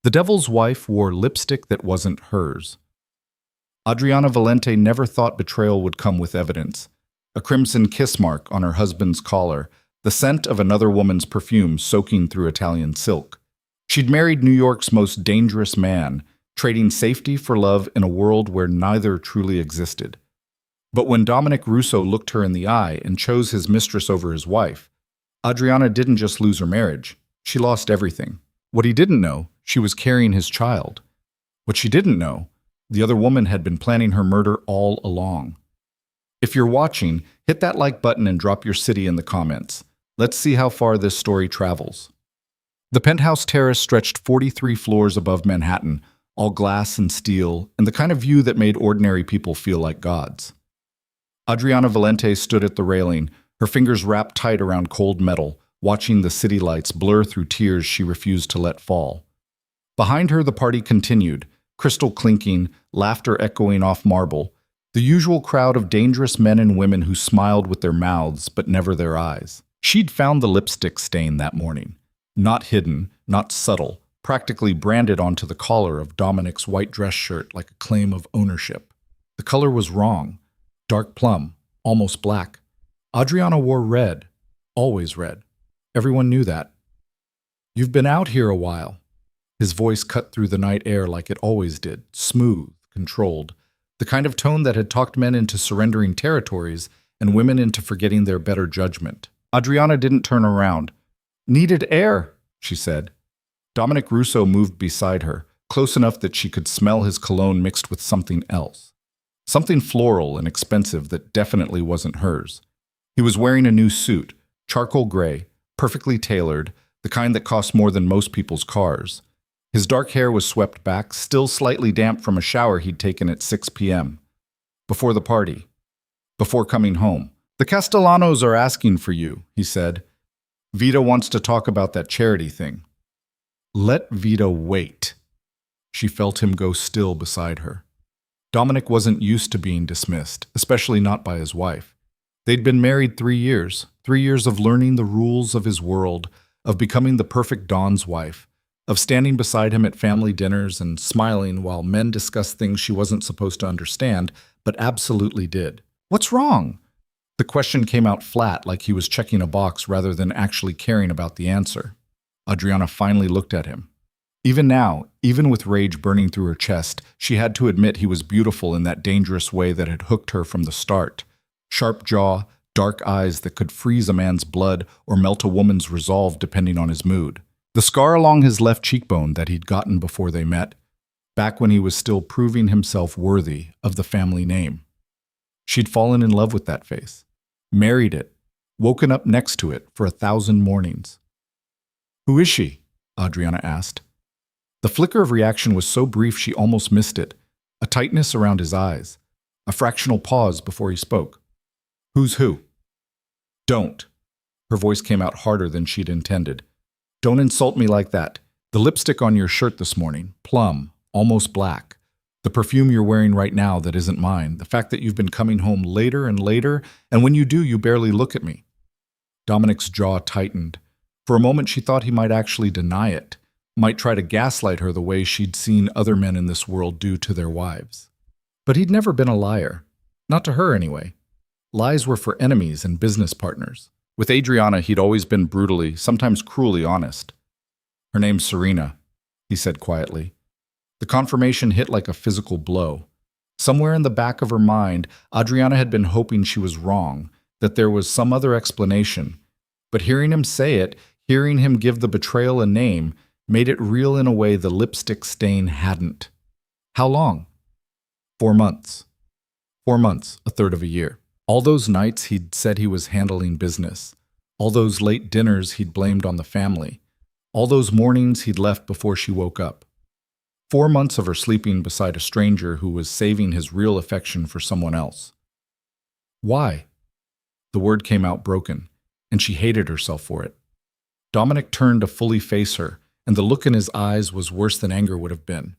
The devil's wife wore lipstick that wasn't hers. Adriana Valente never thought betrayal would come with evidence. A crimson kiss mark on her husband's collar, the scent of another woman's perfume soaking through Italian silk. She'd married New York's most dangerous man, trading safety for love in a world where neither truly existed. But when Dominic Russo looked her in the eye and chose his mistress over his wife, Adriana didn't just lose her marriage, she lost everything. What he didn't know, she was carrying his child. What she didn't know, the other woman had been planning her murder all along. If you're watching, hit that like button and drop your city in the comments. Let's see how far this story travels. The penthouse terrace stretched 43 floors above Manhattan, all glass and steel, and the kind of view that made ordinary people feel like gods. Adriana Valente stood at the railing, her fingers wrapped tight around cold metal, watching the city lights blur through tears she refused to let fall. Behind her, the party continued, crystal clinking, laughter echoing off marble, the usual crowd of dangerous men and women who smiled with their mouths but never their eyes. She'd found the lipstick stain that morning. Not hidden, not subtle, practically branded onto the collar of Dominic's white dress shirt like a claim of ownership. The color was wrong. Dark plum, almost black. Adriana wore red, always red. Everyone knew that. "You've been out here a while." His voice cut through the night air like it always did, smooth, controlled, the kind of tone that had talked men into surrendering territories and women into forgetting their better judgment. Adriana didn't turn around. "Needed air," she said. Dominic Russo moved beside her, close enough that she could smell his cologne mixed with something else. Something floral and expensive that definitely wasn't hers. He was wearing a new suit, charcoal gray, perfectly tailored, the kind that costs more than most people's cars. His dark hair was swept back, still slightly damp from a shower he'd taken at 6 p.m. Before the party. Before coming home. "The Castellanos are asking for you," he said. "Vita wants to talk about that charity thing." Let Vita wait. She felt him go still beside her. Dominic wasn't used to being dismissed, especially not by his wife. They'd been married 3 years of learning the rules of his world, of becoming the perfect Don's wife, of standing beside him at family dinners and smiling while men discussed things she wasn't supposed to understand, but absolutely did. "What's wrong?" The question came out flat, like he was checking a box rather than actually caring about the answer. Adriana finally looked at him. Even now, even with rage burning through her chest, she had to admit he was beautiful in that dangerous way that had hooked her from the start. Sharp jaw, dark eyes that could freeze a man's blood or melt a woman's resolve depending on his mood. The scar along his left cheekbone that he'd gotten before they met, back when he was still proving himself worthy of the family name. She'd fallen in love with that face, married it, woken up next to it for 1,000 mornings. "Who is she?" Adriana asked. The flicker of reaction was so brief she almost missed it, a tightness around his eyes, a fractional pause before he spoke. "Who's who?" "Don't." Her voice came out harder than she'd intended. "Don't insult me like that. The lipstick on your shirt this morning, plum, almost black. The perfume you're wearing right now that isn't mine. The fact that you've been coming home later and later, and when you do, you barely look at me." Dominic's jaw tightened. For a moment she thought he might actually deny it, might try to gaslight her the way she'd seen other men in this world do to their wives. But he'd never been a liar. Not to her, anyway. Lies were for enemies and business partners. With Adriana, he'd always been brutally, sometimes cruelly honest. "Her name's Serena," he said quietly. The confirmation hit like a physical blow. Somewhere in the back of her mind, Adriana had been hoping she was wrong, that there was some other explanation. But hearing him say it, hearing him give the betrayal a name, made it real in a way the lipstick stain hadn't. How long? 4 months. 4 months, a third of a year. All those nights he'd said he was handling business. All those late dinners he'd blamed on the family. All those mornings he'd left before she woke up. 4 months of her sleeping beside a stranger who was saving his real affection for someone else. Why? The word came out broken, and she hated herself for it. Dominic turned to fully face her, and the look in his eyes was worse than anger would have been.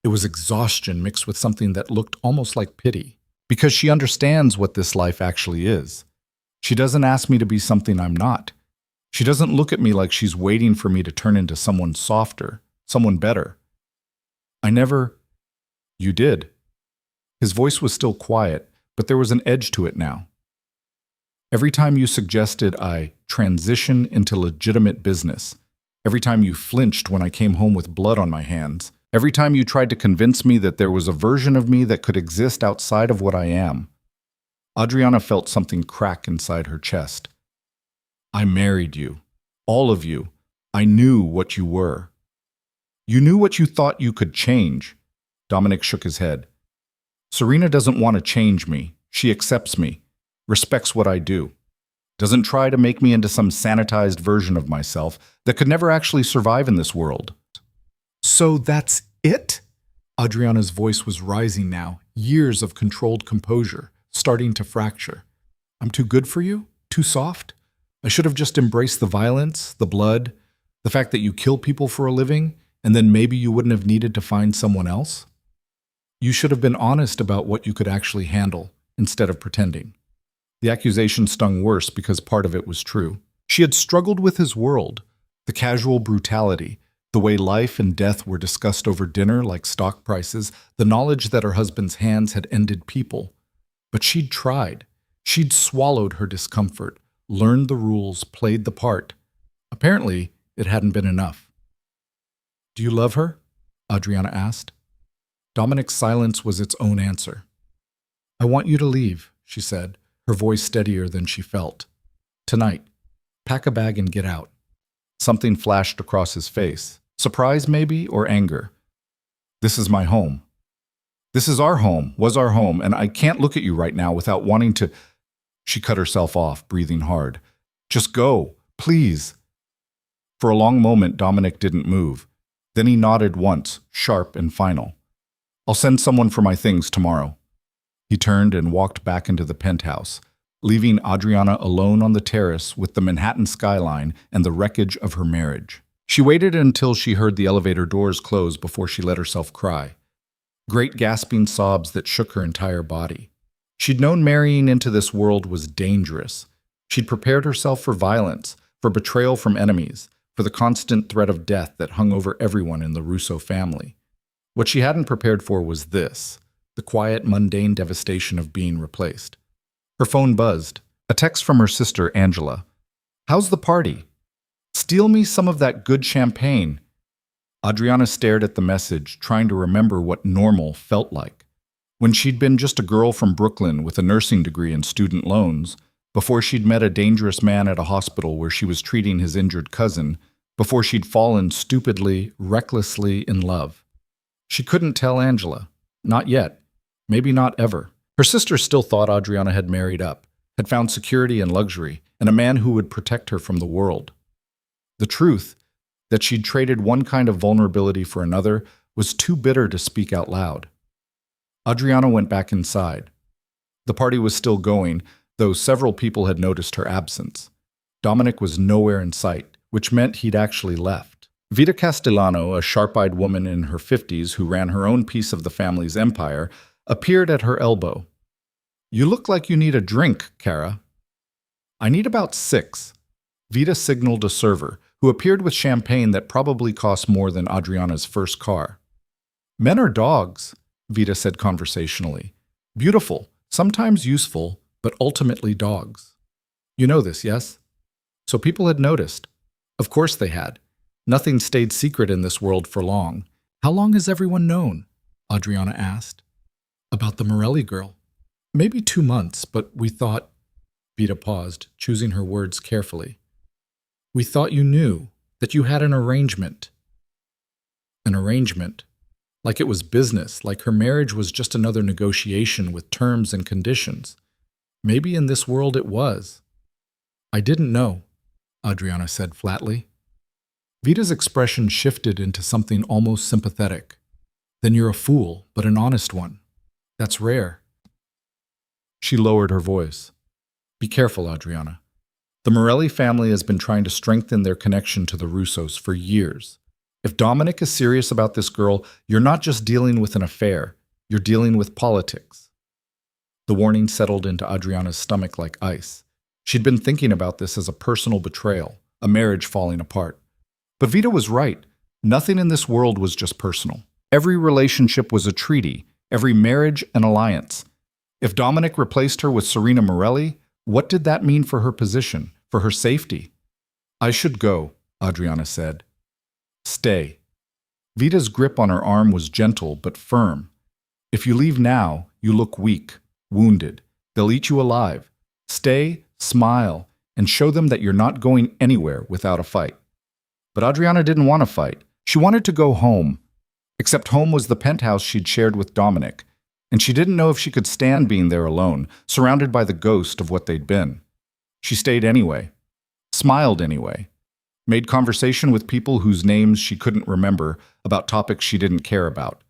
It was exhaustion mixed with something that looked almost like pity. Because she understands what this life actually is. She doesn't ask me to be something I'm not. She doesn't look at me like she's waiting for me to turn into someone softer, someone better. I never. You did. His voice was still quiet, but there was an edge to it now. Every time you suggested I transition into legitimate business, every time you flinched when I came home with blood on my hands, every time you tried to convince me that there was a version of me that could exist outside of what I am, Adriana felt something crack inside her chest. I married you. All of you. I knew what you were. You knew what you thought you could change. Dominic shook his head. Serena doesn't want to change me. She accepts me, respects what I do, doesn't try to make me into some sanitized version of myself that could never actually survive in this world. So that's it? Adriana's voice was rising now, years of controlled composure, starting to fracture. I'm too good for you? Too soft? I should have just embraced the violence, the blood, the fact that you kill people for a living, and then maybe you wouldn't have needed to find someone else? You should have been honest about what you could actually handle, instead of pretending. The accusation stung worse because part of it was true. She had struggled with his world, the casual brutality, the way life and death were discussed over dinner like stock prices, the knowledge that her husband's hands had ended people. But she'd tried. She'd swallowed her discomfort, learned the rules, played the part. Apparently, it hadn't been enough. Do you love her? Adriana asked. Dominic's silence was its own answer. I want you to leave, she said, her voice steadier than she felt. Tonight. Pack a bag and get out. Something flashed across his face. Surprise, maybe, or anger. This is my home. This is our home, was our home, and I can't look at you right now without wanting to... She cut herself off, breathing hard. Just go, please. For a long moment, Dominic didn't move. Then he nodded once, sharp and final. I'll send someone for my things tomorrow. He turned and walked back into the penthouse, leaving Adriana alone on the terrace with the Manhattan skyline and the wreckage of her marriage. She waited until she heard the elevator doors close before she let herself cry. Great gasping sobs that shook her entire body. She'd known marrying into this world was dangerous. She'd prepared herself for violence, for betrayal from enemies, for the constant threat of death that hung over everyone in the Russo family. What she hadn't prepared for was this, the quiet, mundane devastation of being replaced. Her phone buzzed. A text from her sister, Angela. How's the party? Steal me some of that good champagne. Adriana stared at the message, trying to remember what normal felt like. When she'd been just a girl from Brooklyn with a nursing degree and student loans, before she'd met a dangerous man at a hospital where she was treating his injured cousin, before she'd fallen stupidly, recklessly in love. She couldn't tell Angela. Not yet. Maybe not ever. Her sister still thought Adriana had married up, had found security and luxury, and a man who would protect her from the world. The truth, that she'd traded one kind of vulnerability for another, was too bitter to speak out loud. Adriana went back inside. The party was still going, though several people had noticed her absence. Dominic was nowhere in sight, which meant he'd actually left. Vita Castellano, a sharp-eyed woman in her 50s who ran her own piece of the family's empire, appeared at her elbow. You look like you need a drink, Cara. I need about 6. Vita signaled a server, who appeared with champagne that probably cost more than Adriana's first car. Men are dogs, Vita said conversationally. Beautiful, sometimes useful, but ultimately dogs. You know this, yes? So people had noticed. Of course they had. Nothing stayed secret in this world for long. How long has everyone known? Adriana asked. About the Morelli girl. Maybe 2 months, but we thought... Vita paused, choosing her words carefully. We thought you knew, that you had an arrangement. An arrangement. Like it was business, like her marriage was just another negotiation with terms and conditions. Maybe in this world it was. I didn't know, Adriana said flatly. Vita's expression shifted into something almost sympathetic. Then you're a fool, but an honest one. That's rare. She lowered her voice. Be careful, Adriana. The Morelli family has been trying to strengthen their connection to the Russos for years. If Dominic is serious about this girl, you're not just dealing with an affair, you're dealing with politics. The warning settled into Adriana's stomach like ice. She'd been thinking about this as a personal betrayal, a marriage falling apart. But Vita was right. Nothing in this world was just personal. Every relationship was a treaty, every marriage an alliance. If Dominic replaced her with Serena Morelli, what did that mean for her position, for her safety? I should go, Adriana said. Stay. Vita's grip on her arm was gentle but firm. If you leave now, you look weak, wounded. They'll eat you alive. Stay, smile, and show them that you're not going anywhere without a fight. But Adriana didn't want to fight. She wanted to go home. Except home was the penthouse she'd shared with Dominic, and she didn't know if she could stand being there alone, surrounded by the ghost of what they'd been. She stayed anyway, smiled anyway, made conversation with people whose names she couldn't remember about topics she didn't care about,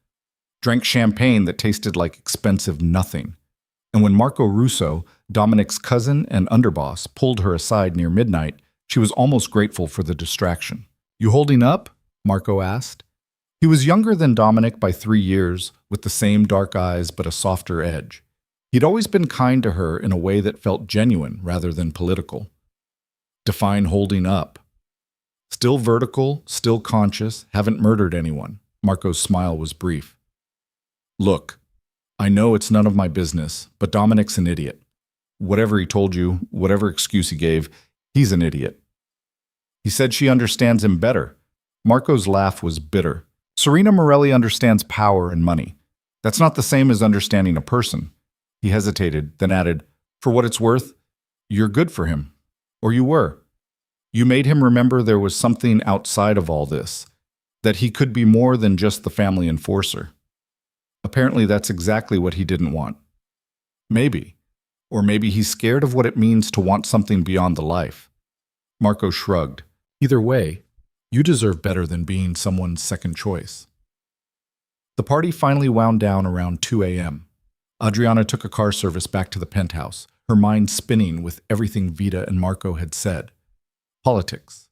drank champagne that tasted like expensive nothing. And when Marco Russo, Dominic's cousin and underboss, pulled her aside near midnight, she was almost grateful for the distraction. You holding up? Marco asked. He was younger than Dominic by 3 years, with the same dark eyes but a softer edge. He'd always been kind to her in a way that felt genuine rather than political. Define holding up. Still vertical, still conscious, haven't murdered anyone. Marco's smile was brief. Look, I know it's none of my business, but Dominic's an idiot. Whatever he told you, whatever excuse he gave, he's an idiot. He said she understands him better. Marco's laugh was bitter. Serena Morelli understands power and money. That's not the same as understanding a person. He hesitated, then added, for what it's worth, you're good for him. Or you were. You made him remember there was something outside of all this, that he could be more than just the family enforcer. Apparently that's exactly what he didn't want. Maybe. Or maybe he's scared of what it means to want something beyond the life. Marco shrugged. Either way, you deserve better than being someone's second choice. The party finally wound down around 2 a.m. Adriana took a car service back to the penthouse, her mind spinning with everything Vita and Marco had said. Politics.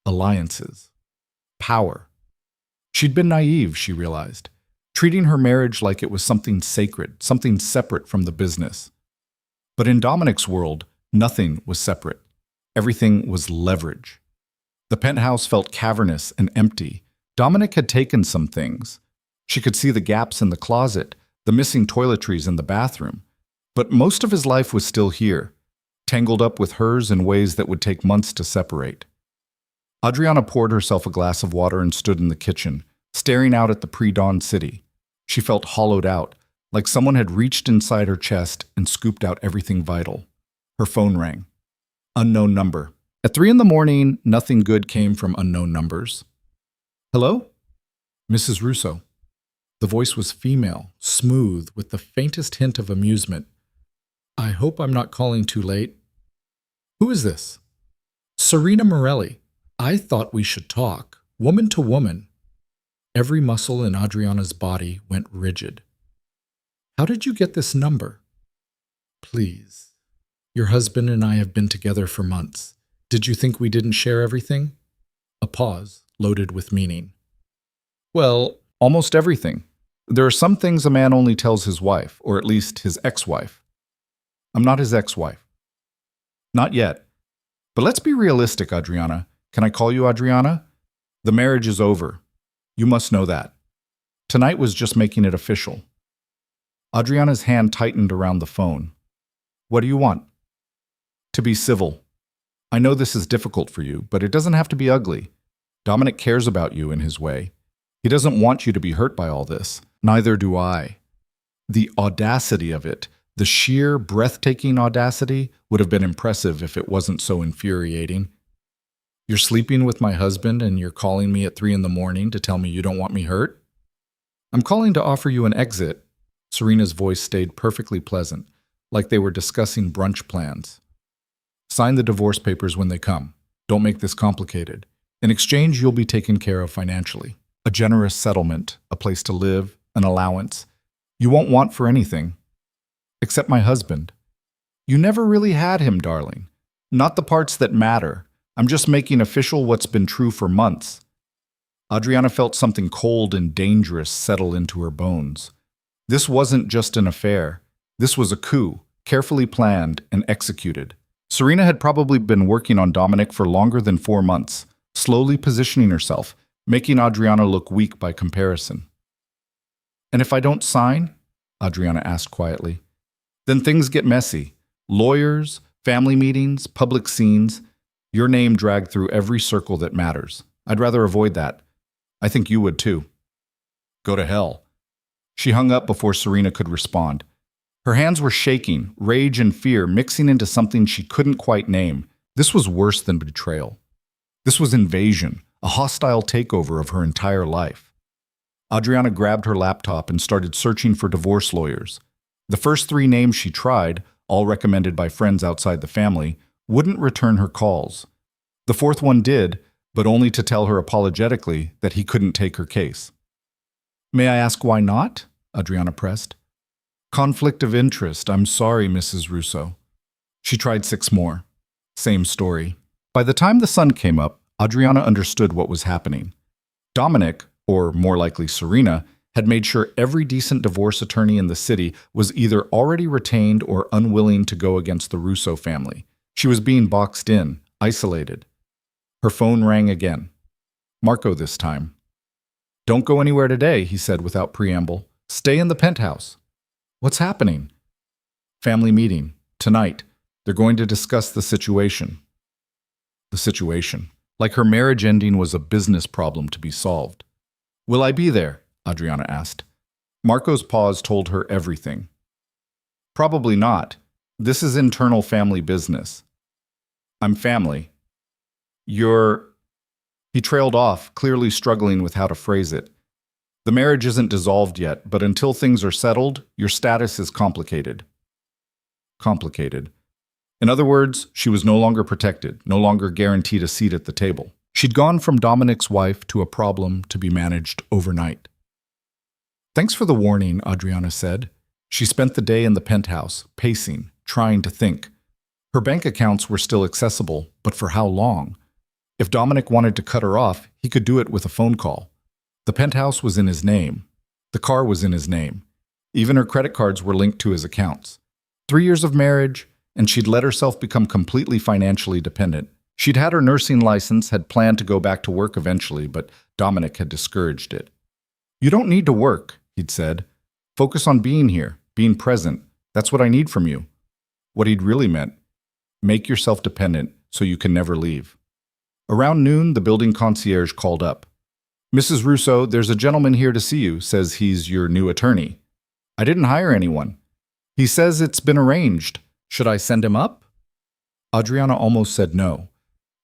Alliances. Power. She'd been naive, she realized, treating her marriage like it was something sacred, something separate from the business. But in Dominic's world, nothing was separate. Everything was leverage. The penthouse felt cavernous and empty. Dominic had taken some things. She could see the gaps in the closet, the missing toiletries in the bathroom. But most of his life was still here, tangled up with hers in ways that would take months to separate. Adriana poured herself a glass of water and stood in the kitchen, staring out at the pre-dawn city. She felt hollowed out, like someone had reached inside her chest and scooped out everything vital. Her phone rang. Unknown number. At 3 a.m, nothing good came from unknown numbers. Hello? Mrs. Russo. The voice was female, smooth, with the faintest hint of amusement. I hope I'm not calling too late. Who is this? Serena Morelli. I thought we should talk, woman to woman. Every muscle in Adriana's body went rigid. How did you get this number? Please. Your husband and I have been together for months. Did you think we didn't share everything? A pause, loaded with meaning. Well, almost everything. There are some things a man only tells his wife, or at least his ex-wife. I'm not his ex-wife. Not yet. But let's be realistic, Adriana. Can I call you Adriana? The marriage is over. You must know that. Tonight was just making it official. Adriana's hand tightened around the phone. What do you want? To be civil. I know this is difficult for you, but it doesn't have to be ugly. Dominic cares about you in his way. He doesn't want you to be hurt by all this. Neither do I. The audacity of it, the sheer, breathtaking audacity, would have been impressive if it wasn't so infuriating. You're sleeping with my husband and you're calling me at 3 a.m. to tell me you don't want me hurt? I'm calling to offer you an exit. Serena's voice stayed perfectly pleasant, like they were discussing brunch plans. Sign the divorce papers when they come. Don't make this complicated. In exchange, you'll be taken care of financially. A generous settlement, a place to live, an allowance. You won't want for anything. Except my husband. You never really had him, darling. Not the parts that matter. I'm just making official what's been true for months. Adriana felt something cold and dangerous settle into her bones. This wasn't just an affair. This was a coup, carefully planned and executed. Serena had probably been working on Dominic for longer than 4 months, slowly positioning herself, making Adriana look weak by comparison. And if I don't sign? Adriana asked quietly. Then things get messy. Lawyers, family meetings, public scenes. Your name dragged through every circle that matters. I'd rather avoid that. I think you would too. Go to hell. She hung up before Serena could respond. Her hands were shaking, rage and fear mixing into something she couldn't quite name. This was worse than betrayal. This was invasion, a hostile takeover of her entire life. Adriana grabbed her laptop and started searching for divorce lawyers. The first 3 names she tried, all recommended by friends outside the family, wouldn't return her calls. The 4th one did, but only to tell her apologetically that he couldn't take her case. May I ask why not? Adriana pressed. Conflict of interest. I'm sorry, Mrs. Russo. She tried 6 more. Same story. By the time the sun came up, Adriana understood what was happening. Dominic, or more likely Serena, had made sure every decent divorce attorney in the city was either already retained or unwilling to go against the Russo family. She was being boxed in, isolated. Her phone rang again. Marco this time. Don't go anywhere today, he said without preamble. Stay in the penthouse. What's happening? Family meeting. Tonight. They're going to discuss the situation. The situation. Like her marriage ending was a business problem to be solved. Will I be there? Adriana asked. Marco's pause told her everything. Probably not. This is internal family business. I'm family. You're... He trailed off, clearly struggling with how to phrase it. The marriage isn't dissolved yet, but until things are settled, your status is complicated. Complicated. In other words, she was no longer protected, no longer guaranteed a seat at the table. She'd gone from Dominic's wife to a problem to be managed overnight. Thanks for the warning, Adriana said. She spent the day in the penthouse, pacing, trying to think. Her bank accounts were still accessible, but for how long? If Dominic wanted to cut her off, he could do it with a phone call. The penthouse was in his name. The car was in his name. Even her credit cards were linked to his accounts. 3 years of marriage, and she'd let herself become completely financially dependent. She'd had her nursing license, had planned to go back to work eventually, but Dominic had discouraged it. You don't need to work, he'd said. Focus on being here, being present. That's what I need from you. What he'd really meant, make yourself dependent so you can never leave. Around noon, the building concierge called up. Mrs. Russo, there's a gentleman here to see you, says he's your new attorney. I didn't hire anyone. He says it's been arranged. Should I send him up? Adriana almost said no,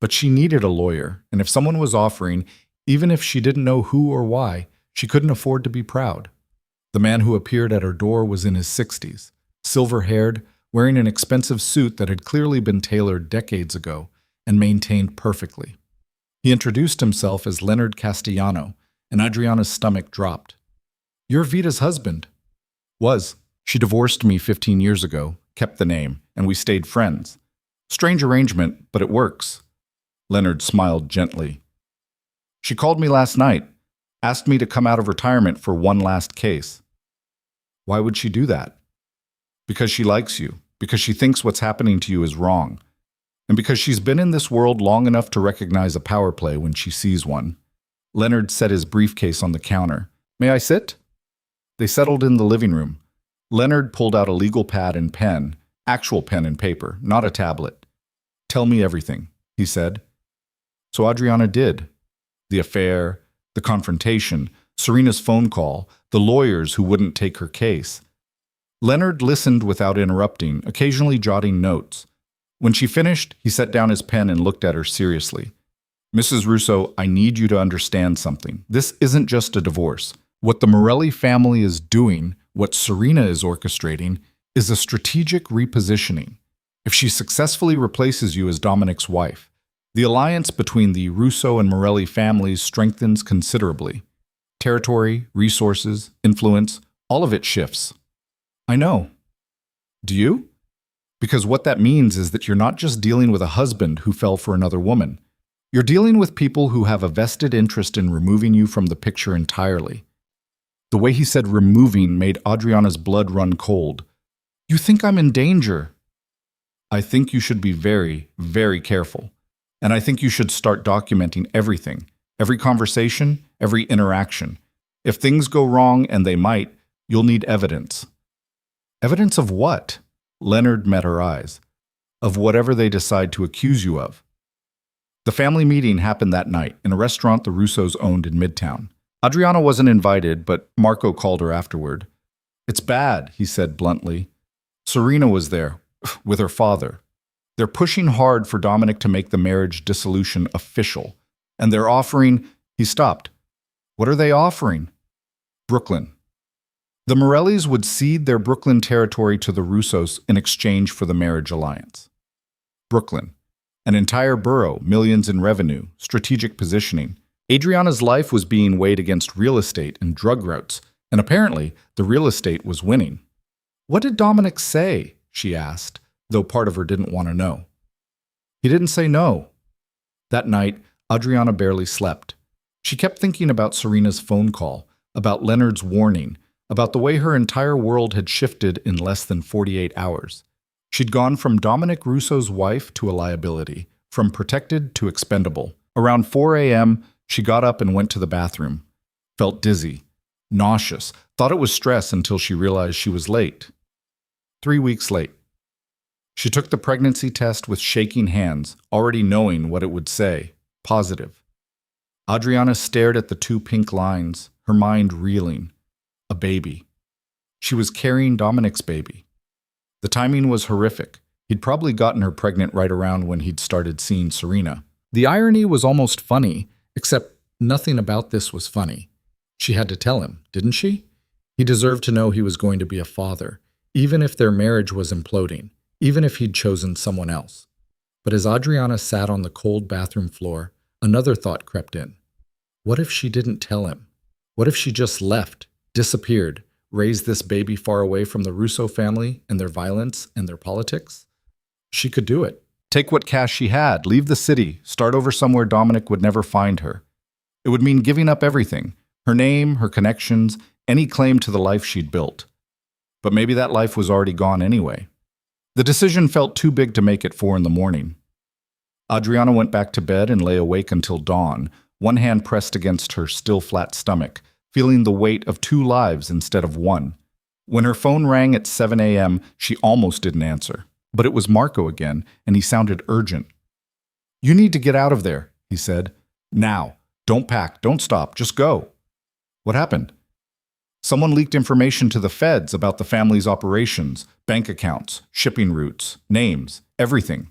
but she needed a lawyer, and if someone was offering, even if she didn't know who or why, she couldn't afford to be proud. The man who appeared at her door was in his 60s, silver-haired, wearing an expensive suit that had clearly been tailored decades ago and maintained perfectly. He introduced himself as Leonard Castellano, and Adriana's stomach dropped. You're Vita's husband. Was. She divorced me 15 years ago, kept the name, and we stayed friends. Strange arrangement, but it works. Leonard smiled gently. She called me last night, asked me to come out of retirement for one last case. Why would she do that? Because she likes you, because she thinks what's happening to you is wrong, and because she's been in this world long enough to recognize a power play when she sees one. Leonard set his briefcase on the counter. May I sit? They settled in the living room. Leonard pulled out a legal pad and pen, actual pen and paper, not a tablet. Tell me everything, he said. So Adriana did. The affair, the confrontation, Serena's phone call, the lawyers who wouldn't take her case. Leonard listened without interrupting, occasionally jotting notes. When she finished, he set down his pen and looked at her seriously. Mrs. Russo, I need you to understand something. This isn't just a divorce. What the Morelli family is doing, what Serena is orchestrating, is a strategic repositioning. If she successfully replaces you as Dominic's wife, the alliance between the Russo and Morelli families strengthens considerably. Territory, resources, influence, all of it shifts. I know. Do you? Because what that means is that you're not just dealing with a husband who fell for another woman. You're dealing with people who have a vested interest in removing you from the picture entirely. The way he said removing made Adriana's blood run cold. You think I'm in danger? I think you should be very, very careful. And I think you should start documenting everything, every conversation, every interaction. If things go wrong, and they might, You'll need evidence. Evidence of what? Leonard met her eyes. Of whatever they decide to accuse you of. The family meeting happened that night in a restaurant the Russos owned in Midtown. Adriana wasn't invited, but Marco called her afterward. It's bad, he said bluntly. Serena was there, with her father. They're pushing hard for Dominic to make the marriage dissolution official. And they're offering— He stopped. What are they offering? Brooklyn. The Morellis would cede their Brooklyn territory to the Russos in exchange for the marriage alliance. Brooklyn. An entire borough, millions in revenue, strategic positioning. Adriana's life was being weighed against real estate and drug routes, and apparently the real estate was winning. What did Dominic say? She asked, though part of her didn't want to know. He didn't say no. That night, Adriana barely slept. She kept thinking about Serena's phone call, about Leonard's warning, about the way her entire world had shifted in less than 48 hours. She'd gone from Dominic Russo's wife to a liability, from protected to expendable. Around 4 a.m., she got up and went to the bathroom. Felt dizzy, nauseous, thought it was stress until she realized she was late. 3 weeks late. She took the pregnancy test with shaking hands, already knowing what it would say, positive. Adriana stared at the 2 pink lines, her mind reeling. A baby. She was carrying Dominic's baby. The timing was horrific. He'd probably gotten her pregnant right around when he'd started seeing Serena. The irony was almost funny, except nothing about this was funny. She had to tell him, didn't she? He deserved to know he was going to be a father, even if their marriage was imploding, even if he'd chosen someone else. But as Adriana sat on the cold bathroom floor, another thought crept in. What if she didn't tell him? What if she just left, disappeared, raised this baby far away from the Russo family and their violence and their politics? She could do it. Take what cash she had, leave the city, start over somewhere Dominic would never find her. It would mean giving up everything, her name, her connections, any claim to the life she'd built. But maybe that life was already gone anyway. The decision felt too big to make at 4 a.m. Adriana went back to bed and lay awake until dawn, one hand pressed against her still flat stomach, feeling the weight of 2 lives instead of 1. When her phone rang at 7 a.m., she almost didn't answer. But it was Marco again, and he sounded urgent. You need to get out of there, he said. Now. Don't pack, don't stop, just go. What happened? Someone leaked information to the feds about the family's operations, bank accounts, shipping routes, names, everything.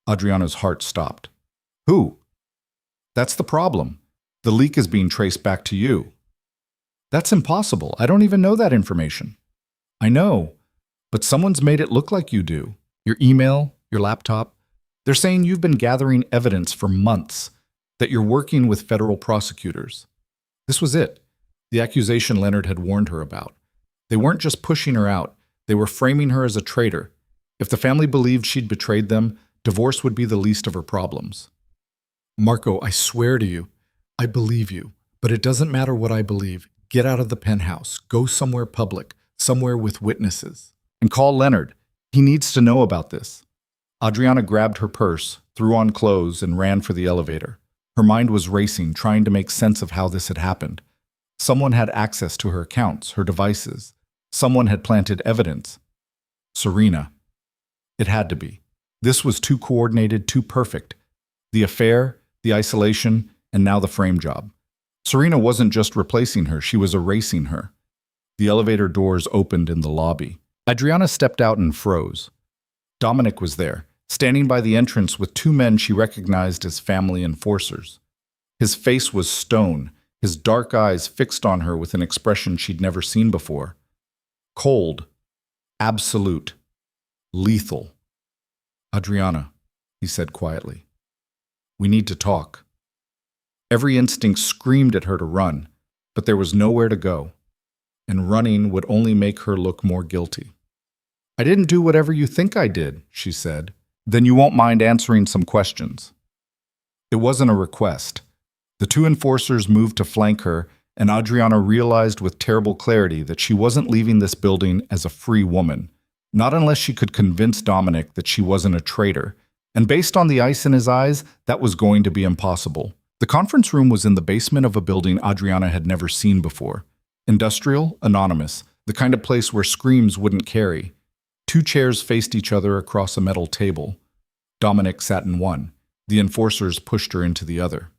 Adriana's heart stopped. Who? That's the problem. The leak is being traced back to you. That's impossible. I don't even know that information. I know, but someone's made it look like you do. Your email, your laptop. They're saying you've been gathering evidence for months, that you're working with federal prosecutors. This was it, the accusation Leonard had warned her about. They weren't just pushing her out, they were framing her as a traitor. If the family believed she'd betrayed them, divorce would be the least of her problems. Marco, I swear to you, I believe you, but it doesn't matter what I believe. Get out of the penthouse, go somewhere public, somewhere with witnesses. And call Leonard. He needs to know about this. Adriana grabbed her purse, threw on clothes, and ran for the elevator. Her mind was racing, trying to make sense of how this had happened. Someone had access to her accounts, her devices. Someone had planted evidence. Serena. It had to be. This was too coordinated, too perfect. The affair, the isolation, and now the frame job. Serena wasn't just replacing her, she was erasing her. The elevator doors opened in the lobby. Adriana stepped out and froze. Dominic was there, standing by the entrance with 2 men she recognized as family enforcers. His face was stone, his dark eyes fixed on her with an expression she'd never seen before. Cold, absolute, lethal. Adriana, he said quietly, we need to talk. Every instinct screamed at her to run, but there was nowhere to go, and running would only make her look more guilty. I didn't do whatever you think I did, she said. Then you won't mind answering some questions. It wasn't a request. The 2 enforcers moved to flank her, and Adriana realized with terrible clarity that she wasn't leaving this building as a free woman, not unless she could convince Dominic that she wasn't a traitor. And based on the ice in his eyes, that was going to be impossible. The conference room was in the basement of a building Adriana had never seen before. Industrial, anonymous, the kind of place where screams wouldn't carry. 2 chairs faced each other across a metal table. Dominic sat in one. The enforcers pushed her into the other.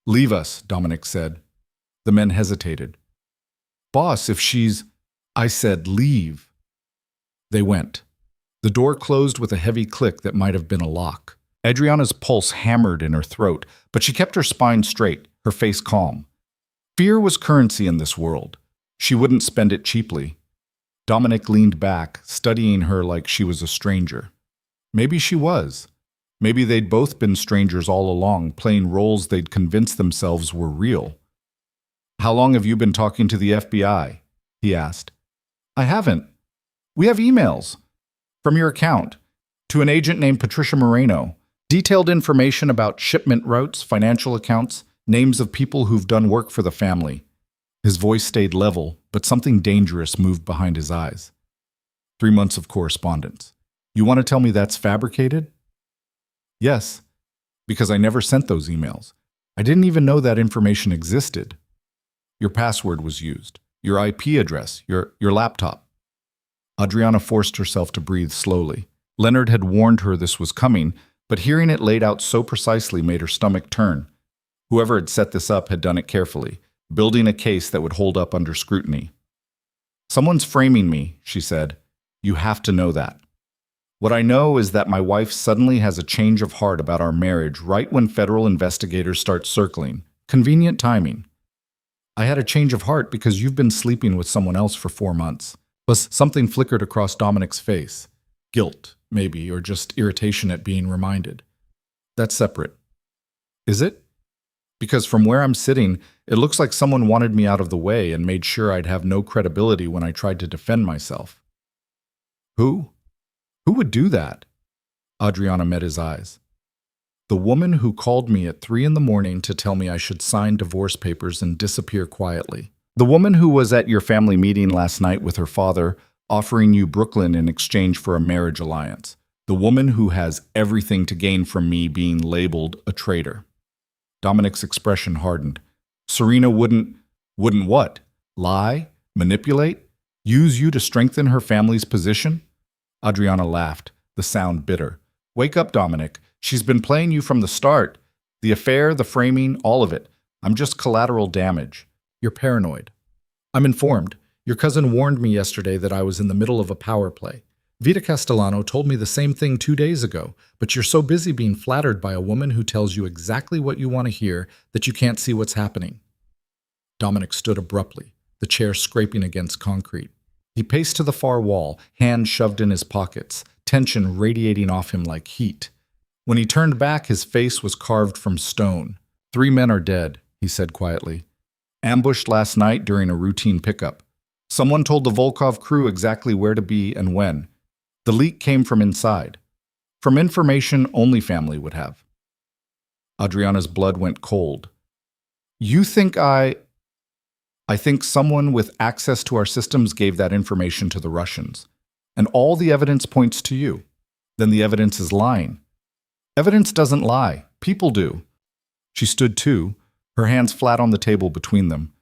"Leave us," Dominic said. The men hesitated. "Boss, if she's—" "I said leave." They went. The door closed with a heavy click that might have been a lock. Adriana's pulse hammered in her throat, but she kept her spine straight, her face calm. Fear was currency in this world. She wouldn't spend it cheaply. Dominic leaned back, studying her like she was a stranger. Maybe she was. Maybe they'd both been strangers all along, playing roles they'd convinced themselves were real. "How long have you been talking to the FBI?" he asked. "I haven't. We have emails. From your account. To an agent named Patricia Moreno. Detailed information about shipment routes, financial accounts, names of people who've done work for the family." His voice stayed level, but something dangerous moved behind his eyes. 3 months of correspondence. You want to tell me that's fabricated? Yes, because I never sent those emails. I didn't even know that information existed. Your password was used, your IP address, your laptop. Adriana forced herself to breathe slowly. Leonard had warned her this was coming, but hearing it laid out so precisely made her stomach turn. Whoever had set this up had done it carefully, building a case that would hold up under scrutiny. "Someone's framing me," she said. "You have to know that. What I know is that my wife suddenly has a change of heart about our marriage right when federal investigators start circling. Convenient timing. I had a change of heart because you've been sleeping with someone else for 4 months. Plus, something flickered across Dominic's face. Guilt, maybe, or just irritation at being reminded. That's separate. Is it? Because from where I'm sitting, it looks like someone wanted me out of the way and made sure I'd have no credibility when I tried to defend myself. Who? Who would do that? Adriana met his eyes. The woman who called me at 3 a.m. to tell me I should sign divorce papers and disappear quietly. The woman who was at your family meeting last night with her father, offering you Brooklyn in exchange for a marriage alliance. The woman who has everything to gain from me being labeled a traitor. Dominic's expression hardened. Serena wouldn't what? Lie? Manipulate? Use you to strengthen her family's position? Adriana laughed, the sound bitter. Wake up, Dominic. She's been playing you from the start. The affair, the framing, all of it. I'm just collateral damage. You're paranoid. I'm informed. Your cousin warned me yesterday that I was in the middle of a power play. Vita Castellano told me the same thing 2 days ago, but you're so busy being flattered by a woman who tells you exactly what you want to hear that you can't see what's happening. Dominic stood abruptly, the chair scraping against concrete. He paced to the far wall, hands shoved in his pockets, tension radiating off him like heat. When he turned back, his face was carved from stone. 3 men are dead, he said quietly. Ambushed last night during a routine pickup. Someone told the Volkov crew exactly where to be and when. The leak came from inside. From information only family would have. Adriana's blood went cold. You think I think someone with access to our systems gave that information to the Russians. And all the evidence points to you. Then the evidence is lying. Evidence doesn't lie. People do. She stood too, her hands flat on the table between them.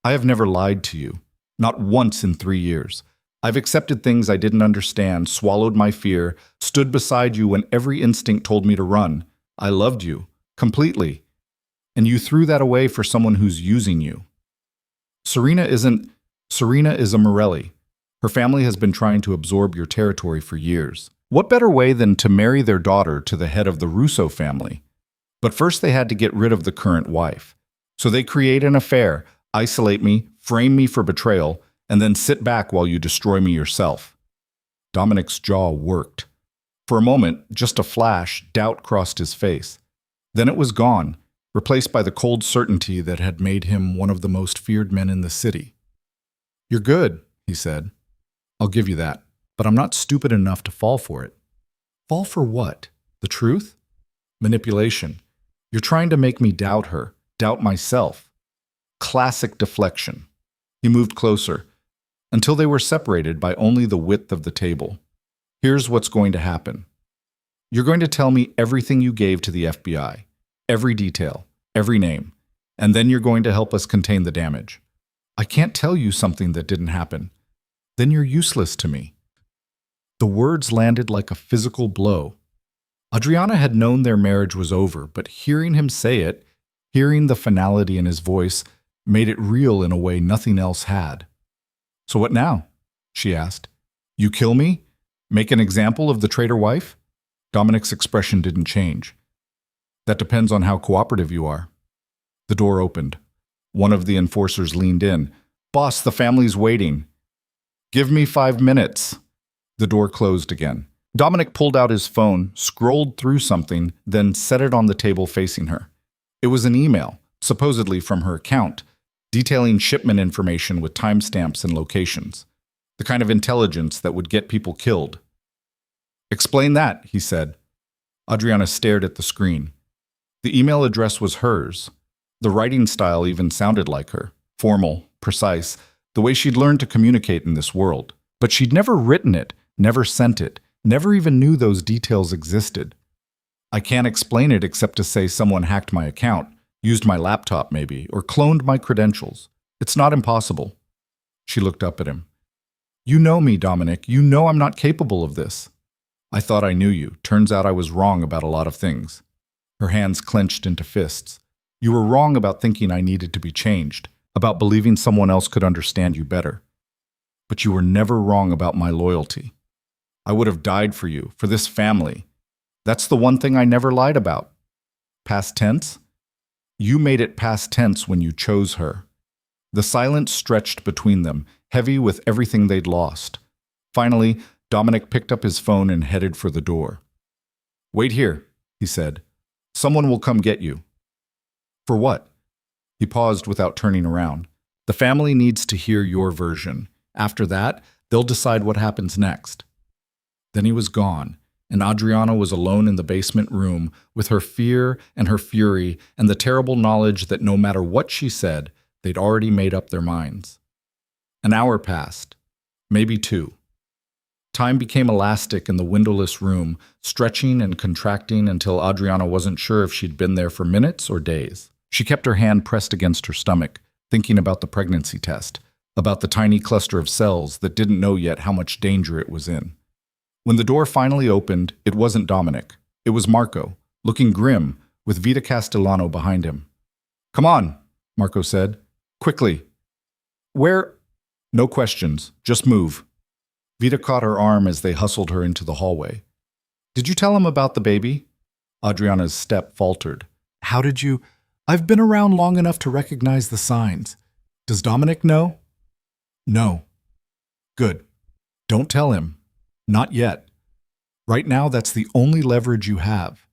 I have never lied to you. Not once in 3 years. I've accepted things I didn't understand, swallowed my fear, stood beside you when every instinct told me to run. I loved you. Completely. And you threw that away for someone who's using you. Serena is a Morelli. Her family has been trying to absorb your territory for years. What better way than to marry their daughter to the head of the Russo family? But first they had to get rid of the current wife. So they create an affair, isolate me, frame me for betrayal, and then sit back while you destroy me yourself. Dominic's jaw worked. For a moment, just a flash, doubt crossed his face. Then it was gone, replaced by the cold certainty that had made him one of the most feared men in the city. You're good, he said. I'll give you that, but I'm not stupid enough to fall for it. Fall for what? The truth? Manipulation. You're trying to make me doubt her, doubt myself. Classic deflection. He moved closer, until they were separated by only the width of the table. Here's what's going to happen. You're going to tell me everything you gave to the FBI, every detail, every name, and then you're going to help us contain the damage. I can't tell you something that didn't happen. Then you're useless to me. The words landed like a physical blow. Adriana had known their marriage was over, but hearing him say it, hearing the finality in his voice, made it real in a way nothing else had. So what now? She asked. You kill me? Make an example of the traitor wife? Dominic's expression didn't change. That depends on how cooperative you are. The door opened. One of the enforcers leaned in. Boss, the family's waiting. Give me 5 minutes. The door closed again. Dominic pulled out his phone, scrolled through something, then set it on the table facing her. It was an email, supposedly from her account, detailing shipment information with timestamps and locations. The kind of intelligence that would get people killed. Explain that, he said. Adriana stared at the screen. The email address was hers. The writing style even sounded like her. Formal, precise, the way she'd learned to communicate in this world. But she'd never written it, never sent it, never even knew those details existed. I can't explain it except to say someone hacked my account, used my laptop maybe, or cloned my credentials. It's not impossible. She looked up at him. You know me, Dominic. You know I'm not capable of this. I thought I knew you. Turns out I was wrong about a lot of things. Her hands clenched into fists. You were wrong about thinking I needed to be changed, about believing someone else could understand you better. But you were never wrong about my loyalty. I would have died for you, for this family. That's the one thing I never lied about. Past tense? You made it past tense when you chose her. The silence stretched between them, heavy with everything they'd lost. Finally, Dominic picked up his phone and headed for the door. Wait here, he said. Someone will come get you. For what? He paused without turning around. The family needs to hear your version. After that, they'll decide what happens next. Then he was gone, and Adriana was alone in the basement room with her fear and her fury and the terrible knowledge that no matter what she said, they'd already made up their minds. An hour passed, maybe 2. Time became elastic in the windowless room, stretching and contracting until Adriana wasn't sure if she'd been there for minutes or days. She kept her hand pressed against her stomach, thinking about the pregnancy test, about the tiny cluster of cells that didn't know yet how much danger it was in. When the door finally opened, it wasn't Dominic. It was Marco, looking grim, with Vita Castellano behind him. Come on, Marco said. Quickly. Where? No questions. Just move. Vita caught her arm as they hustled her into the hallway. Did you tell him about the baby? Adriana's step faltered. How did you? I've been around long enough to recognize the signs. Does Dominic know? No. Good. Don't tell him. Not yet. Right now, that's the only leverage you have.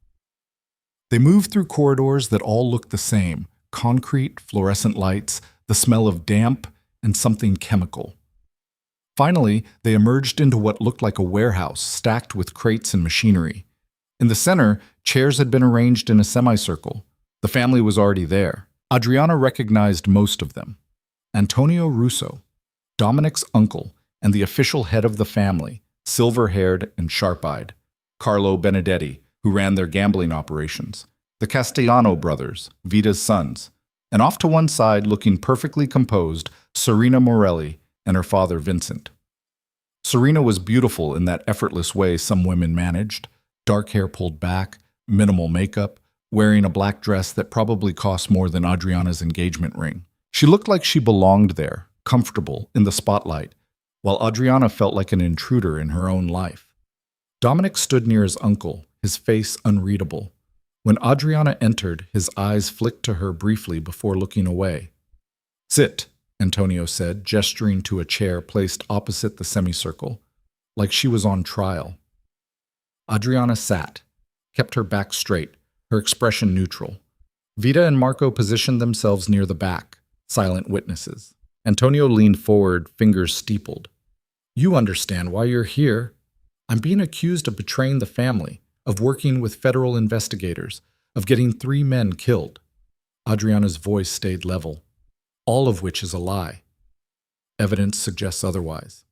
They moved through corridors that all looked the same. Concrete, fluorescent lights, the smell of damp, and something chemical. Finally, they emerged into what looked like a warehouse stacked with crates and machinery. In the center, chairs had been arranged in a semicircle. The family was already there. Adriana recognized most of them. Antonio Russo, Dominic's uncle and the official head of the family, silver-haired and sharp-eyed. Carlo Benedetti, who ran their gambling operations. The Castellano brothers, Vita's sons. And off to one side, looking perfectly composed, Serena Morelli and her father Vincent. Serena was beautiful in that effortless way some women managed. Dark hair pulled back, minimal makeup, wearing a black dress that probably cost more than Adriana's engagement ring. She looked like she belonged there, comfortable, in the spotlight, while Adriana felt like an intruder in her own life. Dominic stood near his uncle, his face unreadable. When Adriana entered, his eyes flicked to her briefly before looking away. Sit, Antonio said, gesturing to a chair placed opposite the semicircle, like she was on trial. Adriana sat, kept her back straight, her expression neutral. Vita and Marco positioned themselves near the back, silent witnesses. Antonio leaned forward, fingers steepled. You understand why you're here. I'm being accused of betraying the family, of working with federal investigators, of getting 3 men killed. Adriana's voice stayed level. All of which is a lie. Evidence suggests otherwise.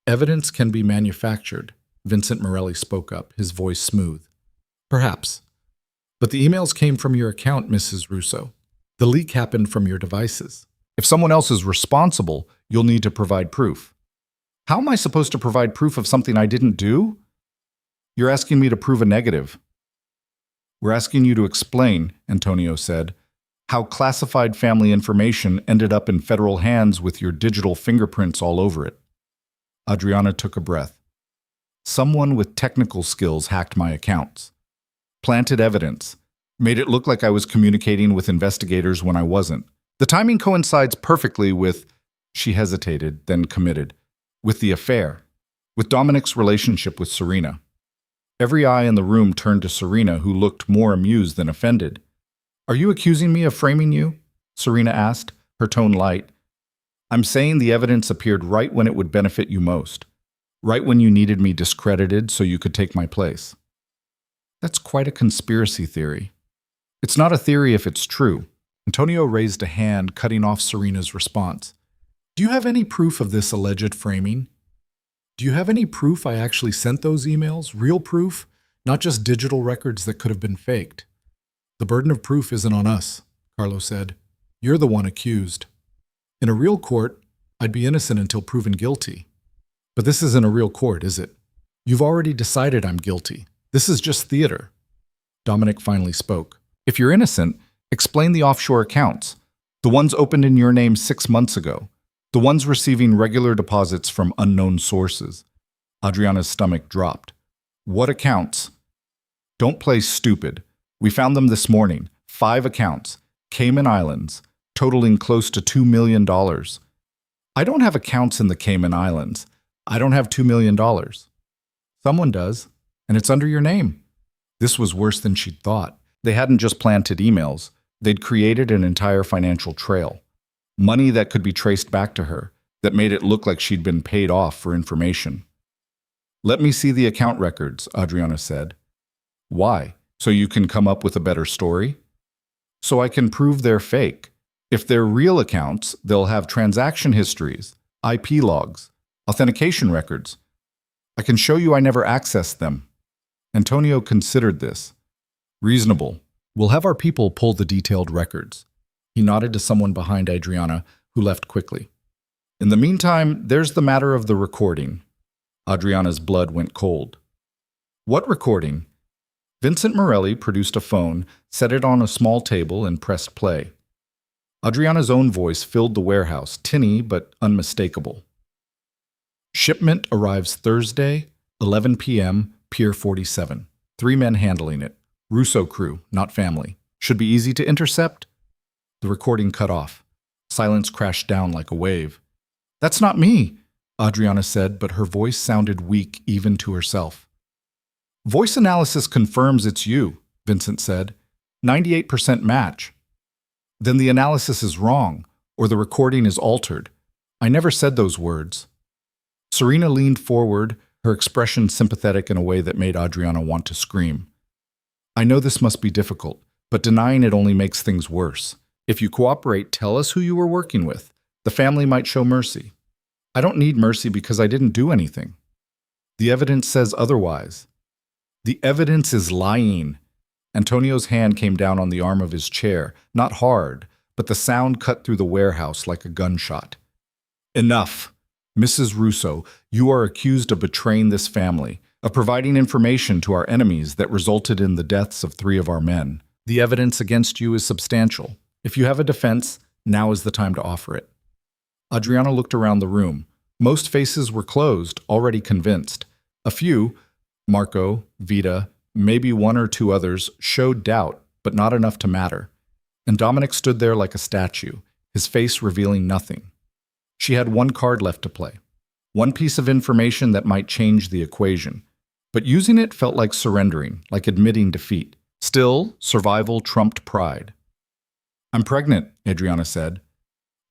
Evidence can be manufactured, Vincent Morelli spoke up, his voice smooth. Perhaps. But the emails came from your account, Mrs. Russo. The leak happened from your devices. If someone else is responsible, you'll need to provide proof. How am I supposed to provide proof of something I didn't do? You're asking me to prove a negative. We're asking you to explain, Antonio said, how classified family information ended up in federal hands with your digital fingerprints all over it. Adriana took a breath. Someone with technical skills hacked my accounts, planted evidence, made it look like I was communicating with investigators when I wasn't. The timing coincides perfectly with, she hesitated, then committed, with the affair, with Dominic's relationship with Serena. Every eye in the room turned to Serena, who looked more amused than offended. Are you accusing me of framing you? Serena asked, her tone light. I'm saying the evidence appeared right when it would benefit you most, right when you needed me discredited so you could take my place. That's quite a conspiracy theory. It's not a theory if it's true. Antonio raised a hand, cutting off Serena's response. Do you have any proof of this alleged framing? Do you have any proof I actually sent those emails? Real proof? Not just digital records that could have been faked. The burden of proof isn't on us, Carlo said. You're the one accused. In a real court, I'd be innocent until proven guilty. But this isn't a real court, is it? You've already decided I'm guilty. This is just theater. Dominic finally spoke. If you're innocent, explain the offshore accounts, the ones opened in your name 6 months ago, the ones receiving regular deposits from unknown sources. Adriana's stomach dropped. What accounts? Don't play stupid. We found them this morning. 5 accounts. Cayman Islands, totaling close to $2 million. I don't have accounts in the Cayman Islands. I don't have $2 million. Someone does, and it's under your name. This was worse than she'd thought. They hadn't just planted emails. They'd created an entire financial trail. Money that could be traced back to her, that made it look like she'd been paid off for information. Let me see the account records, Adriana said. Why? So you can come up with a better story? So I can prove they're fake. If they're real accounts, they'll have transaction histories, IP logs, authentication records. I can show you I never accessed them. Antonio considered this. Reasonable. We'll have our people pull the detailed records. He nodded to someone behind Adriana, who left quickly. In the meantime, there's the matter of the recording. Adriana's blood went cold. What recording? Vincent Morelli produced a phone, set it on a small table, and pressed play. Adriana's own voice filled the warehouse, tinny but unmistakable. Shipment arrives Thursday, 11 p.m., Pier 47. 3 men handling it. Russo crew, not family. Should be easy to intercept? The recording cut off. Silence crashed down like a wave. That's not me, Adriana said, but her voice sounded weak even to herself. Voice analysis confirms it's you, Vincent said. 98% match. Then the analysis is wrong, or the recording is altered. I never said those words. Serena leaned forward, her expression sympathetic in a way that made Adriana want to scream. I know this must be difficult, but denying it only makes things worse. If you cooperate, tell us who you were working with. The family might show mercy. I don't need mercy because I didn't do anything. The evidence says otherwise. The evidence is lying. Antonio's hand came down on the arm of his chair, not hard, but the sound cut through the warehouse like a gunshot. Enough. Mrs. Russo, you are accused of betraying this family, of providing information to our enemies that resulted in the deaths of 3 of our men. The evidence against you is substantial. If you have a defense, now is the time to offer it. Adriana looked around the room. Most faces were closed, already convinced. A few, Marco, Vita, maybe 1 or 2 others, showed doubt, but not enough to matter. And Dominic stood there like a statue, his face revealing nothing. She had 1 card left to play. 1 piece of information that might change the equation. But using it felt like surrendering, like admitting defeat. Still, survival trumped pride. I'm pregnant, Adriana said.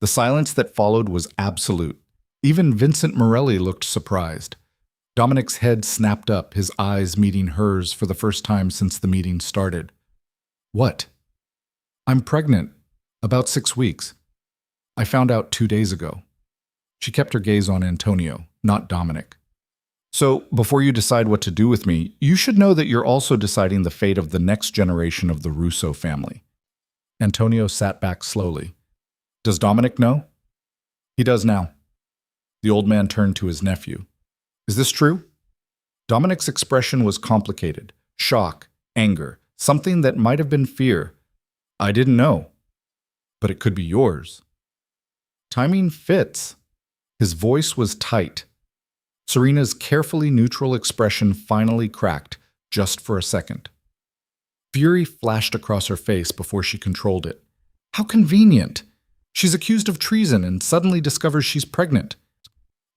The silence that followed was absolute. Even Vincent Morelli looked surprised. Dominic's head snapped up, his eyes meeting hers for the first time since the meeting started. What? I'm pregnant. About 6 weeks. I found out 2 days ago. She kept her gaze on Antonio, not Dominic. So, before you decide what to do with me, you should know that you're also deciding the fate of the next generation of the Russo family. Antonio sat back slowly. Does Dominic know? He does now. The old man turned to his nephew. Is this true? Dominic's expression was complicated. Shock, anger, something that might have been fear. I didn't know. But it could be yours. Timing fits. His voice was tight. Serena's carefully neutral expression finally cracked, just for a second. Fury flashed across her face before she controlled it. How convenient! She's accused of treason and suddenly discovers she's pregnant.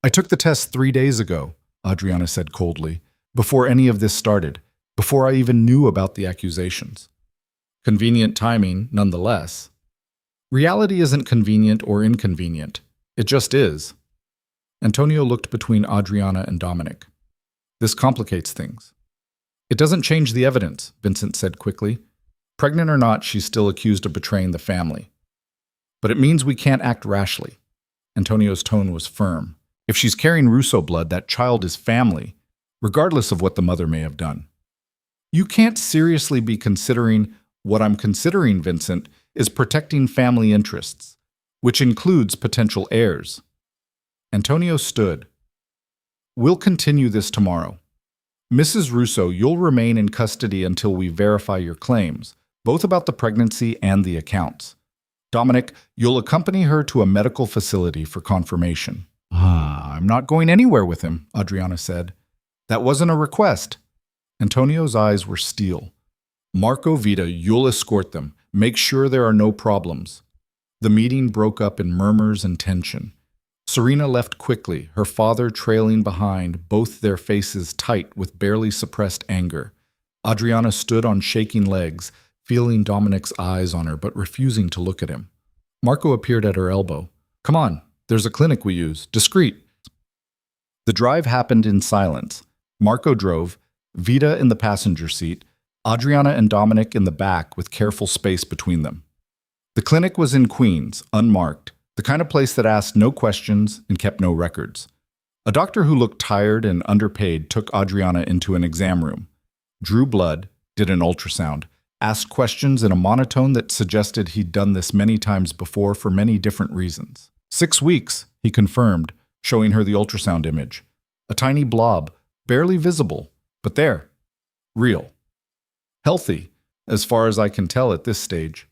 I took the test 3 days ago, Adriana said coldly, before any of this started, before I even knew about the accusations. Convenient timing, nonetheless. Reality isn't convenient or inconvenient. It just is. Antonio looked between Adriana and Dominic. This complicates things. It doesn't change the evidence, Vincent said quickly. Pregnant or not, she's still accused of betraying the family. But it means we can't act rashly. Antonio's tone was firm. If she's carrying Russo blood, that child is family, regardless of what the mother may have done. You can't seriously be considering what I'm considering, Vincent, is protecting family interests, which includes potential heirs. Antonio stood. We'll continue this tomorrow. Mrs. Russo, you'll remain in custody until we verify your claims, both about the pregnancy and the accounts. Dominic, you'll accompany her to a medical facility for confirmation. I'm not going anywhere with him, Adriana said. That wasn't a request. Antonio's eyes were steel. Marco, Vita, you'll escort them. Make sure there are no problems. The meeting broke up in murmurs and tension. Serena left quickly, her father trailing behind, both their faces tight with barely suppressed anger. Adriana stood on shaking legs, feeling Dominic's eyes on her but refusing to look at him. Marco appeared at her elbow. Come on, there's a clinic we use. Discreet. The drive happened in silence. Marco drove, Vita in the passenger seat, Adriana and Dominic in the back with careful space between them. The clinic was in Queens, unmarked, the kind of place that asked no questions and kept no records. A doctor who looked tired and underpaid took Adriana into an exam room, drew blood, did an ultrasound, asked questions in a monotone that suggested he'd done this many times before for many different reasons. 6 weeks, he confirmed, showing her the ultrasound image. A tiny blob, barely visible, but there. Real. Healthy, as far as I can tell at this stage.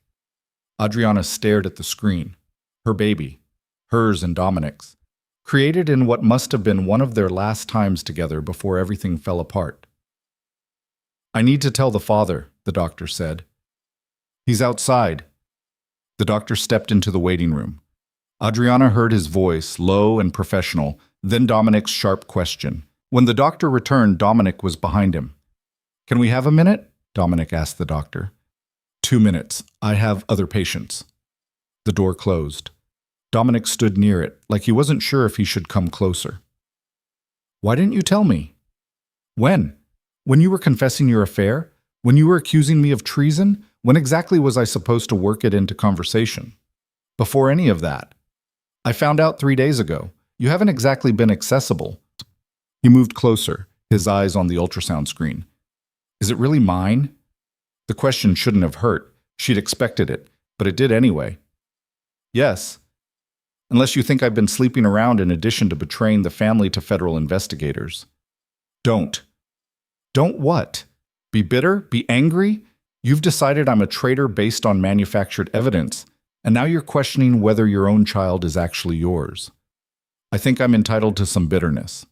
Adriana stared at the screen. Her baby, hers and Dominic's, created in what must have been one of their last times together before everything fell apart. I need to tell the father, the doctor said. He's outside. The doctor stepped into the waiting room. Adriana heard his voice, low and professional, then Dominic's sharp question. When the doctor returned, Dominic was behind him. Can we have a minute? Dominic asked the doctor. 2 minutes. I have other patients. The door closed. Dominic stood near it, like he wasn't sure if he should come closer. Why didn't you tell me? When? When you were confessing your affair? When you were accusing me of treason? When exactly was I supposed to work it into conversation? Before any of that. I found out 3 days ago. You haven't exactly been accessible. He moved closer, his eyes on the ultrasound screen. Is it really mine? The question shouldn't have hurt. She'd expected it, but it did anyway. Yes. Unless you think I've been sleeping around in addition to betraying the family to federal investigators. Don't. Don't what? Be bitter? Be angry? You've decided I'm a traitor based on manufactured evidence, and now you're questioning whether your own child is actually yours. I think I'm entitled to some bitterness.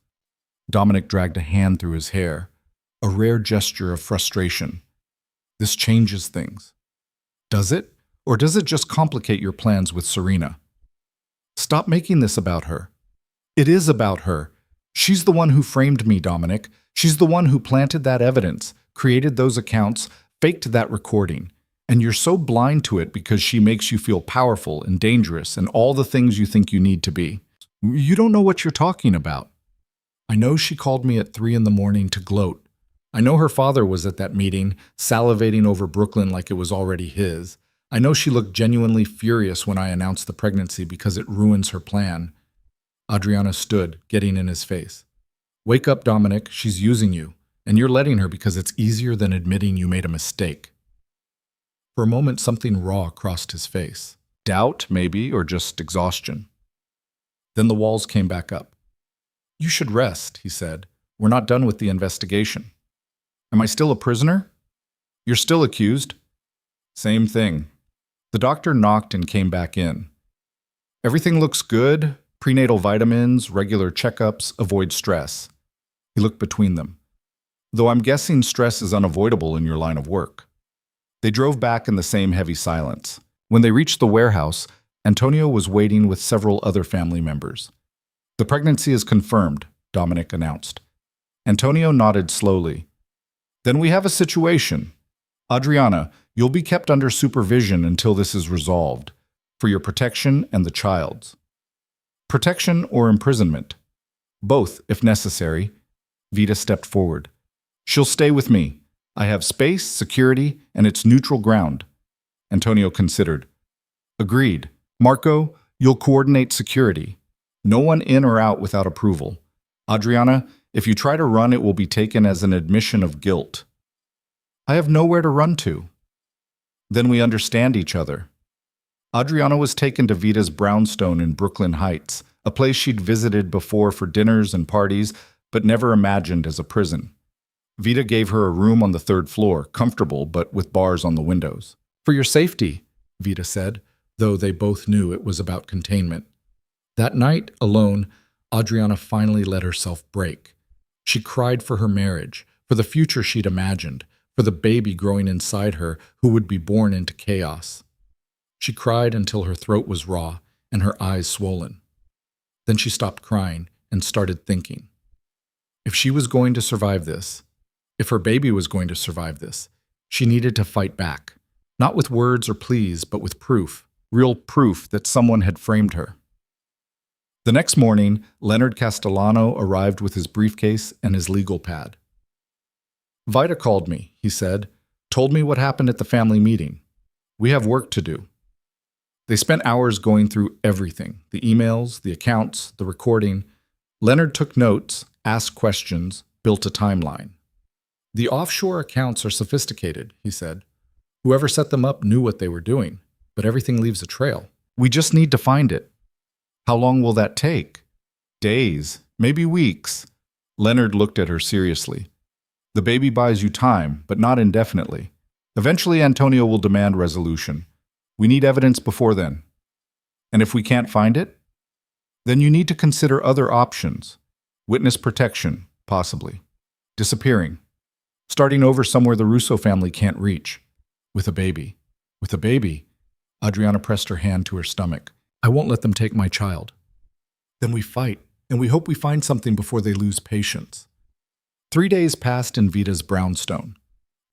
Dominic dragged a hand through his hair, a rare gesture of frustration. This changes things. Does it? Or does it just complicate your plans with Serena? Stop making this about her. It is about her. She's the one who framed me, Dominic. She's the one who planted that evidence, created those accounts, faked that recording. And you're so blind to it because she makes you feel powerful and dangerous and all the things you think you need to be. You don't know what you're talking about. I know she called me at 3 a.m. to gloat. I know her father was at that meeting, salivating over Brooklyn like it was already his. I know she looked genuinely furious when I announced the pregnancy because it ruins her plan. Adriana stood, getting in his face. Wake up, Dominic. She's using you, and you're letting her because it's easier than admitting you made a mistake. For a moment, something raw crossed his face. Doubt, maybe, or just exhaustion. Then the walls came back up. "You should rest," he said. "We're not done with the investigation." "Am I still a prisoner?" "You're still accused." "Same thing." The doctor knocked and came back in. "Everything looks good. Prenatal vitamins, regular checkups, avoid stress." He looked between them. "Though I'm guessing stress is unavoidable in your line of work." They drove back in the same heavy silence. When they reached the warehouse, Antonio was waiting with several other family members. "The pregnancy is confirmed," Dominic announced. Antonio nodded slowly. "Then we have a situation. Adriana, you'll be kept under supervision until this is resolved, for your protection and the child's." "Protection or imprisonment?" "Both, if necessary." Vita stepped forward. "She'll stay with me. I have space, security, and it's neutral ground." Antonio considered. "Agreed. Marco, you'll coordinate security. No one in or out without approval. Adriana, if you try to run, it will be taken as an admission of guilt." "I have nowhere to run to." "Then we understand each other." Adriana was taken to Vita's brownstone in Brooklyn Heights, a place she'd visited before for dinners and parties, but never imagined as a prison. Vita gave her a room on the third floor, comfortable but with bars on the windows. "For your safety," Vita said, though they both knew it was about containment. That night, alone, Adriana finally let herself break. She cried for her marriage, for the future she'd imagined, for the baby growing inside her who would be born into chaos. She cried until her throat was raw and her eyes swollen. Then she stopped crying and started thinking. If she was going to survive this, if her baby was going to survive this, she needed to fight back. Not with words or pleas, but with proof. Real proof that someone had framed her. The next morning, Leonard Castellano arrived with his briefcase and his legal pad. "Vita called me," he said, "told me what happened at the family meeting. We have work to do." They spent hours going through everything, the emails, the accounts, the recording. Leonard took notes, asked questions, built a timeline. "The offshore accounts are sophisticated," he said. "Whoever set them up knew what they were doing, but everything leaves a trail. We just need to find it." "How long will that take?" "Days, maybe weeks." Leonard looked at her seriously. "The baby buys you time, but not indefinitely. Eventually, Antonio will demand resolution. We need evidence before then." "And if we can't find it?" "Then you need to consider other options. Witness protection, possibly. Disappearing. Starting over somewhere the Russo family can't reach. With a baby." "With a baby?" Adriana pressed her hand to her stomach. "I won't let them take my child." "Then we fight, and we hope we find something before they lose patience." 3 days passed in Vita's brownstone.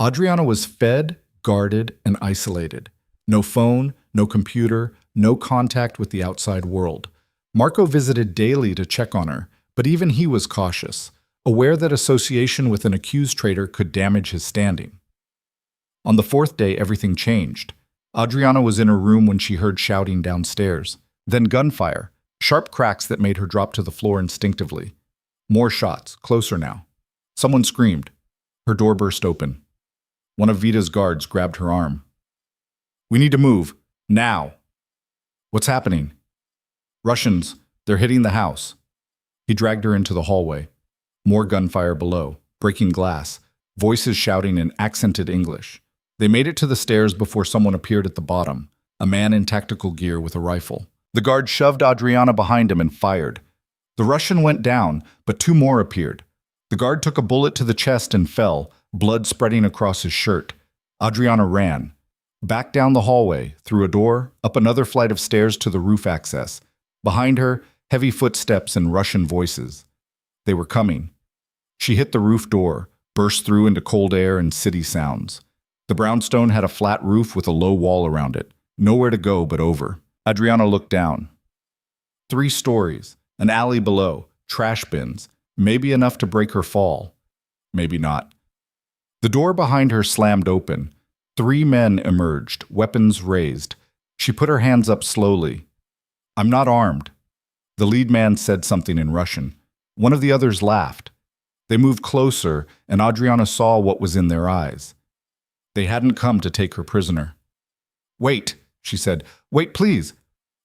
Adriana was fed, guarded, and isolated. No phone, no computer, no contact with the outside world. Marco visited daily to check on her, but even he was cautious, aware that association with an accused traitor could damage his standing. On the 4th day, everything changed. Adriana was in her room when she heard shouting downstairs. Then gunfire, sharp cracks that made her drop to the floor instinctively. More shots, closer now. Someone screamed. Her door burst open. One of Vita's guards grabbed her arm. "We need to move. Now." "What's happening?" "Russians. They're hitting the house." He dragged her into the hallway. More gunfire below, breaking glass, voices shouting in accented English. They made it to the stairs before someone appeared at the bottom, a man in tactical gear with a rifle. The guard shoved Adriana behind him and fired. The Russian went down, but 2 more appeared. The guard took a bullet to the chest and fell, blood spreading across his shirt. Adriana ran. Back down the hallway, through a door, up another flight of stairs to the roof access. Behind her, heavy footsteps and Russian voices. They were coming. She hit the roof door, burst through into cold air and city sounds. The brownstone had a flat roof with a low wall around it. Nowhere to go but over. Adriana looked down. 3 stories, an alley below, trash bins, maybe enough to break her fall. Maybe not. The door behind her slammed open. 3 men emerged, weapons raised. She put her hands up slowly. "I'm not armed." The lead man said something in Russian. One of the others laughed. They moved closer, and Adriana saw what was in their eyes. They hadn't come to take her prisoner. "Wait," she said. "Wait, please."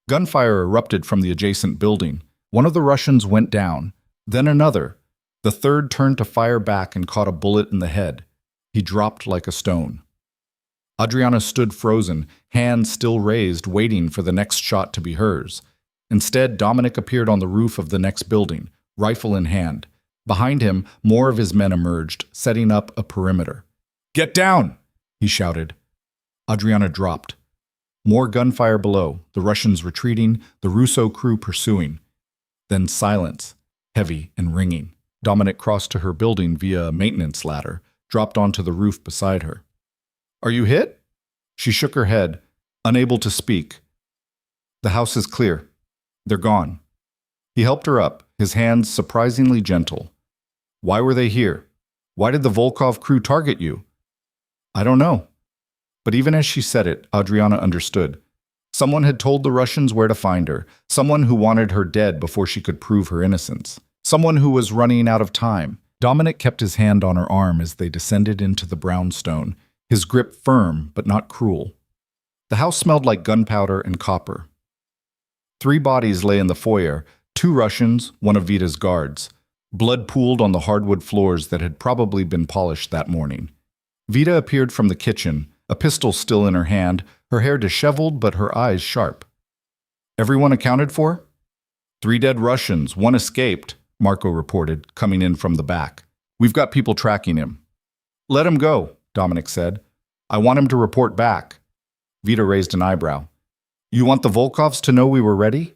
Gunfire erupted from the adjacent building. One of the Russians went down, then another. The third turned to fire back and caught a bullet in the head. He dropped like a stone. Adriana stood frozen, hands still raised, waiting for the next shot to be hers. Instead, Dominic appeared on the roof of the next building, rifle in hand. Behind him, more of his men emerged, setting up a perimeter. "Get down!" he shouted. Adriana dropped. More gunfire below, the Russians retreating, the Russo crew pursuing. Then silence, heavy and ringing. Dominic crossed to her building via a maintenance ladder, dropped onto the roof beside her. "Are you hit?" She shook her head, unable to speak. "The house is clear. They're gone." He helped her up, his hands surprisingly gentle. "Why were they here? Why did the Volkov crew target you?" "I don't know." But even as she said it, Adriana understood. Someone had told the Russians where to find her, someone who wanted her dead before she could prove her innocence, someone who was running out of time. Dominic kept his hand on her arm as they descended into the brownstone, his grip firm but not cruel. The house smelled like gunpowder and copper. 3 bodies lay in the foyer, 2 Russians, one of Vita's guards. Blood pooled on the hardwood floors that had probably been polished that morning. Vita appeared from the kitchen, a pistol still in her hand, her hair disheveled but her eyes sharp. "Everyone accounted for?" "3 dead Russians, 1 escaped," Marco reported, coming in from the back. "We've got people tracking him." "Let him go," Dominic said. "I want him to report back." Vita raised an eyebrow. "You want the Volkovs to know we were ready?"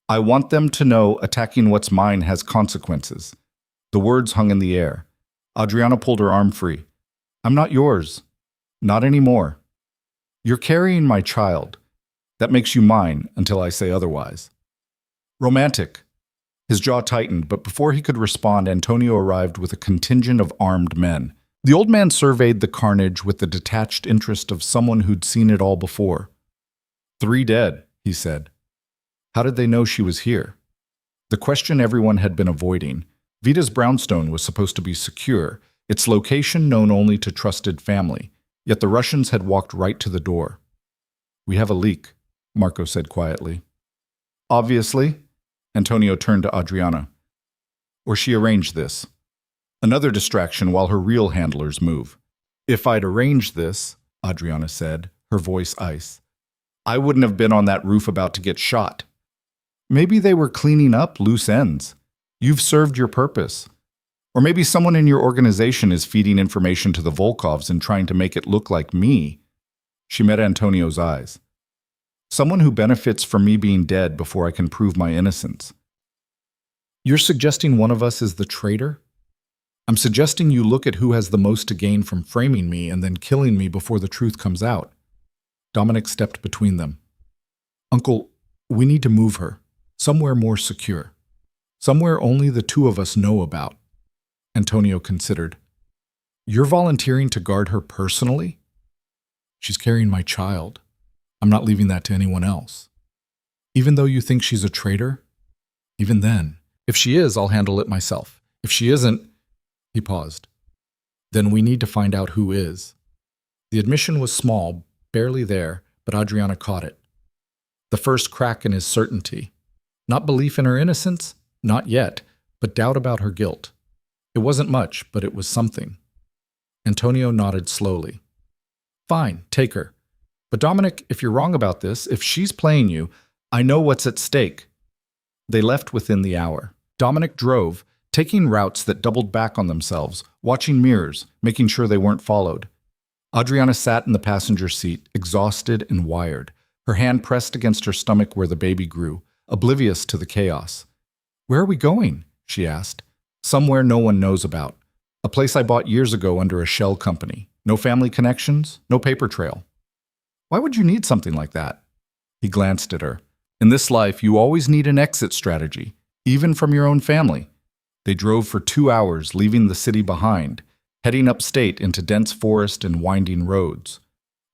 "I want them to know attacking what's mine has consequences." The words hung in the air. Adriana pulled her arm free. "I'm not yours. Not anymore. You're carrying my child. That makes you mine until I say otherwise." "Romantic." His jaw tightened, but before he could respond, Antonio arrived with a contingent of armed men. The old man surveyed the carnage with the detached interest of someone who'd seen it all before. 3 dead, he said. How did they know she was here? The question everyone had been avoiding. Vita's brownstone was supposed to be secure, its location known only to trusted family. Yet the Russians had walked right to the door. "We have a leak," Marco said quietly. "Obviously." Antonio turned to Adriana. "Or she arranged this. Another distraction while her real handlers move." "If I'd arranged this," Adriana said, her voice ice, "I wouldn't have been on that roof about to get shot." "Maybe they were cleaning up loose ends. You've served your purpose. Or maybe someone in your organization is feeding information to the Volkovs and trying to make it look like me." She met Antonio's eyes. "Someone who benefits from me being dead before I can prove my innocence." "You're suggesting one of us is the traitor?" "I'm suggesting you look at who has the most to gain from framing me and then killing me before the truth comes out." Dominic stepped between them. "Uncle, we need to move her. Somewhere more secure. Somewhere only the 2 of us know about." Antonio considered. "You're volunteering to guard her personally?" "She's carrying my child. I'm not leaving that to anyone else." "Even though you think she's a traitor?" "Even then. If she is, I'll handle it myself. If she isn't—" He paused. "Then we need to find out who is." The admission was small, barely there, but Adriana caught it. The first crack in his certainty. Not belief in her innocence, not yet, but doubt about her guilt. It wasn't much, but it was something. Antonio nodded slowly. "Fine, take her. But Dominic, if you're wrong about this, if she's playing you, I know what's at stake." They left within the hour. Dominic drove, taking routes that doubled back on themselves, watching mirrors, making sure they weren't followed. Adriana sat in the passenger seat, exhausted and wired, her hand pressed against her stomach where the baby grew, oblivious to the chaos. "Where are we going?" she asked. "Somewhere no one knows about. A place I bought years ago under a shell company. No family connections, no paper trail." "Why would you need something like that?" He glanced at her. "In this life, you always need an exit strategy, even from your own family." They drove for 2 hours, leaving the city behind, heading upstate into dense forest and winding roads.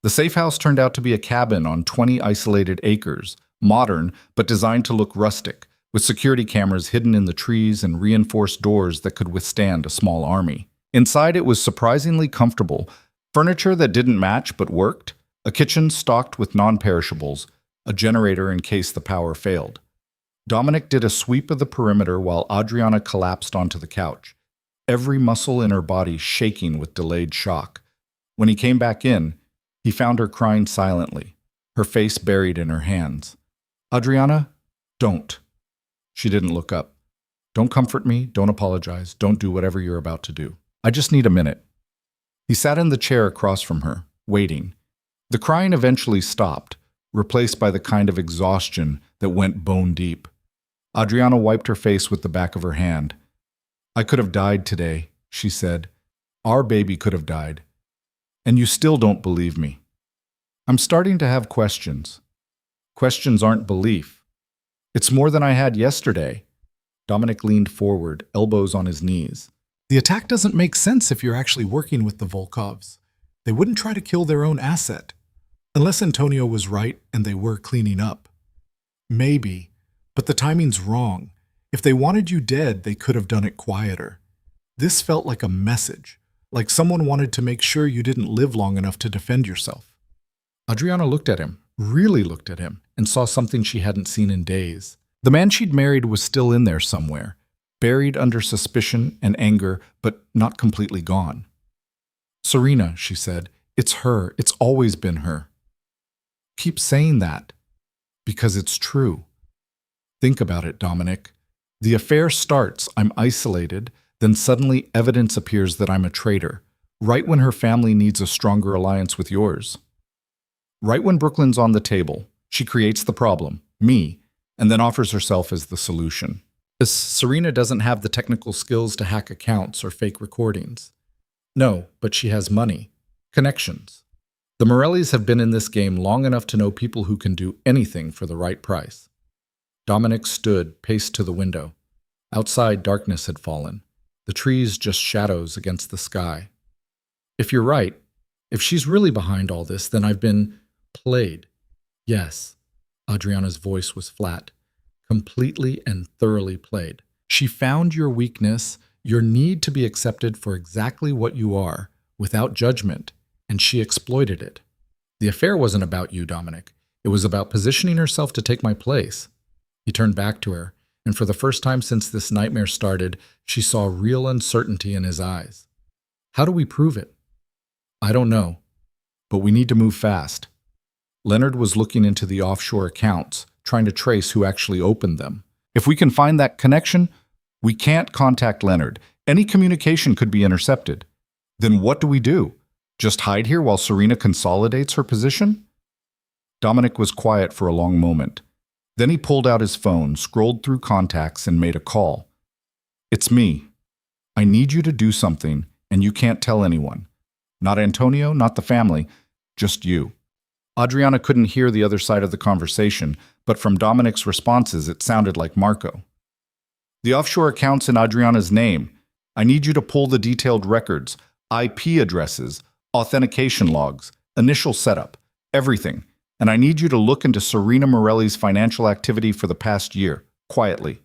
The safe house turned out to be a cabin on 20 isolated acres, modern but designed to look rustic, with security cameras hidden in the trees and reinforced doors that could withstand a small army. Inside it was surprisingly comfortable, furniture that didn't match but worked, a kitchen stocked with non-perishables, a generator in case the power failed. Dominic did a sweep of the perimeter while Adriana collapsed onto the couch, every muscle in her body shaking with delayed shock. When he came back in, he found her crying silently, her face buried in her hands. "Adriana, don't." She didn't look up. "Don't comfort me, don't apologize, don't do whatever you're about to do. I just need a minute." He sat in the chair across from her, waiting. The crying eventually stopped, replaced by the kind of exhaustion that went bone deep. Adriana wiped her face with the back of her hand. "I could have died today," she said. "Our baby could have died. And you still don't believe me." "I'm starting to have questions." "Questions aren't belief. It's more than I had yesterday." Dominic leaned forward, elbows on his knees. The attack doesn't make sense if you're actually working with the Volkovs. They wouldn't try to kill their own asset. Unless Antonio was right and they were cleaning up. Maybe, but the timing's wrong. If they wanted you dead, they could have done it quieter. This felt like a message, like someone wanted to make sure you didn't live long enough to defend yourself. Adriana looked at him, really looked at him, and saw something she hadn't seen in days. The man she'd married was still in there somewhere, buried under suspicion and anger, but not completely gone. "Serena," she said, "it's her. It's always been her." "Keep saying that." "Because it's true." Think about it, Dominic. The affair starts, I'm isolated, then suddenly evidence appears that I'm a traitor, right when her family needs a stronger alliance with yours. Right when Brooklyn's on the table, she creates the problem, me, and then offers herself as the solution. Serena doesn't have the technical skills to hack accounts or fake recordings. No, but she has money, connections. The Morellis have been in this game long enough to know people who can do anything for the right price. Dominic stood, paced to the window. Outside, darkness had fallen, the trees just shadows against the sky. "If you're right, if she's really behind all this, then I've been played." "Yes." Adriana's voice was flat. "Completely and thoroughly played. She found your weakness, your need to be accepted for exactly what you are, without judgment, and she exploited it. The affair wasn't about you, Dominic. It was about positioning herself to take my place." He turned back to her, and for the first time since this nightmare started, she saw real uncertainty in his eyes. "How do we prove it?" "I don't know, but we need to move fast." Leonard was looking into the offshore accounts, trying to trace who actually opened them. "If we can find that connection, we can't contact Leonard. Any communication could be intercepted. Then what do we do? Just hide here while Serena consolidates her position?" Dominic was quiet for a long moment. Then he pulled out his phone, scrolled through contacts, and made a call. "It's me. I need you to do something, and you can't tell anyone. Not Antonio, not the family, just you." Adriana couldn't hear the other side of the conversation, but from Dominic's responses, it sounded like Marco. "The offshore account's in Adriana's name. I need you to pull the detailed records, IP addresses, authentication logs, initial setup, everything. And I need you to look into Serena Morelli's financial activity for the past year, quietly."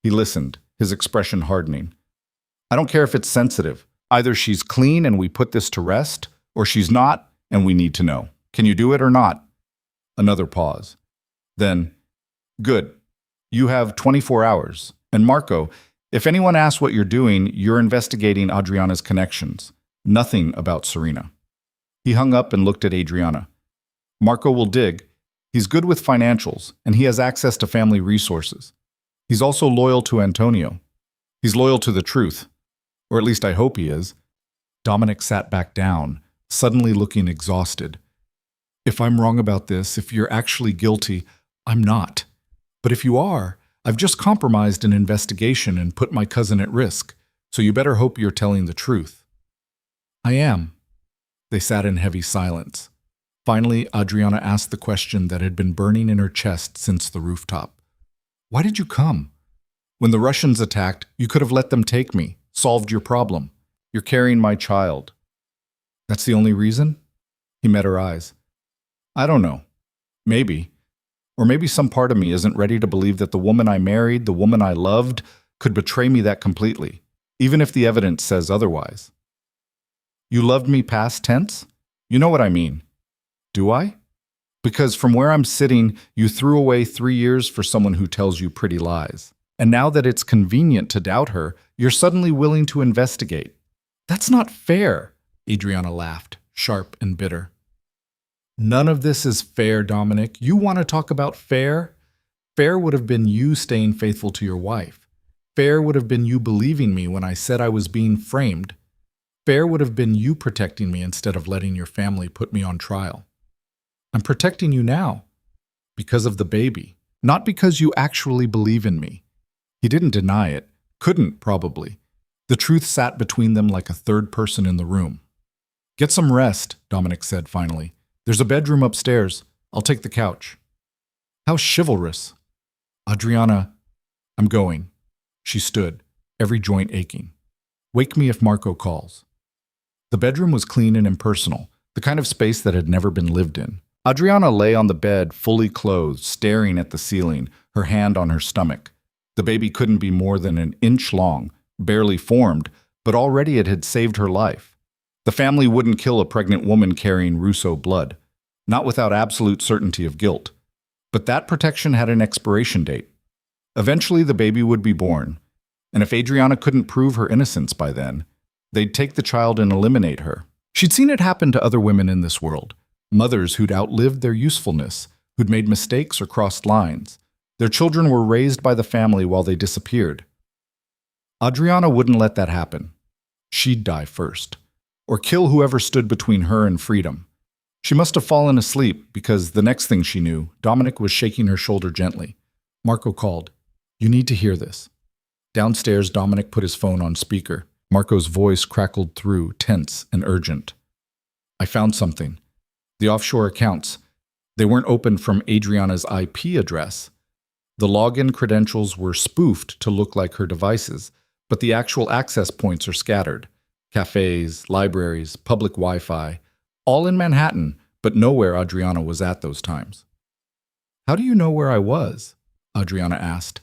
He listened, his expression hardening. "I don't care if it's sensitive. Either she's clean and we put this to rest, or she's not and we need to know. Can you do it or not?" Another pause. Then, "Good. You have 24 hours. And Marco, if anyone asks what you're doing, you're investigating Adriana's connections. Nothing about Serena." He hung up and looked at Adriana. "Marco will dig. He's good with financials, and he has access to family resources. He's also loyal to Antonio. He's loyal to the truth. Or at least I hope he is." Dominic sat back down, suddenly looking exhausted. "If I'm wrong about this, if you're actually guilty, I'm not. But if you are, I've just compromised an investigation and put my cousin at risk, so you better hope you're telling the truth." "I am." They sat in heavy silence. Finally, Adriana asked the question that had been burning in her chest since the rooftop. "Why did you come? When the Russians attacked, you could have let them take me, solved your problem. You're carrying my child." "That's the only reason?" He met her eyes. "I don't know. Maybe. Or maybe some part of me isn't ready to believe that the woman I married, the woman I loved, could betray me that completely, even if the evidence says otherwise." "You loved me past tense? You know what I mean. Do I? Because from where I'm sitting, you threw away 3 years for someone who tells you pretty lies. And now that it's convenient to doubt her, you're suddenly willing to investigate. That's not fair, Adriana laughed, sharp and bitter. None of this is fair, Dominic. You want to talk about fair? Fair would have been you staying faithful to your wife. Fair would have been you believing me when I said I was being framed. Fair would have been you protecting me instead of letting your family put me on trial. I'm protecting you now because of the baby, not because you actually believe in me. He didn't deny it, couldn't probably. The truth sat between them like a third person in the room. Get some rest, Dominic said finally. There's a bedroom upstairs. I'll take the couch. How chivalrous. Adriana, I'm going. She stood, every joint aching. Wake me if Marco calls. The bedroom was clean and impersonal, the kind of space that had never been lived in. Adriana lay on the bed, fully clothed, staring at the ceiling, her hand on her stomach. The baby couldn't be more than an inch long, barely formed, but already it had saved her life. The family wouldn't kill a pregnant woman carrying Russo blood, not without absolute certainty of guilt. But that protection had an expiration date. Eventually the baby would be born, and if Adriana couldn't prove her innocence by then, they'd take the child and eliminate her. She'd seen it happen to other women in this world, mothers who'd outlived their usefulness, who'd made mistakes or crossed lines. Their children were raised by the family while they disappeared. Adriana wouldn't let that happen. She'd die first, or kill whoever stood between her and freedom. She must have fallen asleep because the next thing she knew, Dominic was shaking her shoulder gently. Marco called. You need to hear this. Downstairs, Dominic put his phone on speaker. Marco's voice crackled through, tense and urgent. I found something. The offshore accounts. They weren't opened from Adriana's IP address. The login credentials were spoofed to look like her devices, but the actual access points are scattered. Cafes, libraries, public Wi-Fi, all in Manhattan, but nowhere Adriana was at those times. How do you know where I was? Adriana asked.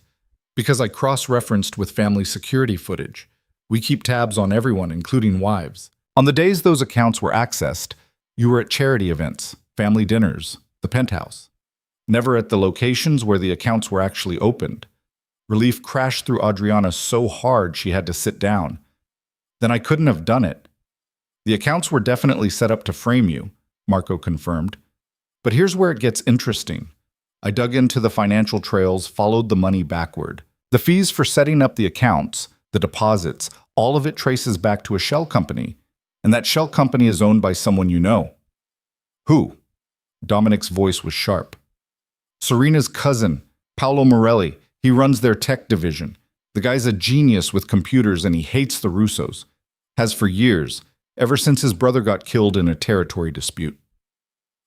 Because I cross-referenced with family security footage. We keep tabs on everyone, including wives. On the days those accounts were accessed, you were at charity events, family dinners, the penthouse. Never at the locations where the accounts were actually opened. Relief crashed through Adriana so hard she had to sit down. Then I couldn't have done it. The accounts were definitely set up to frame you, Marco confirmed. But here's where it gets interesting. I dug into the financial trails, followed the money backward. The fees for setting up the accounts, the deposits, all of it traces back to a shell company. And that shell company is owned by someone you know. Who? Dominic's voice was sharp. Serena's cousin, Paolo Morelli. He runs their tech division. The guy's a genius with computers and he hates the Russos. Has for years, ever since his brother got killed in a territory dispute.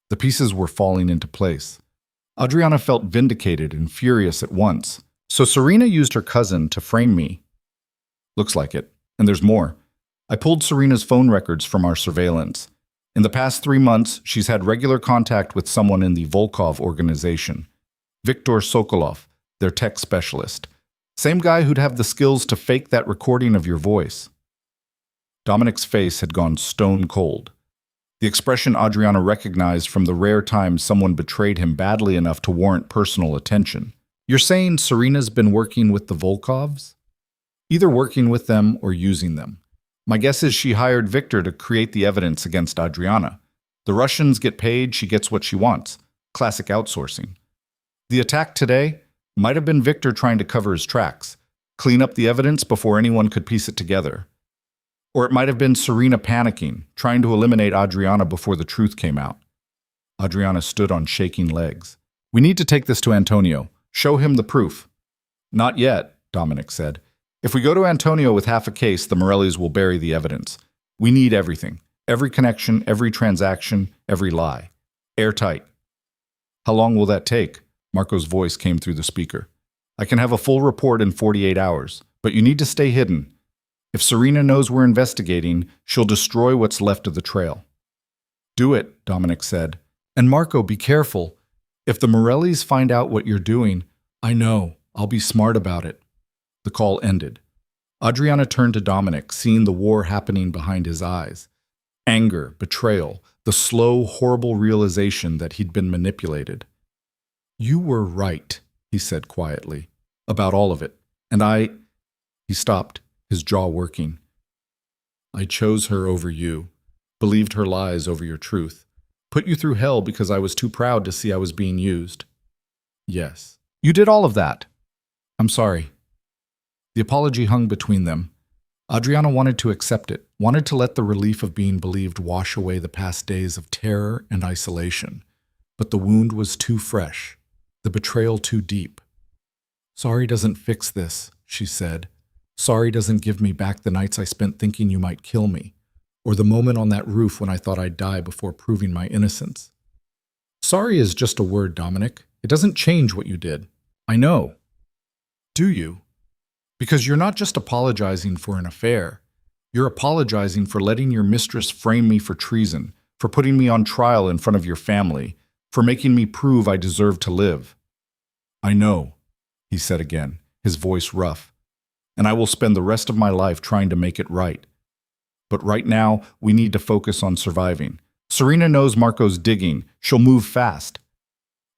The pieces were falling into place. Adriana felt vindicated and furious at once. So Serena used her cousin to frame me. Looks like it. And there's more. I pulled Serena's phone records from our surveillance. In the past 3 months, she's had regular contact with someone in the Volkov organization. Viktor Sokolov, their tech specialist. Same guy who'd have the skills to fake that recording of your voice. Dominic's face had gone stone cold. The expression Adriana recognized from the rare times someone betrayed him badly enough to warrant personal attention. You're saying Serena's been working with the Volkovs? Either working with them or using them. My guess is she hired Victor to create the evidence against Adriana. The Russians get paid, she gets what she wants. Classic outsourcing. The attack today might have been Victor trying to cover his tracks, clean up the evidence before anyone could piece it together. Or it might have been Serena panicking, trying to eliminate Adriana before the truth came out. Adriana stood on shaking legs. We need to take this to Antonio. Show him the proof. Not yet, Dominic said. If we go to Antonio with half a case, the Morellis will bury the evidence. We need everything. Every connection, every transaction, every lie. Airtight. How long will that take? Marco's voice came through the speaker. I can have a full report in 48 hours, but you need to stay hidden. If Serena knows we're investigating, she'll destroy what's left of the trail. Do it, Dominic said. And Marco, be careful. If the Morellis find out what you're doing, I know. I'll be smart about it. The call ended. Adriana turned to Dominic, seeing the war happening behind his eyes. Anger, betrayal, the the slow, horrible realization that he'd been manipulated. "You were right," he said quietly, "about all of it. And He stopped, his jaw working. "I chose her over you, believed her lies over your truth, put you through hell because I was too proud to see I was being used." "Yes. You did all of that." "I'm sorry." The apology hung between them. Adriana wanted to accept it, wanted to let the relief of being believed wash away the past days of terror and isolation. But the wound was too fresh, the betrayal too deep. "Sorry doesn't fix this," she said. "Sorry doesn't give me back the nights I spent thinking you might kill me, or the moment on that roof when I thought I'd die before proving my innocence. Sorry is just a word, Dominic. It doesn't change what you did." "I know." "Do you? Because you're not just apologizing for an affair. You're apologizing for letting your mistress frame me for treason, for putting me on trial in front of your family, for making me prove I deserve to live." "I know," he said again, his voice rough, "and I will spend the rest of my life trying to make it right. But right now, we need to focus on surviving. Serena knows Marco's digging. She'll move fast."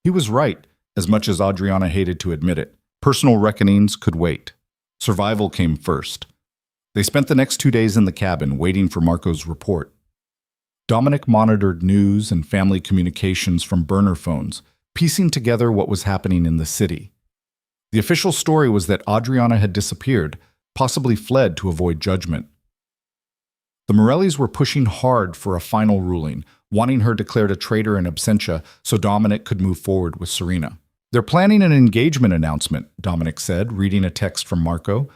He was right, as much as Adriana hated to admit it. Personal reckonings could wait. Survival came first. They spent the next 2 days in the cabin, waiting for Marco's report. Dominic monitored news and family communications from burner phones, piecing together what was happening in the city. The official story was that Adriana had disappeared, possibly fled to avoid judgment. The Morellis were pushing hard for a final ruling, wanting her declared a traitor in absentia so Dominic could move forward with Serena. "They're planning an engagement announcement," Dominic said, reading a text from Marco.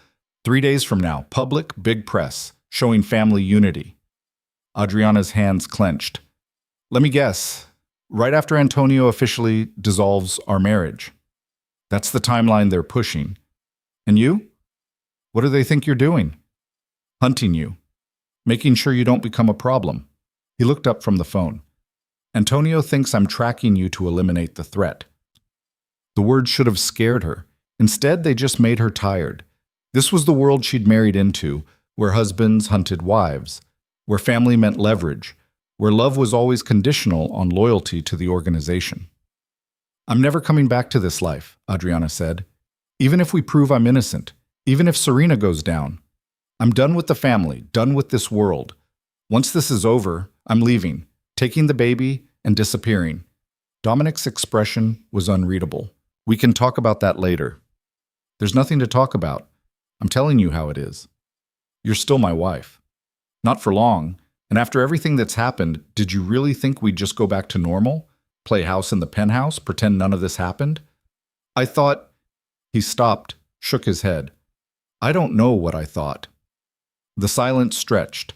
3 days from now, public, big press, showing family unity." Adriana's hands clenched. "Let me guess. Right after Antonio officially dissolves our marriage. That's the timeline they're pushing. And you? What do they think you're doing?" "Hunting you. Making sure you don't become a problem." He looked up from the phone. "Antonio thinks I'm tracking you to eliminate the threat." The words should have scared her. Instead, they just made her tired. This was the world she'd married into, where husbands hunted wives, where family meant leverage, where love was always conditional on loyalty to the organization. "I'm never coming back to this life," Adriana said. "Even if we prove I'm innocent, even if Serena goes down. I'm done with the family, done with this world. Once this is over, I'm leaving, taking the baby and disappearing." Dominic's expression was unreadable. "We can talk about that later." "There's nothing to talk about. I'm telling you how it is. You're still my wife. Not for long. And after everything that's happened, did you really think we'd just go back to normal? Play house in the penthouse, pretend none of this happened? I thought—" He stopped, shook his head. "I don't know what I thought." The silence stretched.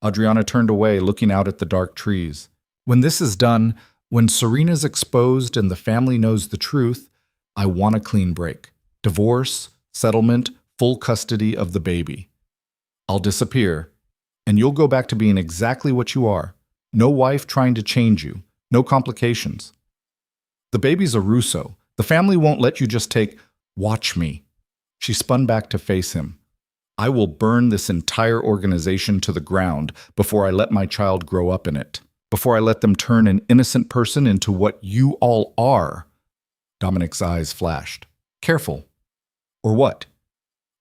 Adriana turned away, looking out at the dark trees. "When this is done, when Serena's exposed and the family knows the truth, I want a clean break. Divorce, settlement, full custody of the baby. I'll disappear, and you'll go back to being exactly what you are. No wife trying to change you. No complications. The baby's a Russo. The family won't let you just take— Watch me." She spun back to face him. "I will burn this entire organization to the ground before I let my child grow up in it. Before I let them turn an innocent person into what you all are." Dominic's eyes flashed. "Careful. Or what?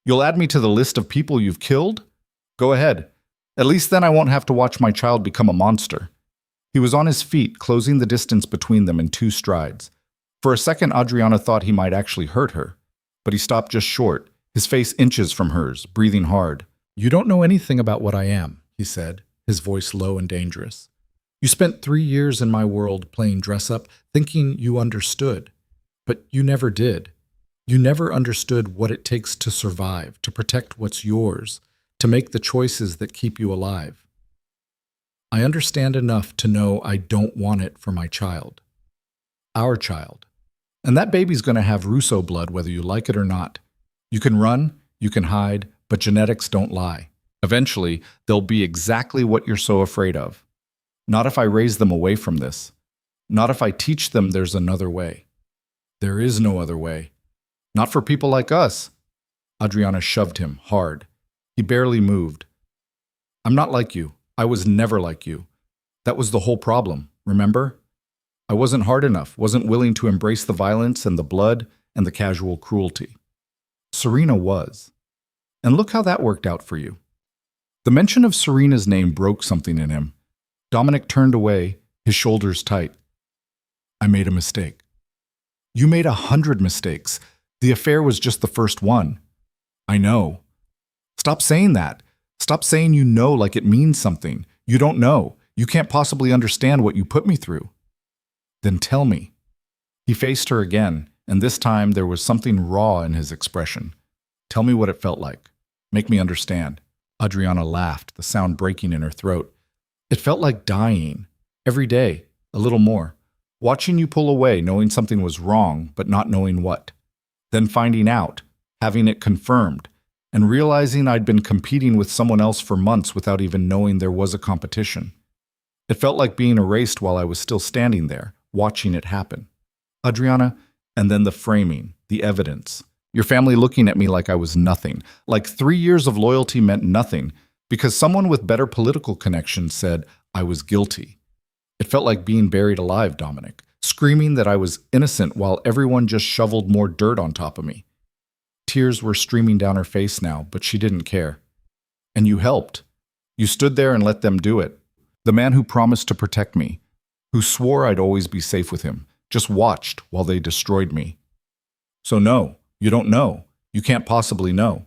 You'll add me to the list of people you've killed? Go ahead. At least then I won't have to watch my child become a monster." He was on his feet, closing the distance between them in 2 strides. For a second, Adriana thought he might actually hurt her. But he stopped just short, his face inches from hers, breathing hard. "You don't know anything about what I am," he said, his voice low and dangerous. "You spent 3 years in my world playing dress-up, thinking you understood. But you never did. You never understood what it takes to survive, to protect what's yours, to make the choices that keep you alive. I understand enough to know I don't want it for my child. Our child. And that baby's going to have Russo blood whether you like it or not. You can run, you can hide, but genetics don't lie. Eventually, they'll be exactly what you're so afraid of. Not if I raise them away from this. Not if I teach them there's another way. There is no other way. Not for people like us." Adriana shoved him hard. He barely moved. "I'm not like you. I was never like you. That was the whole problem, remember? I wasn't hard enough, wasn't willing to embrace the violence and the blood and the casual cruelty. Serena was. And look how that worked out for you. The mention of Serena's name broke something in him. Dominic turned away, his shoulders tight. I made a mistake. You made 100 mistakes. The affair was just the first one. I know. Stop saying that. Stop saying you know like it means something. You don't know. You can't possibly understand what you put me through. Then tell me. He faced her again, and this time there was something raw in his expression. Tell me what it felt like. Make me understand. Adriana laughed, the sound breaking in her throat. It felt like dying. Every day, a little more. Watching you pull away, knowing something was wrong, but not knowing what. Then finding out, having it confirmed, and realizing I'd been competing with someone else for months without even knowing there was a competition. It felt like being erased while I was still standing there, watching it happen. Adriana, and then the framing, the evidence. Your family looking at me like I was nothing, like 3 years of loyalty meant nothing, because someone with better political connections said I was guilty. It felt like being buried alive, Dominic, screaming that I was innocent while everyone just shoveled more dirt on top of me. Tears were streaming down her face now, but she didn't care. And you helped. You stood there and let them do it. The man who promised to protect me, who swore I'd always be safe with him, just watched while they destroyed me. So no, you don't know. You can't possibly know.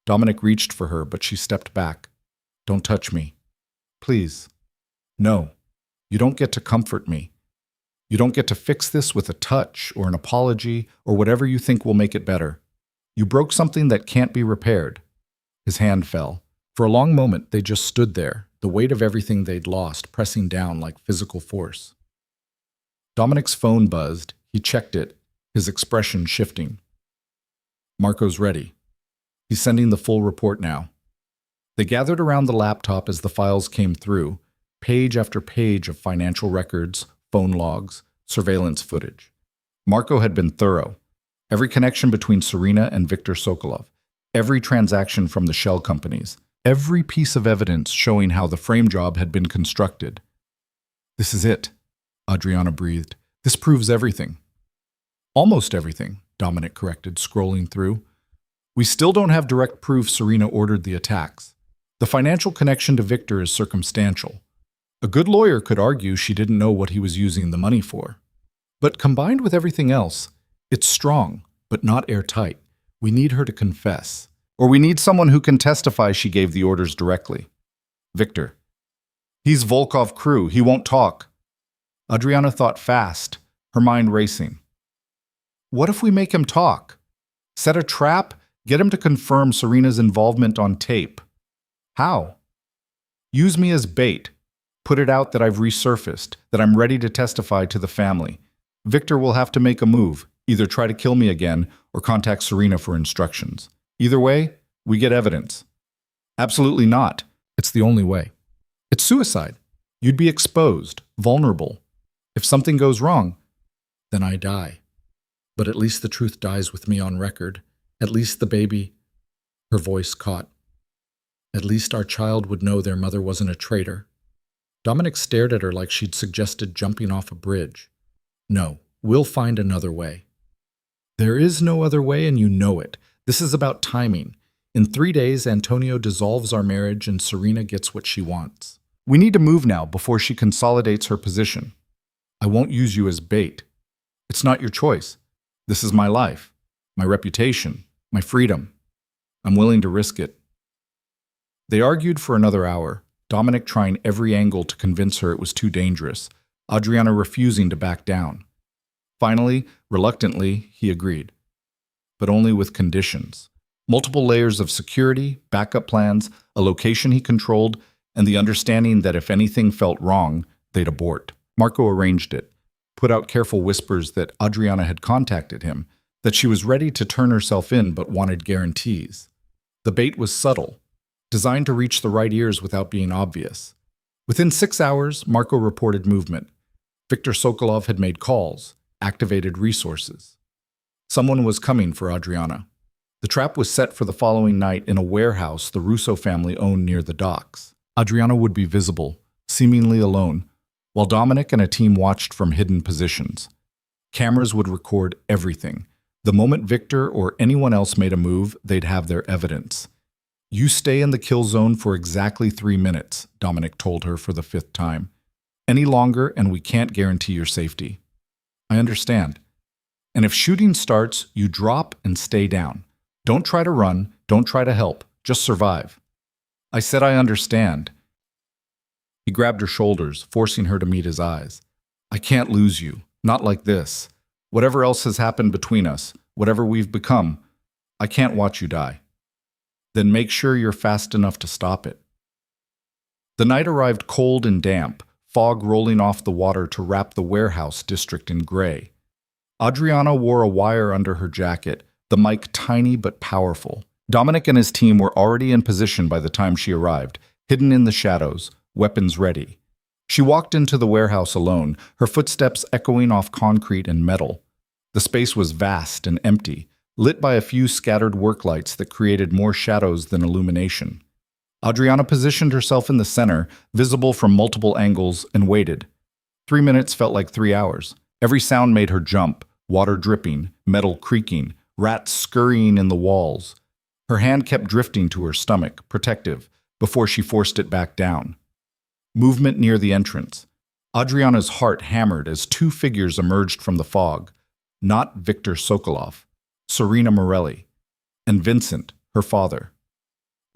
Dominic reached for her, but she stepped back. Don't touch me. Please. No. You don't get to comfort me. You don't get to fix this with a touch or an apology or whatever you think will make it better. You broke something that can't be repaired. His hand fell. For a long moment, they just stood there, the weight of everything they'd lost pressing down like physical force. Dominic's phone buzzed. He checked it, his expression shifting. Marco's ready. He's sending the full report now. They gathered around the laptop as the files came through, page after page of financial records, phone logs, surveillance footage. Marco had been thorough. Every connection between Serena and Viktor Sokolov, every transaction from the shell companies, every piece of evidence showing how the frame job had been constructed. This is it, Adriana breathed. This proves everything. Almost everything, Dominic corrected, scrolling through. We still don't have direct proof Serena ordered the attacks. The financial connection to Viktor is circumstantial. A good lawyer could argue she didn't know what he was using the money for. But combined with everything else, it's strong, but not airtight. We need her to confess. Or we need someone who can testify she gave the orders directly. Viktor. He's Volkov crew. He won't talk. Adriana thought fast, her mind racing. What if we make him talk? Set a trap? Get him to confirm Serena's involvement on tape. How? Use me as bait. Put it out that I've resurfaced, that I'm ready to testify to the family. Viktor will have to make a move, either try to kill me again or contact Serena for instructions. Either way, we get evidence. Absolutely not. It's the only way. It's suicide. You'd be exposed, vulnerable. If something goes wrong, then I die. But at least the truth dies with me on record. At least the baby, her voice caught. At least our child would know their mother wasn't a traitor. Dominic stared at her like she'd suggested jumping off a bridge. No, we'll find another way. There is no other way, and you know it. This is about timing. In 3 days, Antonio dissolves our marriage and Serena gets what she wants. We need to move now before she consolidates her position. I won't use you as bait. It's not your choice. This is my life, my reputation, my freedom. I'm willing to risk it. They argued for another hour, Dominic trying every angle to convince her it was too dangerous, Adriana refusing to back down. Finally, reluctantly, he agreed. But only with conditions. Multiple layers of security, backup plans, a location he controlled, and the understanding that if anything felt wrong, they'd abort. Marco arranged it, put out careful whispers that Adriana had contacted him, that she was ready to turn herself in but wanted guarantees. The bait was subtle, designed to reach the right ears without being obvious. Within 6 hours, Marco reported movement. Viktor Sokolov had made calls, activated resources. Someone was coming for Adriana. The trap was set for the following night in a warehouse the Russo family owned near the docks. Adriana would be visible, seemingly alone, while Dominic and a team watched from hidden positions. Cameras would record everything. The moment Victor or anyone else made a move, they'd have their evidence. You stay in the kill zone for exactly 3 minutes, Dominic told her for the 5th time. Any longer and we can't guarantee your safety. I understand. And if shooting starts, you drop and stay down. Don't try to run, don't try to help, just survive. I said I understand. He grabbed her shoulders, forcing her to meet his eyes. I can't lose you, not like this. Whatever else has happened between us, whatever we've become, I can't watch you die. Then make sure you're fast enough to stop it. The night arrived cold and damp, fog rolling off the water to wrap the warehouse district in gray. Adriana wore a wire under her jacket, the mic tiny but powerful. Dominic and his team were already in position by the time she arrived, hidden in the shadows, weapons ready. She walked into the warehouse alone, her footsteps echoing off concrete and metal. The space was vast and empty, lit by a few scattered work lights that created more shadows than illumination. Adriana positioned herself in the center, visible from multiple angles, and waited. 3 minutes felt like 3 hours. Every sound made her jump, water dripping, metal creaking, rats scurrying in the walls. Her hand kept drifting to her stomach, protective, before she forced it back down. Movement near the entrance. Adriana's heart hammered as 2 figures emerged from the fog. Not Victor Sokolov, Serena Morelli, and Vincent, her father.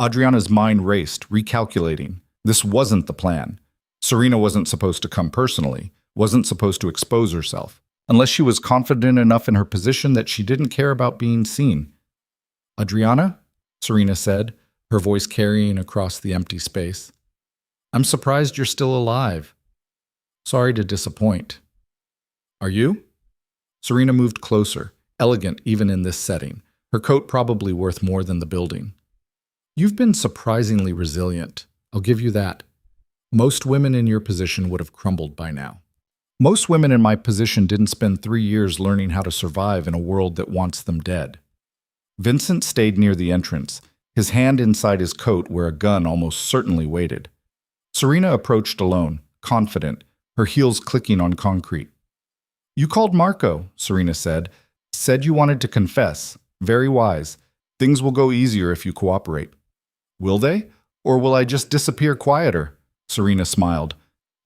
Adriana's mind raced, recalculating. This wasn't the plan. Serena wasn't supposed to come personally, wasn't supposed to expose herself, unless she was confident enough in her position that she didn't care about being seen. Adriana? Serena said, her voice carrying across the empty space. I'm surprised you're still alive. Sorry to disappoint. Are you? Serena moved closer, elegant even in this setting, her coat probably worth more than the building. You've been surprisingly resilient, I'll give you that. Most women in your position would have crumbled by now. Most women in my position didn't spend 3 years learning how to survive in a world that wants them dead. Vincent stayed near the entrance, his hand inside his coat where a gun almost certainly waited. Serena approached alone, confident, her heels clicking on concrete. You called Marco, Serena said. Said you wanted to confess. Very wise. Things will go easier if you cooperate. Will they? Or will I just disappear quieter? Serena smiled.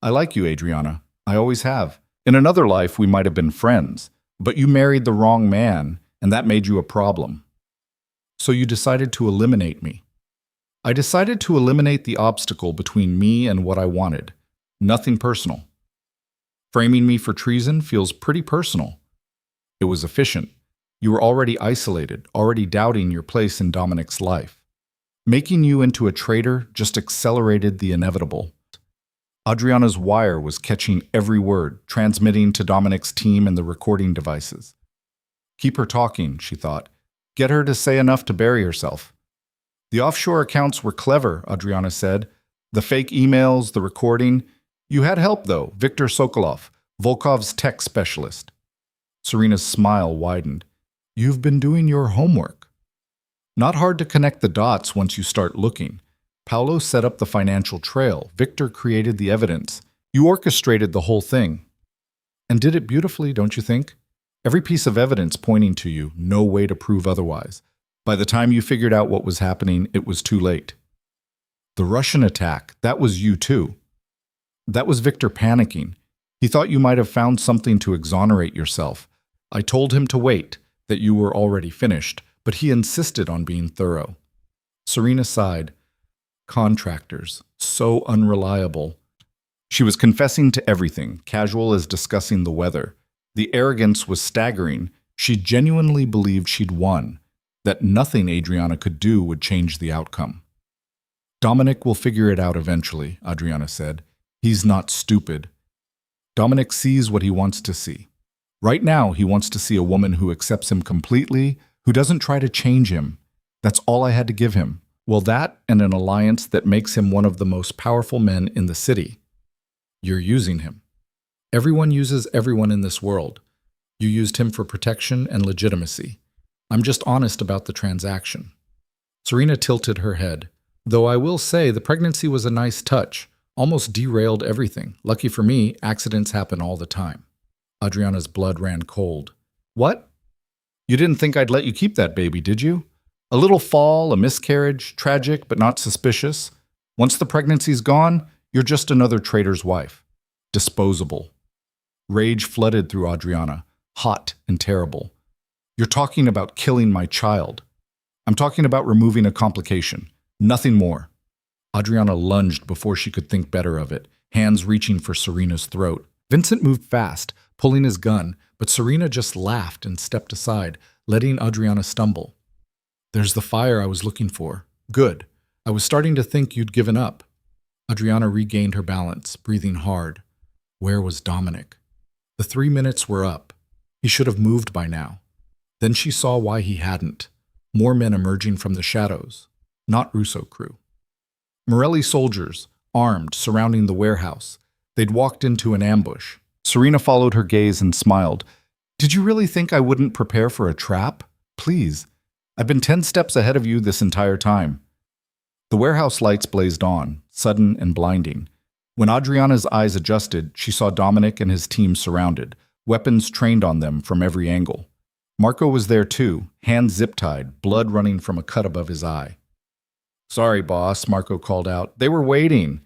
I like you, Adriana. I always have. In another life, we might have been friends, but you married the wrong man, and that made you a problem. So you decided to eliminate me. I decided to eliminate the obstacle between me and what I wanted. Nothing personal. Framing me for treason feels pretty personal. It was efficient. You were already isolated, already doubting your place in Dominic's life. Making you into a traitor just accelerated the inevitable. Adriana's wire was catching every word, transmitting to Dominic's team and the recording devices. Keep her talking, she thought. Get her to say enough to bury herself. The offshore accounts were clever, Adriana said. The fake emails, the recording. You had help, though, Victor Sokolov, Volkov's tech specialist. Serena's smile widened. You've been doing your homework. Not hard to connect the dots once you start looking. Paolo set up the financial trail. Victor created the evidence. You orchestrated the whole thing. And did it beautifully, don't you think? Every piece of evidence pointing to you, no way to prove otherwise. By the time you figured out what was happening, it was too late. The Russian attack, that was you too. That was Victor panicking. He thought you might have found something to exonerate yourself. I told him to wait, that you were already finished, but he insisted on being thorough. Serena sighed. Contractors, so unreliable. She was confessing to everything, casual as discussing the weather. The arrogance was staggering. She genuinely believed she'd won, that nothing Adriana could do would change the outcome. Dominic will figure it out eventually, Adriana said. He's not stupid. Dominic sees what he wants to see. Right now, he wants to see a woman who accepts him completely, who doesn't try to change him. That's all I had to give him. Well, that and an alliance that makes him one of the most powerful men in the city. You're using him. Everyone uses everyone in this world. You used him for protection and legitimacy. I'm just honest about the transaction. Serena tilted her head. Though I will say the pregnancy was a nice touch. Almost derailed everything. Lucky for me, accidents happen all the time. Adriana's blood ran cold. What? You didn't think I'd let you keep that baby, did you? A little fall, a miscarriage, tragic but not suspicious. Once the pregnancy's gone, you're just another traitor's wife. Disposable. Rage flooded through Adriana, hot and terrible. You're talking about killing my child. I'm talking about removing a complication. Nothing more. Adriana lunged before she could think better of it, hands reaching for Serena's throat. Vincent moved fast, pulling his gun, but Serena just laughed and stepped aside, letting Adriana stumble. There's the fire I was looking for. Good. I was starting to think you'd given up. Adriana regained her balance, breathing hard. Where was Dominic? The 3 minutes were up. He should have moved by now. Then she saw why he hadn't. More men emerging from the shadows. Not Russo crew. Morelli soldiers, armed, surrounding the warehouse. They'd walked into an ambush. Serena followed her gaze and smiled. Did you really think I wouldn't prepare for a trap? Please. I've been 10 steps ahead of you this entire time. The warehouse lights blazed on, sudden and blinding. When Adriana's eyes adjusted, she saw Dominic and his team surrounded, weapons trained on them from every angle. Marco was there too, hands zip-tied, blood running from a cut above his eye. Sorry, boss, Marco called out. They were waiting.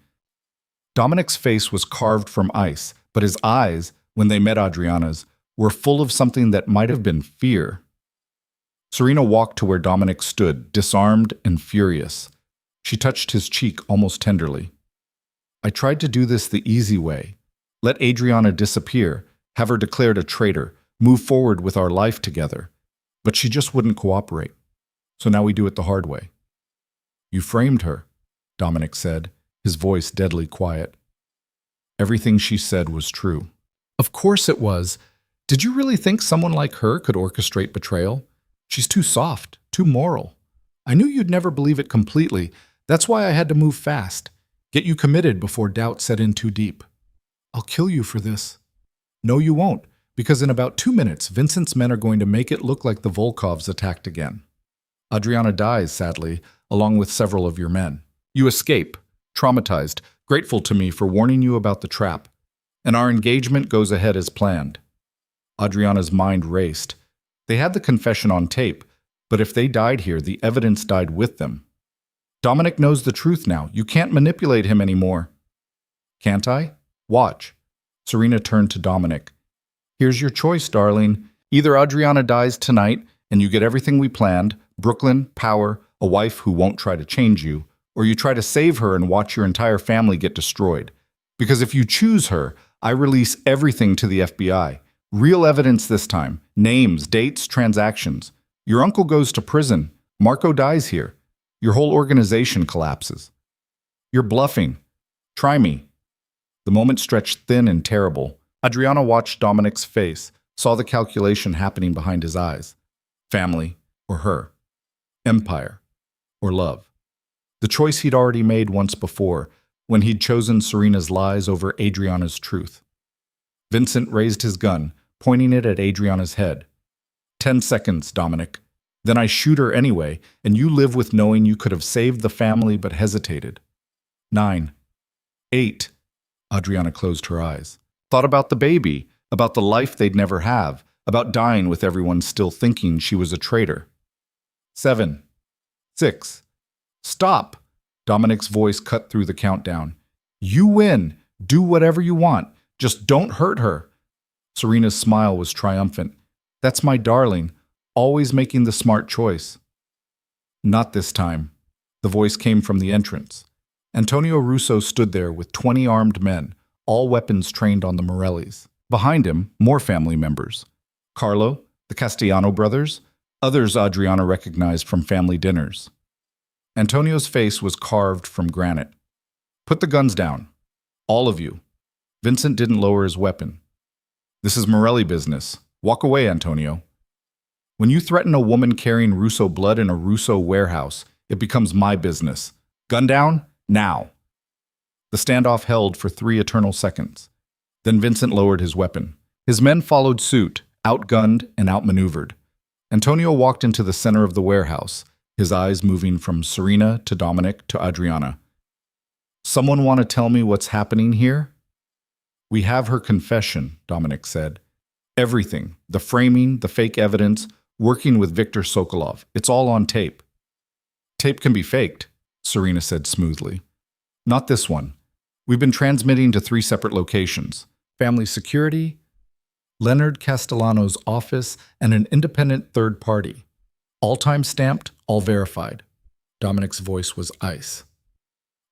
Dominic's face was carved from ice, but his eyes, when they met Adriana's, were full of something that might have been fear. Serena walked to where Dominic stood, disarmed and furious. She touched his cheek almost tenderly. I tried to do this the easy way. Let Adriana disappear, have her declared a traitor, move forward with our life together. But she just wouldn't cooperate. So now we do it the hard way. You framed her, Dominic said, his voice deadly quiet. Everything she said was true. Of course it was. Did you really think someone like her could orchestrate betrayal? She's too soft, too moral. I knew you'd never believe it completely. That's why I had to move fast. Get you committed before doubt set in too deep. I'll kill you for this. No, you won't, because in about 2 minutes, Vincent's men are going to make it look like the Volkovs attacked again. Adriana dies, sadly, along with several of your men. You escape, traumatized, grateful to me for warning you about the trap. And our engagement goes ahead as planned. Adriana's mind raced. They had the confession on tape, but if they died here, the evidence died with them. Dominic knows the truth now. You can't manipulate him anymore. Can't I? Watch. Serena turned to Dominic. Here's your choice, darling. Either Adriana dies tonight and you get everything we planned, Brooklyn, power, a wife who won't try to change you, or you try to save her and watch your entire family get destroyed. Because if you choose her, I release everything to the FBI. Real evidence this time. Names, dates, transactions. Your uncle goes to prison. Marco dies here. Your whole organization collapses. You're bluffing. Try me. The moment stretched thin and terrible. Adriana watched Dominic's face, saw the calculation happening behind his eyes. Family or her. Empire or love. The choice he'd already made once before, when he'd chosen Serena's lies over Adriana's truth. Vincent raised his gun, pointing it at Adriana's head. 10 seconds, Dominic. Then I shoot her anyway, and you live with knowing you could have saved the family but hesitated. 9. 8. Adriana closed her eyes. Thought about the baby, about the life they'd never have, about dying with everyone still thinking she was a traitor. 7. 6. Stop! Dominic's voice cut through the countdown. You win. Do whatever you want. Just don't hurt her. Serena's smile was triumphant. That's my darling, always making the smart choice. Not this time. The voice came from the entrance. Antonio Russo stood there with 20 armed men, all weapons trained on the Morellis. Behind him, more family members. Carlo, the Castellano brothers, others Adriana recognized from family dinners. Antonio's face was carved from granite. Put the guns down. All of you. Vincent didn't lower his weapon. This is Morelli business. Walk away, Antonio. When you threaten a woman carrying Russo blood in a Russo warehouse, it becomes my business. Gun down, now. The standoff held for 3 eternal seconds. Then Vincent lowered his weapon. His men followed suit, outgunned and outmaneuvered. Antonio walked into the center of the warehouse, his eyes moving from Serena to Dominic to Adriana. Someone want to tell me what's happening here? We have her confession, Dominic said. Everything, the framing, the fake evidence, working with Viktor Sokolov. It's all on tape. Tape can be faked, Serena said smoothly. Not this one. We've been transmitting to 3 separate locations. Family security, Leonard Castellano's office, and an independent third party. All time-stamped, all verified. Dominic's voice was ice.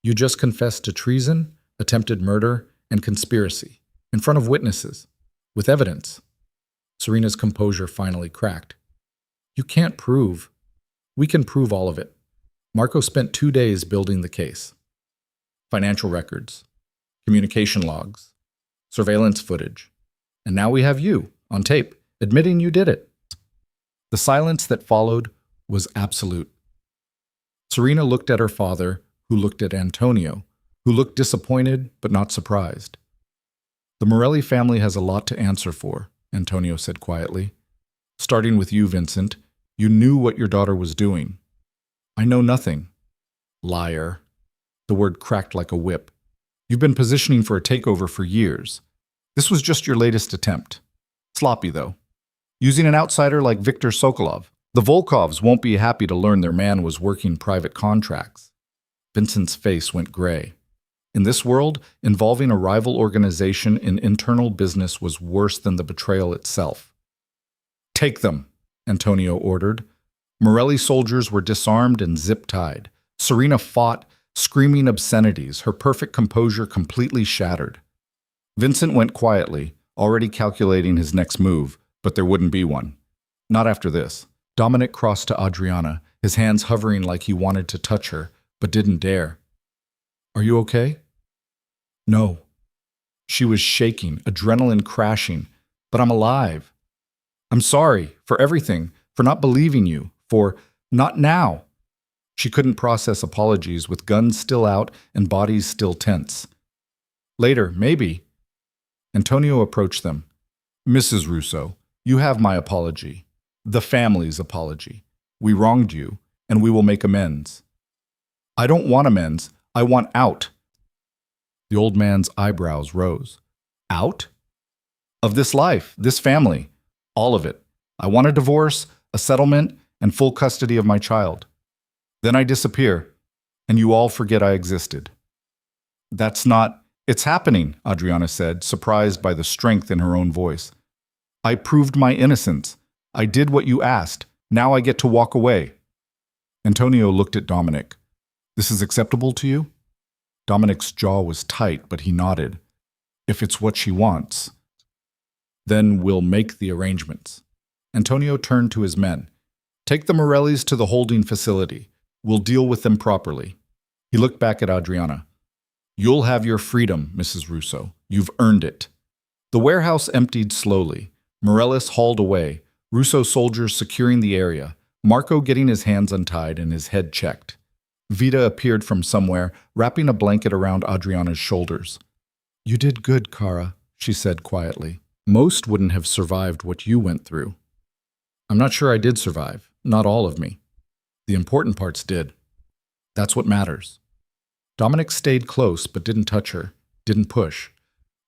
You just confessed to treason, attempted murder, and conspiracy, in front of witnesses, with evidence. Serena's composure finally cracked. You can't prove. We can prove all of it. Marco spent 2 days building the case. Financial records, communication logs, surveillance footage. And now we have you, on tape, admitting you did it. The silence that followed was absolute. Serena looked at her father, who looked at Antonio, who looked disappointed but not surprised. The Morelli family has a lot to answer for, Antonio said quietly. Starting with you, Vincent, you knew what your daughter was doing. I know nothing. Liar. The word cracked like a whip. You've been positioning for a takeover for years. This was just your latest attempt. Sloppy, though. Using an outsider like Viktor Sokolov. The Volkovs won't be happy to learn their man was working private contracts. Vincent's face went gray. In this world, involving a rival organization in internal business was worse than the betrayal itself. Take them, Antonio ordered. Morelli soldiers were disarmed and zip-tied. Serena fought, screaming obscenities, her perfect composure completely shattered. Vincent went quietly, already calculating his next move, but there wouldn't be one. Not after this. Dominic crossed to Adriana, his hands hovering like he wanted to touch her, but didn't dare. Are you okay? No. She was shaking, adrenaline crashing. But I'm alive. I'm sorry for everything, for not believing you, for not now. She couldn't process apologies with guns still out and bodies still tense. Later, maybe. Antonio approached them. Mrs. Russo, you have my apology. The family's apology. We wronged you, and we will make amends. I don't want amends. I want out. The old man's eyebrows rose. Out? Of this life, this family, all of it. I want a divorce, a settlement, and full custody of my child. Then I disappear, and you all forget I existed. That's not... It's happening, Adriana said, surprised by the strength in her own voice. I proved my innocence. I did what you asked. Now I get to walk away. Antonio looked at Dominic. This is acceptable to you? Dominic's jaw was tight, but he nodded. If it's what she wants. Then we'll make the arrangements. Antonio turned to his men. Take the Morellis to the holding facility. We'll deal with them properly. He looked back at Adriana. You'll have your freedom, Mrs. Russo. You've earned it. The warehouse emptied slowly. Morellis hauled away, Russo soldiers securing the area, Marco getting his hands untied and his head checked. Vita appeared from somewhere, wrapping a blanket around Adriana's shoulders. You did good, Kara, she said quietly. Most wouldn't have survived what you went through. I'm not sure I did survive, not all of me. The important parts did. That's what matters. Dominic stayed close but didn't touch her, didn't push.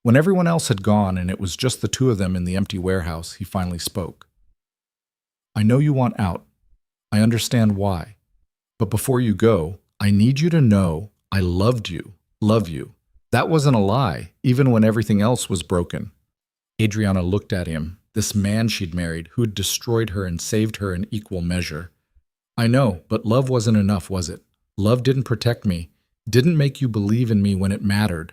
When everyone else had gone and it was just the two of them in the empty warehouse, he finally spoke. I know you want out. I understand why. But before you go, I need you to know I loved you, love you. That wasn't a lie, even when everything else was broken. Adriana looked at him, this man she'd married who had destroyed her and saved her in equal measure. I know, but love wasn't enough, was it? Love didn't protect me, didn't make you believe in me when it mattered.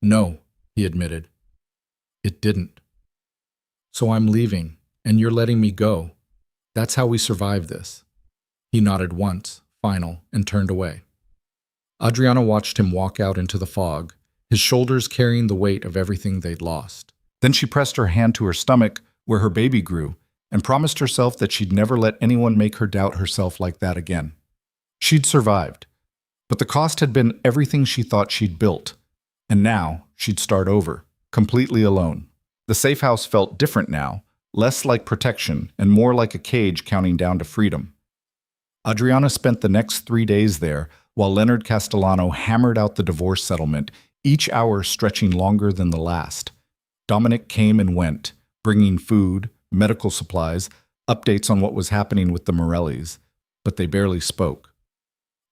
No, he admitted. It didn't. So I'm leaving, and you're letting me go. That's how we survive this. He nodded once, final, and turned away. Adriana watched him walk out into the fog, his shoulders carrying the weight of everything they'd lost. Then she pressed her hand to her stomach, where her baby grew, and promised herself that she'd never let anyone make her doubt herself like that again. She'd survived, but the cost had been everything she thought she'd built, and now she'd start over, completely alone. The safe house felt different now, less like protection and more like a cage counting down to freedom. Adriana spent the next 3 days there, while Leonard Castellano hammered out the divorce settlement, each hour stretching longer than the last. Dominic came and went, bringing food, medical supplies, updates on what was happening with the Morellis, but they barely spoke.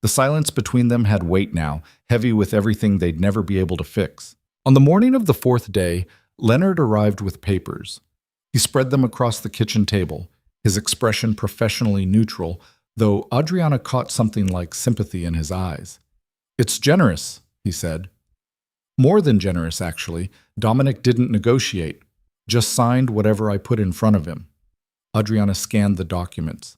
The silence between them had weight now, heavy with everything they'd never be able to fix. On the morning of the fourth day, Leonard arrived with papers. He spread them across the kitchen table, his expression professionally neutral, though Adriana caught something like sympathy in his eyes. "It's generous," he said. More than generous, actually. Dominic didn't negotiate, just signed whatever I put in front of him. Adriana scanned the documents.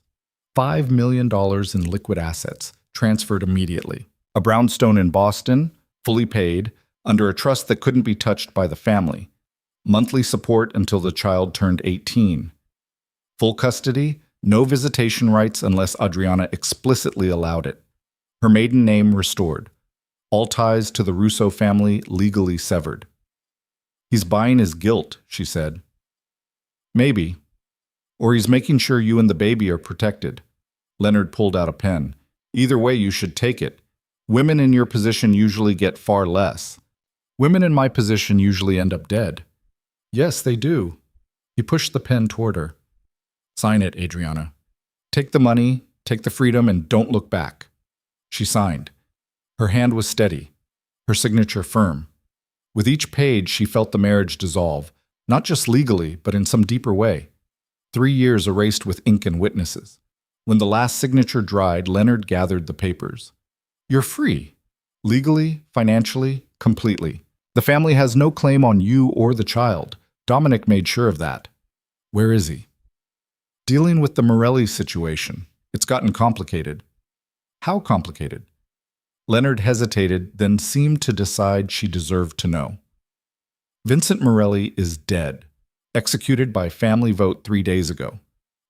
$5 million in liquid assets, transferred immediately. A brownstone in Boston, fully paid, under a trust that couldn't be touched by the family. Monthly support until the child turned 18. Full custody, no visitation rights unless Adriana explicitly allowed it. Her maiden name restored. All ties to the Russo family legally severed. "He's buying his guilt," she said. "Maybe. Or he's making sure you and the baby are protected." Leonard pulled out a pen. "Either way, you should take it. Women in your position usually get far less. Women in my position usually end up dead." "Yes, they do." He pushed the pen toward her. "Sign it, Adriana. Take the money, take the freedom, and don't look back." She signed. Her hand was steady, her signature firm. With each page, she felt the marriage dissolve, not just legally, but in some deeper way. 3 years erased with ink and witnesses. When the last signature dried, Leonard gathered the papers. "You're free. Legally, financially, completely. The family has no claim on you or the child. Dominic made sure of that." "Where is he?" "Dealing with the Morelli situation. It's gotten complicated." "How complicated?" Leonard hesitated, then seemed to decide she deserved to know. "Vincent Morelli is dead, executed by family vote 3 days ago.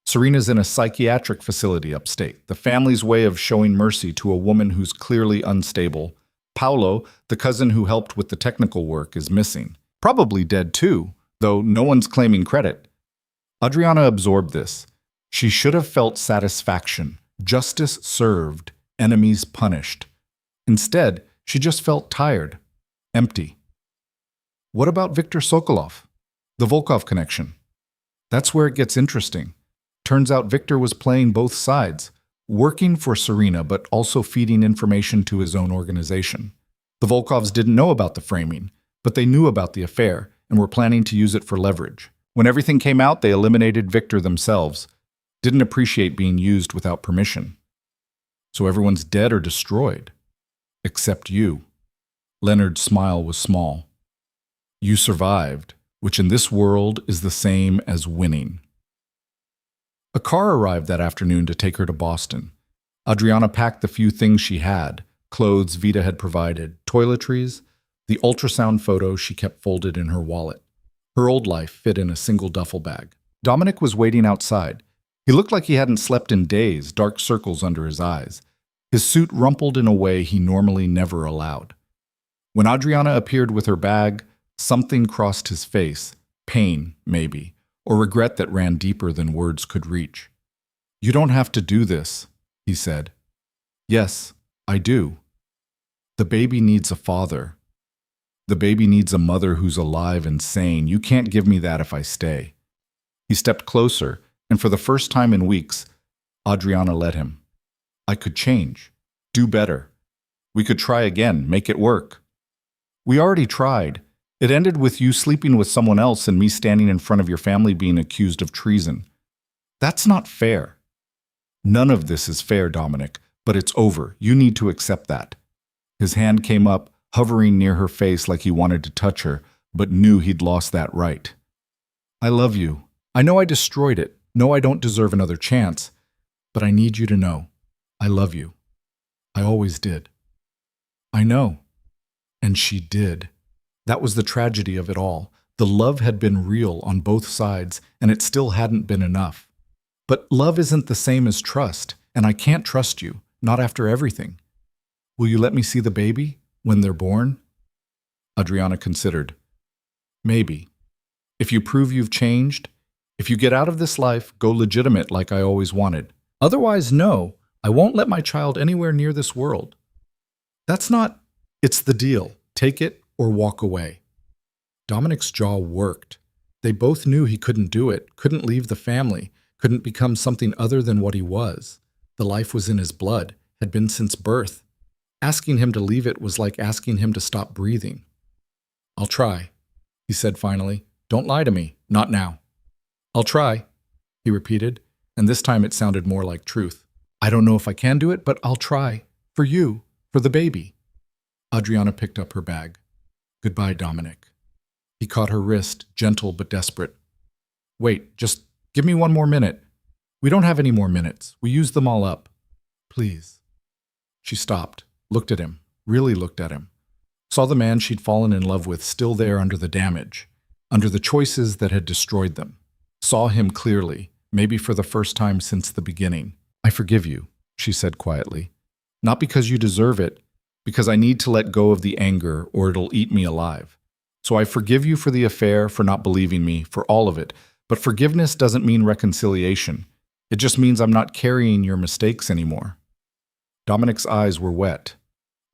Serena's in a psychiatric facility upstate, the family's way of showing mercy to a woman who's clearly unstable. Paolo, the cousin who helped with the technical work, is missing. Probably dead too, though no one's claiming credit." Adriana absorbed this. She should have felt satisfaction, justice served, enemies punished. Instead, she just felt tired, empty. "What about Viktor Sokolov? The Volkov connection?" "That's where it gets interesting. Turns out Viktor was playing both sides, working for Serena but also feeding information to his own organization. The Volkovs didn't know about the framing, but they knew about the affair and were planning to use it for leverage. When everything came out, they eliminated Viktor themselves. Didn't appreciate being used without permission. So everyone's dead or destroyed. Except you." Leonard's smile was small. "You survived, which in this world is the same as winning." A car arrived that afternoon to take her to Boston. Adriana packed the few things she had, clothes Vita had provided, toiletries, the ultrasound photo she kept folded in her wallet. Her old life fit in a single duffel bag. Dominic was waiting outside. He looked like he hadn't slept in days, dark circles under his eyes. His suit rumpled in a way he normally never allowed. When Adriana appeared with her bag, something crossed his face, pain, maybe, or regret that ran deeper than words could reach. "You don't have to do this," he said. "Yes, I do. The baby needs a father. The baby needs a mother who's alive and sane. You can't give me that if I stay." He stepped closer, and for the first time in weeks, Adriana let him. "I could change, do better. We could try again, make it work." "We already tried. It ended with you sleeping with someone else and me standing in front of your family being accused of treason. That's not fair." "None of this is fair, Dominic, but it's over. You need to accept that." His hand came up, hovering near her face like he wanted to touch her, but knew he'd lost that right. "I love you. I know I destroyed it. No, I don't deserve another chance. But I need you to know. I love you. I always did." "I know." And she did. That was the tragedy of it all. The love had been real on both sides, and it still hadn't been enough. But love isn't the same as trust, and I can't trust you, not after everything. "Will you let me see the baby when they're born?" Adriana considered. "Maybe. If you prove you've changed, if you get out of this life, go legitimate like I always wanted. Otherwise, no, I won't let my child anywhere near this world." That's not, it's the deal. Take it or walk away. Dominic's jaw worked. They both knew he couldn't do it, couldn't leave the family, couldn't become something other than what he was. The life was in his blood, had been since birth. Asking him to leave it was like asking him to stop breathing. I'll try, he said finally. Don't lie to me, not now. I'll try, he repeated, and this time it sounded more like truth. I don't know if I can do it, but I'll try. For you, for the baby. Adriana picked up her bag. Goodbye, Dominic. He caught her wrist, gentle but desperate. Wait, just give me one more minute. We don't have any more minutes. We used them all up. Please. She stopped, looked at him, really looked at him. Saw the man she'd fallen in love with still there under the damage, under the choices that had destroyed them. Saw him clearly, maybe for the first time since the beginning. I forgive you, she said quietly. Not because you deserve it, because I need to let go of the anger or it'll eat me alive. So I forgive you for the affair, for not believing me, for all of it. But forgiveness doesn't mean reconciliation. It just means I'm not carrying your mistakes anymore. Dominic's eyes were wet.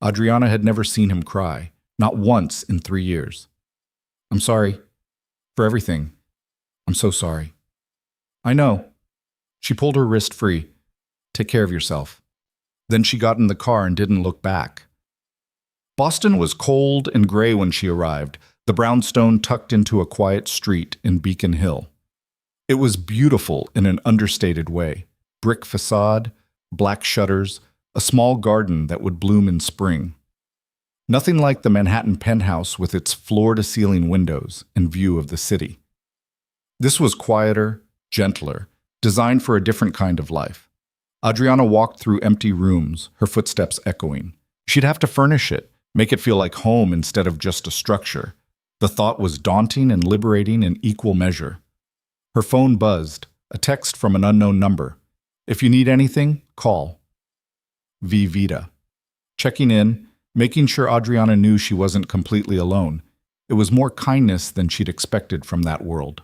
Adriana had never seen him cry, not once in 3 years. I'm sorry. For everything. I'm so sorry. I know. She pulled her wrist free. Take care of yourself. Then she got in the car and didn't look back. Boston was cold and gray when she arrived, the brownstone tucked into a quiet street in Beacon Hill. It was beautiful in an understated way. Brick facade, black shutters, a small garden that would bloom in spring. Nothing like the Manhattan penthouse with its floor-to-ceiling windows and view of the city. This was quieter, gentler, designed for a different kind of life. Adriana walked through empty rooms, her footsteps echoing. She'd have to furnish it, make it feel like home instead of just a structure. The thought was daunting and liberating in equal measure. Her phone buzzed, a text from an unknown number. If you need anything, call. V. Vita. Checking in, making sure Adriana knew she wasn't completely alone. It was more kindness than she'd expected from that world.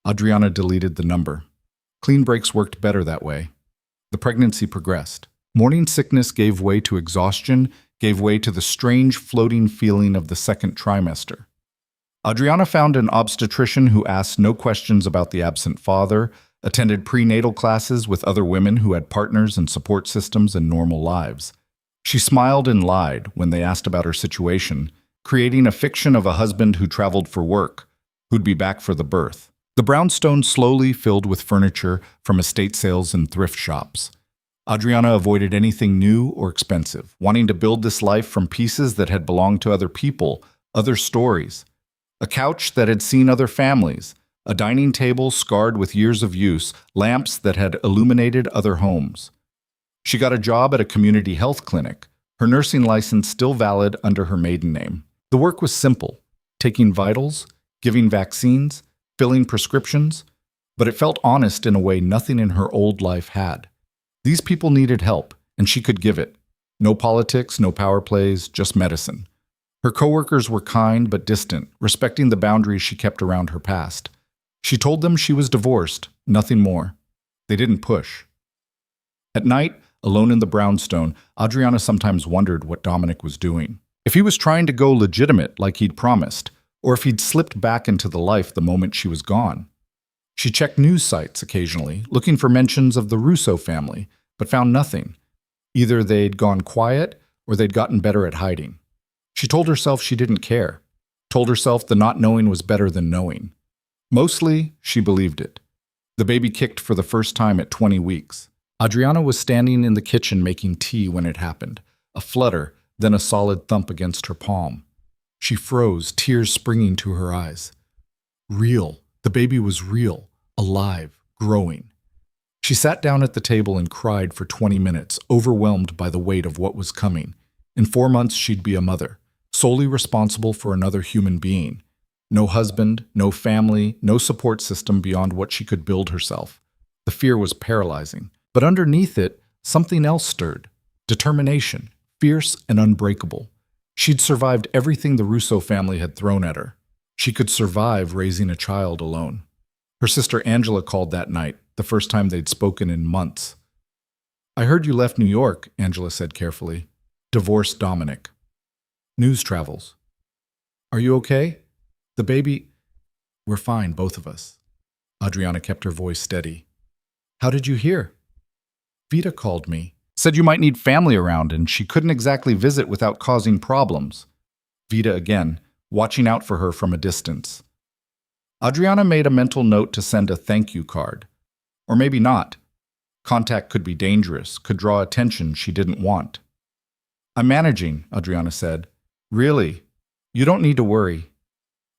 Adriana deleted the number. Clean breaks worked better that way. The pregnancy progressed. Morning sickness gave way to exhaustion, gave way to the strange floating feeling of the second trimester. Adriana found an obstetrician who asked no questions about the absent father, attended prenatal classes with other women who had partners and support systems and normal lives. She smiled and lied when they asked about her situation, creating a fiction of a husband who traveled for work, who'd be back for the birth. The brownstone slowly filled with furniture from estate sales and thrift shops. Adriana avoided anything new or expensive, wanting to build this life from pieces that had belonged to other people, other stories. A couch that had seen other families, a dining table scarred with years of use, lamps that had illuminated other homes. She got a job at a community health clinic, her nursing license still valid under her maiden name. The work was simple, taking vitals, giving vaccines, filling prescriptions, but it felt honest in a way nothing in her old life had. These people needed help, and she could give it. No politics, no power plays, just medicine. Her coworkers were kind but distant, respecting the boundaries she kept around her past. She told them she was divorced, nothing more. They didn't push. At night, alone in the brownstone, Adriana sometimes wondered what Dominic was doing. If he was trying to go legitimate like he'd promised, or if he'd slipped back into the life the moment she was gone. She checked news sites occasionally, looking for mentions of the Russo family, but found nothing. Either they'd gone quiet or they'd gotten better at hiding. She told herself she didn't care, told herself the not knowing was better than knowing. Mostly, she believed it. The baby kicked for the first time at 20 weeks. Adriana was standing in the kitchen making tea when it happened, a flutter, then a solid thump against her palm. She froze, tears springing to her eyes. Real. The baby was real, alive, growing. She sat down at the table and cried for 20 minutes, overwhelmed by the weight of what was coming. In 4 months, she'd be a mother, solely responsible for another human being. No husband, no family, no support system beyond what she could build herself. The fear was paralyzing. But underneath it, something else stirred. Determination, fierce and unbreakable. She'd survived everything the Russo family had thrown at her. She could survive raising a child alone. Her sister Angela called that night, the first time they'd spoken in months. I heard you left New York, Angela said carefully. Divorced Dominic. News travels. Are you okay? The baby... We're fine, both of us. Adriana kept her voice steady. How did you hear? Vita called me. Said you might need family around and she couldn't exactly visit without causing problems. Vita again, watching out for her from a distance. Adriana made a mental note to send a thank you card. Or maybe not. Contact could be dangerous, could draw attention she didn't want. I'm managing, Adriana said. Really? You don't need to worry.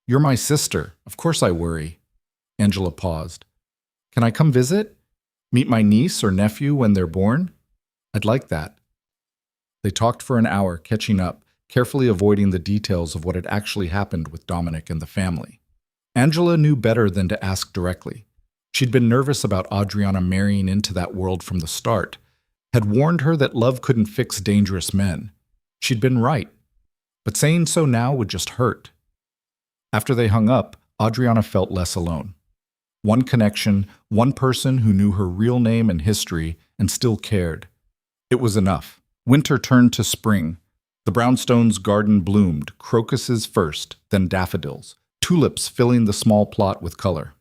You're my sister. Of course I worry. Angela paused. Can I come visit? Meet my niece or nephew when they're born? I'd like that. They talked for an hour, catching up, carefully avoiding the details of what had actually happened with Dominic and the family. Angela knew better than to ask directly. She'd been nervous about Adriana marrying into that world from the start, had warned her that love couldn't fix dangerous men. She'd been right, but saying so now would just hurt. After they hung up, Adriana felt less alone. One connection, one person who knew her real name and history and still cared. It was enough. Winter turned to spring. The brownstones' garden bloomed, crocuses first, then daffodils, tulips filling the small plot with color.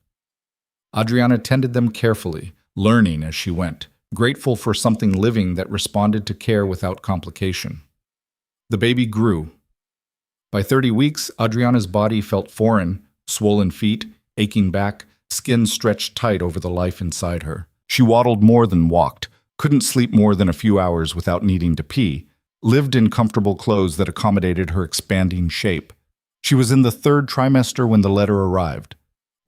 Adriana tended them carefully, learning as she went, grateful for something living that responded to care without complication. The baby grew. By 30 weeks, Adriana's body felt foreign, swollen feet, aching back, skin stretched tight over the life inside her. She waddled more than walked, couldn't sleep more than a few hours without needing to pee, lived in comfortable clothes that accommodated her expanding shape. She was in the 3rd trimester when the letter arrived.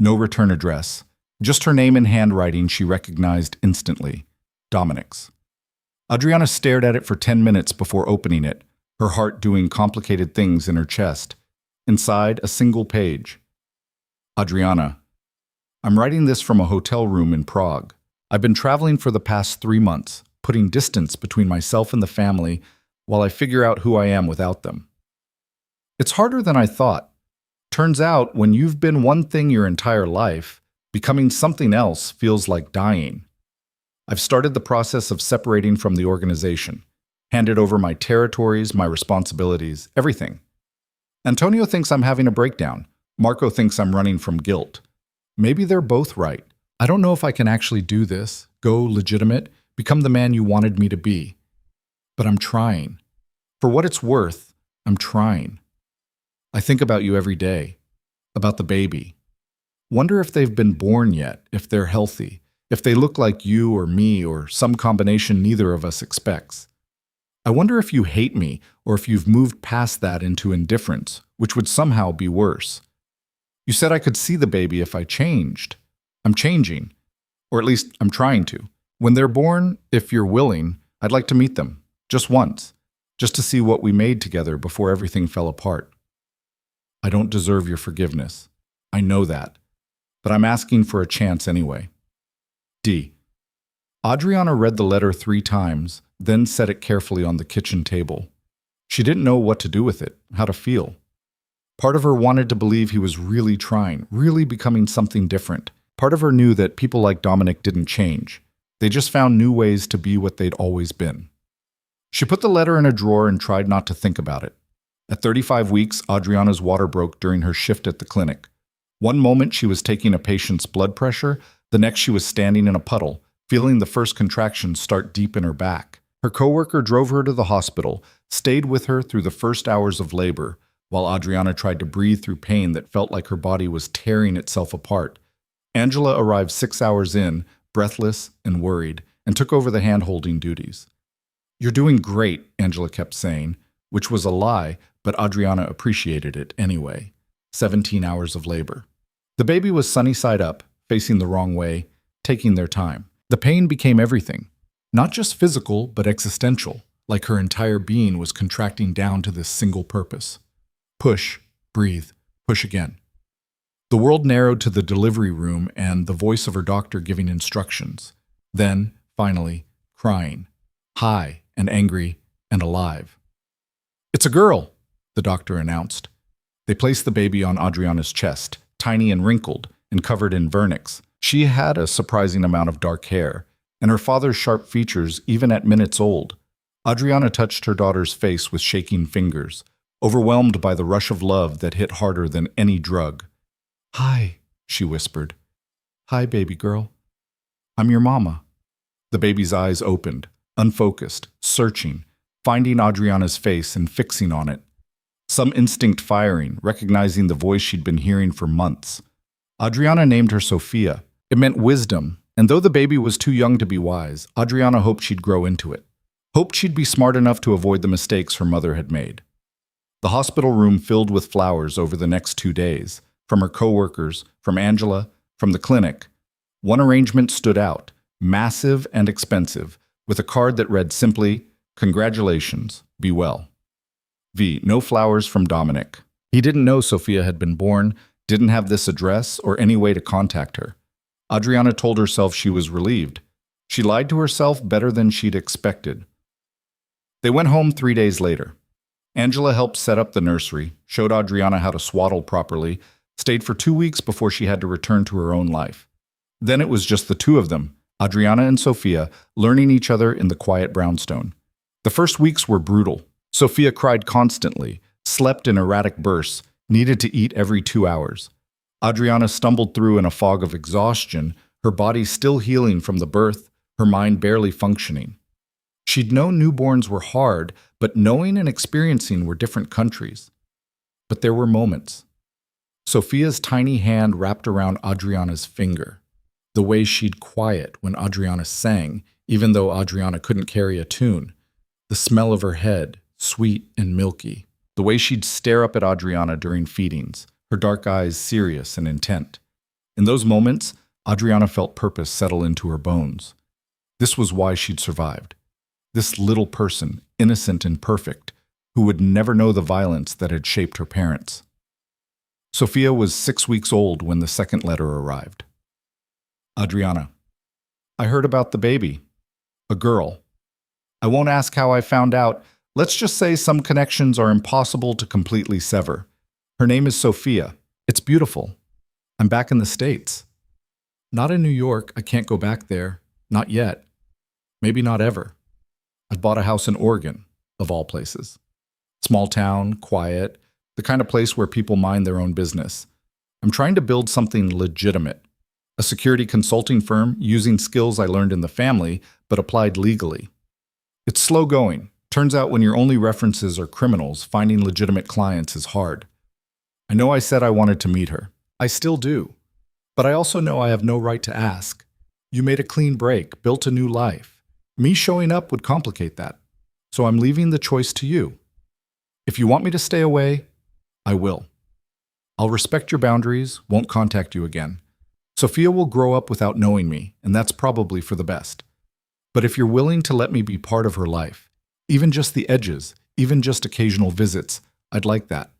No return address. Just her name in handwriting she recognized instantly. Dominic's. Adriana stared at it for 10 minutes before opening it, her heart doing complicated things in her chest. Inside, a single page. Adriana, I'm writing this from a hotel room in Prague. I've been traveling for the past 3 months, putting distance between myself and the family while I figure out who I am without them. It's harder than I thought. Turns out, when you've been one thing your entire life, becoming something else feels like dying. I've started the process of separating from the organization, handed over my territories, my responsibilities, everything. Antonio thinks I'm having a breakdown. Marco thinks I'm running from guilt. Maybe they're both right. I don't know if I can actually do this, go legitimate, become the man you wanted me to be. But I'm trying. For what it's worth, I'm trying. I think about you every day, about the baby. Wonder if they've been born yet, if they're healthy, if they look like you or me or some combination neither of us expects. I wonder if you hate me or if you've moved past that into indifference, which would somehow be worse. You said I could see the baby if I changed. I'm changing, or at least I'm trying to. When they're born, if you're willing, I'd like to meet them, just once, just to see what we made together before everything fell apart. I don't deserve your forgiveness. I know that. But I'm asking for a chance anyway. D. Adriana read the letter 3 times, then set it carefully on the kitchen table. She didn't know what to do with it, how to feel. Part of her wanted to believe he was really trying, really becoming something different. Part of her knew that people like Dominic didn't change. They just found new ways to be what they'd always been. She put the letter in a drawer and tried not to think about it. At 35 weeks, Adriana's water broke during her shift at the clinic. One moment she was taking a patient's blood pressure, the next she was standing in a puddle, feeling the first contractions start deep in her back. Her coworker drove her to the hospital, stayed with her through the first hours of labor, while Adriana tried to breathe through pain that felt like her body was tearing itself apart. Angela arrived 6 hours in, breathless and worried, and took over the hand-holding duties. You're doing great, Angela kept saying, which was a lie, but Adriana appreciated it anyway. 17 hours of labor. The baby was sunny side up, facing the wrong way, taking their time. The pain became everything. Not just physical, but existential, like her entire being was contracting down to this single purpose. Push, breathe, push again. The world narrowed to the delivery room and the voice of her doctor giving instructions. Then, finally, crying. High and angry and alive. It's a girl, the doctor announced. They placed the baby on Adriana's chest, tiny and wrinkled, and covered in vernix. She had a surprising amount of dark hair, and her father's sharp features even at minutes old. Adriana touched her daughter's face with shaking fingers, overwhelmed by the rush of love that hit harder than any drug. "Hi," she whispered. "Hi, baby girl. I'm your mama." The baby's eyes opened, unfocused, searching, finding Adriana's face and fixing on it. Some instinct firing, recognizing the voice she'd been hearing for months. Adriana named her Sophia. It meant wisdom, and though the baby was too young to be wise, Adriana hoped she'd grow into it. Hoped she'd be smart enough to avoid the mistakes her mother had made. The hospital room filled with flowers over the next 2 days, from her co-workers, from Angela, from the clinic. One arrangement stood out, massive and expensive, with a card that read simply, "Congratulations, be well." No flowers from Dominic. He didn't know Sophia had been born, didn't have this address or any way to contact her. Adriana told herself she was relieved. She lied to herself better than she'd expected. They went home 3 days later. Angela helped set up the nursery, showed Adriana how to swaddle properly, stayed for 2 weeks before she had to return to her own life. Then it was just the two of them, Adriana and Sophia, learning each other in the quiet brownstone. The first weeks were brutal. Sophia cried constantly, slept in erratic bursts, needed to eat every 2 hours. Adriana stumbled through in a fog of exhaustion, her body still healing from the birth, her mind barely functioning. She'd known newborns were hard, but knowing and experiencing were different countries. But there were moments. Sophia's tiny hand wrapped around Adriana's finger. The way she'd quiet when Adriana sang, even though Adriana couldn't carry a tune. The smell of her head, sweet and milky. The way she'd stare up at Adriana during feedings, her dark eyes serious and intent. In those moments, Adriana felt purpose settle into her bones. This was why she'd survived. This little person, innocent and perfect, who would never know the violence that had shaped her parents. Sophia was 6 weeks old when the second letter arrived. Adriana, I heard about the baby. A girl. I won't ask how I found out. Let's just say some connections are impossible to completely sever. Her name is Sophia. It's beautiful. I'm back in the States. Not in New York. I can't go back there. Not yet. Maybe not ever. I bought a house in Oregon, of all places. Small town, quiet, the kind of place where people mind their own business. I'm trying to build something legitimate. A security consulting firm using skills I learned in the family, but applied legally. It's slow going. Turns out when your only references are criminals, finding legitimate clients is hard. I know I said I wanted to meet her. I still do. But I also know I have no right to ask. You made a clean break, built a new life. Me showing up would complicate that. So I'm leaving the choice to you. If you want me to stay away, I will. I'll respect your boundaries, won't contact you again. Sophia will grow up without knowing me, and that's probably for the best. But if you're willing to let me be part of her life, even just the edges, even just occasional visits, I'd like that.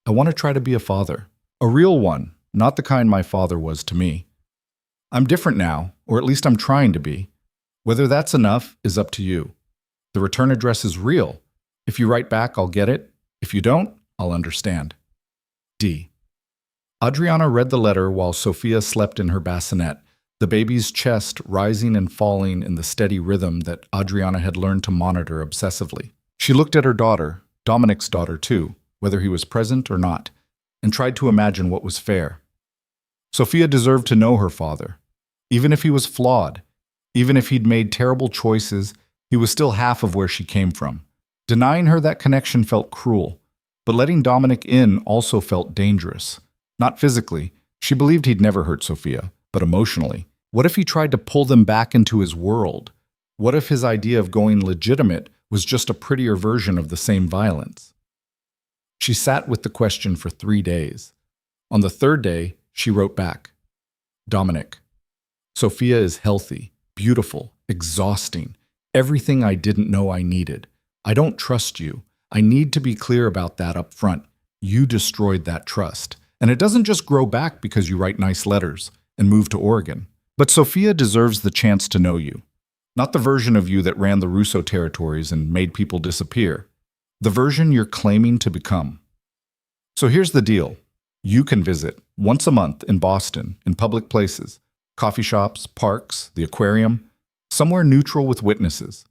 I want to try to be a father. A real one, not the kind my father was to me. I'm different now, or at least I'm trying to be. Whether that's enough is up to you. The return address is real. If you write back, I'll get it. If you don't, I'll understand. D. Adriana read the letter while Sophia slept in her bassinet, the baby's chest rising and falling in the steady rhythm that Adriana had learned to monitor obsessively. She looked at her daughter, Dominic's daughter too, whether he was present or not, and tried to imagine what was fair. Sophia deserved to know her father. Even if he was flawed, even if he'd made terrible choices, he was still half of where she came from. Denying her that connection felt cruel, but letting Dominic in also felt dangerous. Not physically. She believed he'd never hurt Sophia, but emotionally. What if he tried to pull them back into his world? What if his idea of going legitimate was just a prettier version of the same violence? She sat with the question for 3 days. On the third day, she wrote back, Dominic, Sophia is healthy, beautiful, exhausting, everything I didn't know I needed. I don't trust you. I need to be clear about that up front. You destroyed that trust. And it doesn't just grow back because you write nice letters and move to Oregon. But Sophia deserves the chance to know you. Not the version of you that ran the Russo territories and made people disappear. The version you're claiming to become. So here's the deal. You can visit once a month in Boston, in public places, coffee shops, parks, the aquarium, somewhere neutral with witnesses.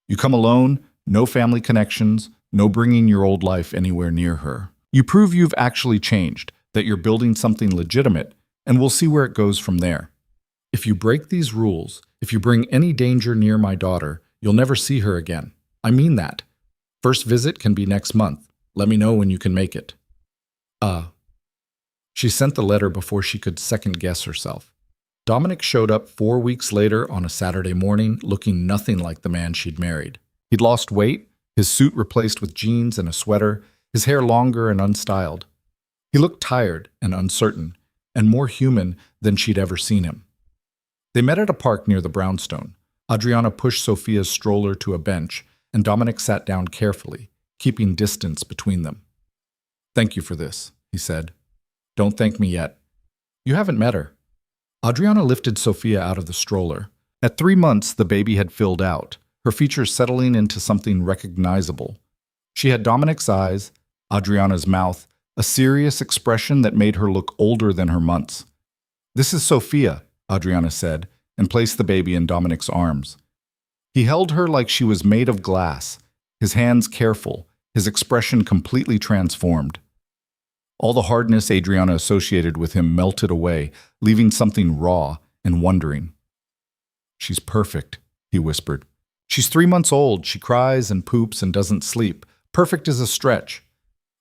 You come alone, No family connections, no bringing your old life anywhere near her. You prove you've actually changed, that you're building something legitimate, and we'll see where it goes from there. If you break these rules, if you bring any danger near my daughter, you'll never see her again. I mean that. First visit can be next month. Let me know when you can make it. She sent the letter before she could second-guess herself. Dominic showed up 4 weeks later on a Saturday morning, looking nothing like the man she'd married. He'd lost weight, his suit replaced with jeans and a sweater, his hair longer and unstyled. He looked tired and uncertain, and more human than she'd ever seen him. They met at a park near the brownstone. Adriana pushed Sophia's stroller to a bench, and Dominic sat down carefully, keeping distance between them. "Thank you for this," he said. "Don't thank me yet. You haven't met her." Adriana lifted Sophia out of the stroller. At 3 months, the baby had filled out, her features settling into something recognizable. She had Dominic's eyes, Adriana's mouth, a serious expression that made her look older than her months. "This is Sophia," Adriana said, and placed the baby in Dominic's arms. He held her like she was made of glass, his hands careful, his expression completely transformed. All the hardness Adriana associated with him melted away, leaving something raw and wondering. "She's perfect," he whispered. "She's 3 months old, she cries and poops and doesn't sleep. Perfect is a stretch."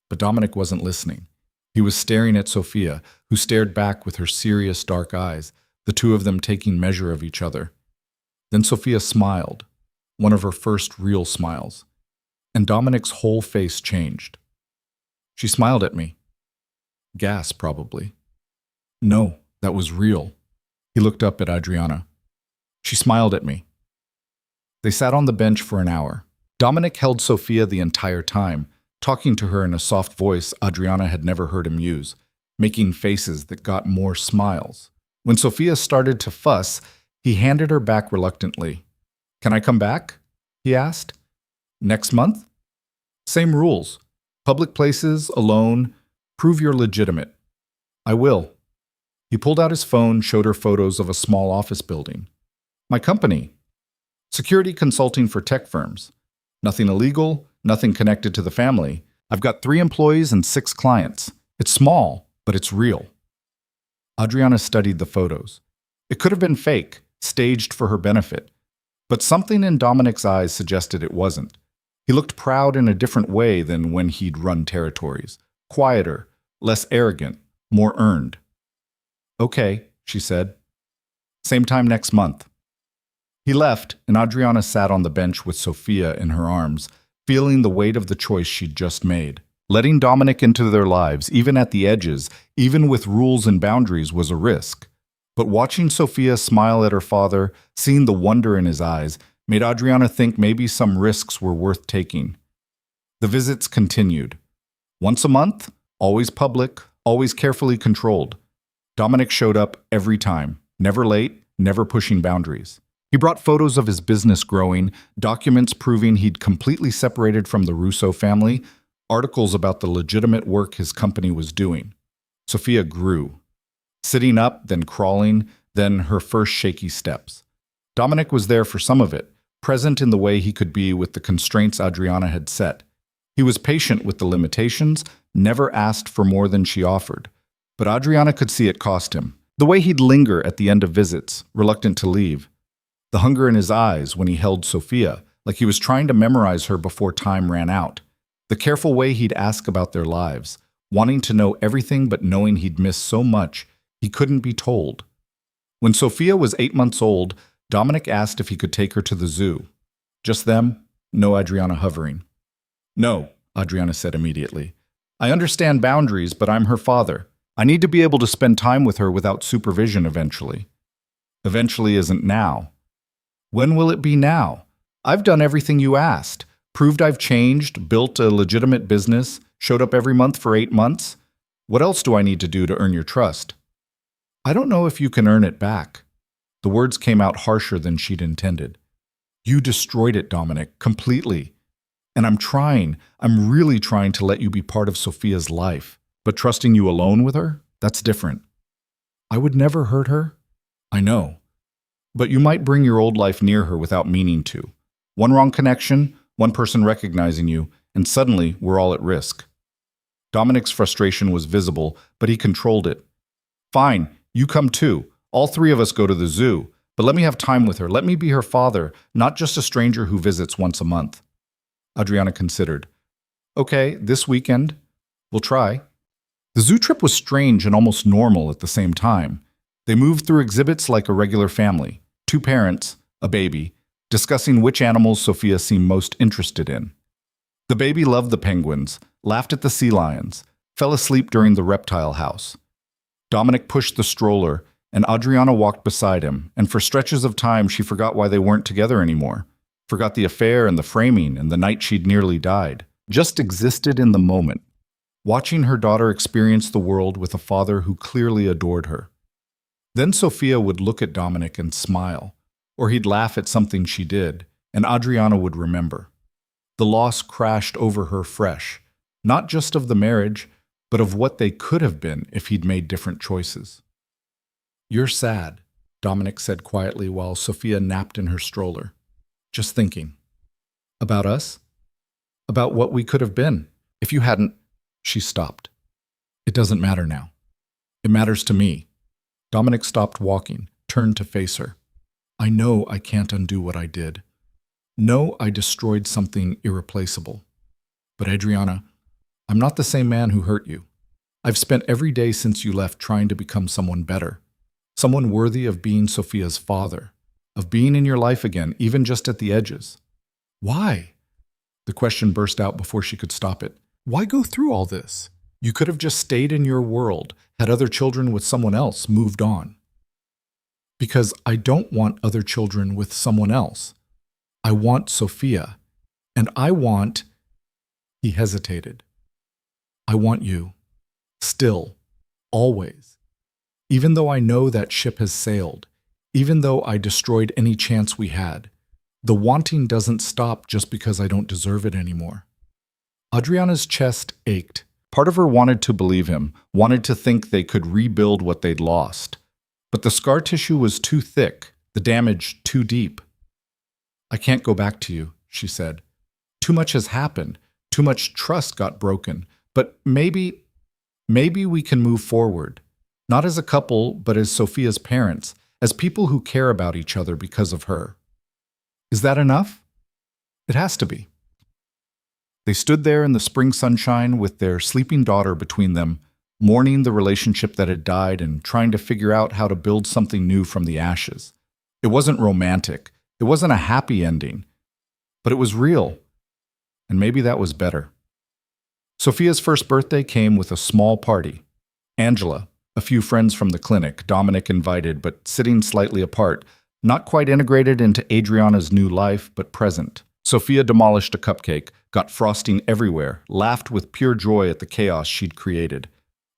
But Dominic wasn't listening. He was staring at Sophia, who stared back with her serious dark eyes, the two of them taking measure of each other. Then Sophia smiled, one of her first real smiles, and Dominic's whole face changed. "She smiled at me." Gas, probably. "No, that was real." He looked up at Adriana. "She smiled at me." They sat on the bench for an hour. Dominic held Sophia the entire time, talking to her in a soft voice Adriana had never heard him use, making faces that got more smiles. When Sophia started to fuss, he handed her back reluctantly. "Can I come back?" he asked. "Next month?" "Same rules. Public places, alone. Prove you're legitimate." "I will." He pulled out his phone, showed her photos of a small office building. "My company. Security consulting for tech firms. Nothing illegal, nothing connected to the family. I've got 3 employees and 6 clients. It's small, but it's real." Adriana studied the photos. It could have been fake, staged for her benefit. But something in Dominic's eyes suggested it wasn't. He looked proud in a different way than when he'd run territories. Quieter, less arrogant, more earned. "Okay," she said. "Same time next month." He left, and Adriana sat on the bench with Sophia in her arms, feeling the weight of the choice she'd just made. Letting Dominic into their lives, even at the edges, even with rules and boundaries, was a risk. But watching Sophia smile at her father, seeing the wonder in his eyes, made Adriana think maybe some risks were worth taking. The visits continued. Once a month, always public, always carefully controlled. Dominic showed up every time, never late, never pushing boundaries. He brought photos of his business growing, documents proving he'd completely separated from the Russo family, articles about the legitimate work his company was doing. Sophia grew. Sitting up, then crawling, then her first shaky steps. Dominic was there for some of it, present in the way he could be with the constraints Adriana had set. He was patient with the limitations, never asked for more than she offered. But Adriana could see it cost him. The way he'd linger at the end of visits, reluctant to leave. The hunger in his eyes when he held Sophia, like he was trying to memorize her before time ran out. The careful way he'd ask about their lives, wanting to know everything but knowing he'd missed so much he couldn't be told. When Sophia was 8 months old, Dominic asked if he could take her to the zoo. Just them, no Adriana hovering. "No," Adriana said immediately. "I understand boundaries, but I'm her father. I need to be able to spend time with her without supervision eventually." "Eventually isn't now." "When will it be now? I've done everything you asked. Proved I've changed, built a legitimate business, showed up every month for 8 months. What else do I need to do to earn your trust?" "I don't know if you can earn it back." The words came out harsher than she'd intended. "You destroyed it, Dominic, completely. And I'm really trying to let you be part of Sophia's life. But trusting you alone with her, that's different." "I would never hurt her." "I know. But you might bring your old life near her without meaning to. One wrong connection, one person recognizing you, and suddenly we're all at risk. Dominic's frustration was visible, but he controlled it. Fine, you come too. All three of us go to the zoo, but let me have time with her. Let me be her father, not just a stranger who visits once a month. Adriana considered. Okay, this weekend. We'll try. The zoo trip was strange and almost normal at the same time. They moved through exhibits like a regular family, two parents, a baby, discussing which animals Sophia seemed most interested in. The baby loved the penguins, laughed at the sea lions, fell asleep during the reptile house. Dominic pushed the stroller, and Adriana walked beside him, and for stretches of time she forgot why they weren't together anymore, forgot the affair and the framing and the night she'd nearly died, just existed in the moment, watching her daughter experience the world with a father who clearly adored her. Then Sophia would look at Dominic and smile, or he'd laugh at something she did, and Adriana would remember. The loss crashed over her fresh, not just of the marriage, but of what they could have been if he'd made different choices. You're sad, Dominic said quietly while Sophia napped in her stroller. Just thinking. About us? About what we could have been. If you hadn't... She stopped. It doesn't matter now. It matters to me. Dominic stopped walking, turned to face her. I know I can't undo what I did. No, I destroyed something irreplaceable. But Adriana, I'm not the same man who hurt you. I've spent every day since you left trying to become someone better, someone worthy of being Sophia's father, of being in your life again, even just at the edges. Why? The question burst out before she could stop it. Why go through all this? You could have just stayed in your world, had other children with someone else, moved on. Because I don't want other children with someone else. I want Sophia, and I want... He hesitated. I want you. Still. Always. Even though I know that ship has sailed, even though I destroyed any chance we had, the wanting doesn't stop just because I don't deserve it anymore. Adriana's chest ached. Part of her wanted to believe him, wanted to think they could rebuild what they'd lost. But the scar tissue was too thick, the damage too deep. I can't go back to you, she said. Too much has happened. Too much trust got broken. But maybe we can move forward. Not as a couple, but as Sophia's parents, as people who care about each other because of her. Is that enough? It has to be. They stood there in the spring sunshine with their sleeping daughter between them, mourning the relationship that had died and trying to figure out how to build something new from the ashes. It wasn't romantic. It wasn't a happy ending. But it was real. And maybe that was better. Sophia's first birthday came with a small party. Angela, a few friends from the clinic, Dominic invited, but sitting slightly apart, not quite integrated into Adriana's new life, but present. Sophia demolished a cupcake, got frosting everywhere, laughed with pure joy at the chaos she'd created.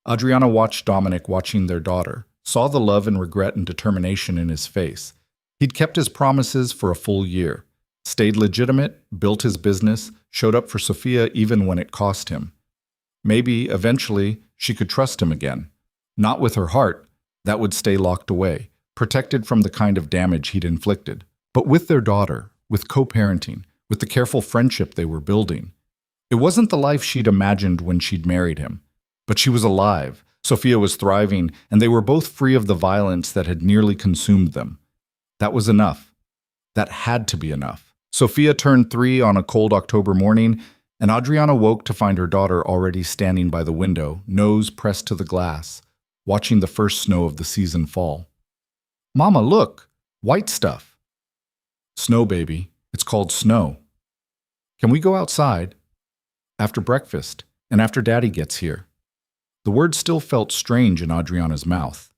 Adriana watched Dominic watching their daughter, saw the love and regret and determination in his face. He'd kept his promises for a full year, stayed legitimate, built his business, showed up for Sophia even when it cost him. Maybe, eventually, she could trust him again. Not with her heart, that would stay locked away, protected from the kind of damage he'd inflicted. But with their daughter, with co-parenting, with the careful friendship they were building. It wasn't the life she'd imagined when she'd married him. But she was alive, Sophia was thriving, and they were both free of the violence that had nearly consumed them. That was enough. That had to be enough. Sophia turned 3 on a cold October morning, and Adriana woke to find her daughter already standing by the window, nose pressed to the glass, watching the first snow of the season fall. Mama, look! White stuff! Snow, baby. It's called snow. Can we go outside? After breakfast, and after Daddy gets here. The word still felt strange in Adriana's mouth.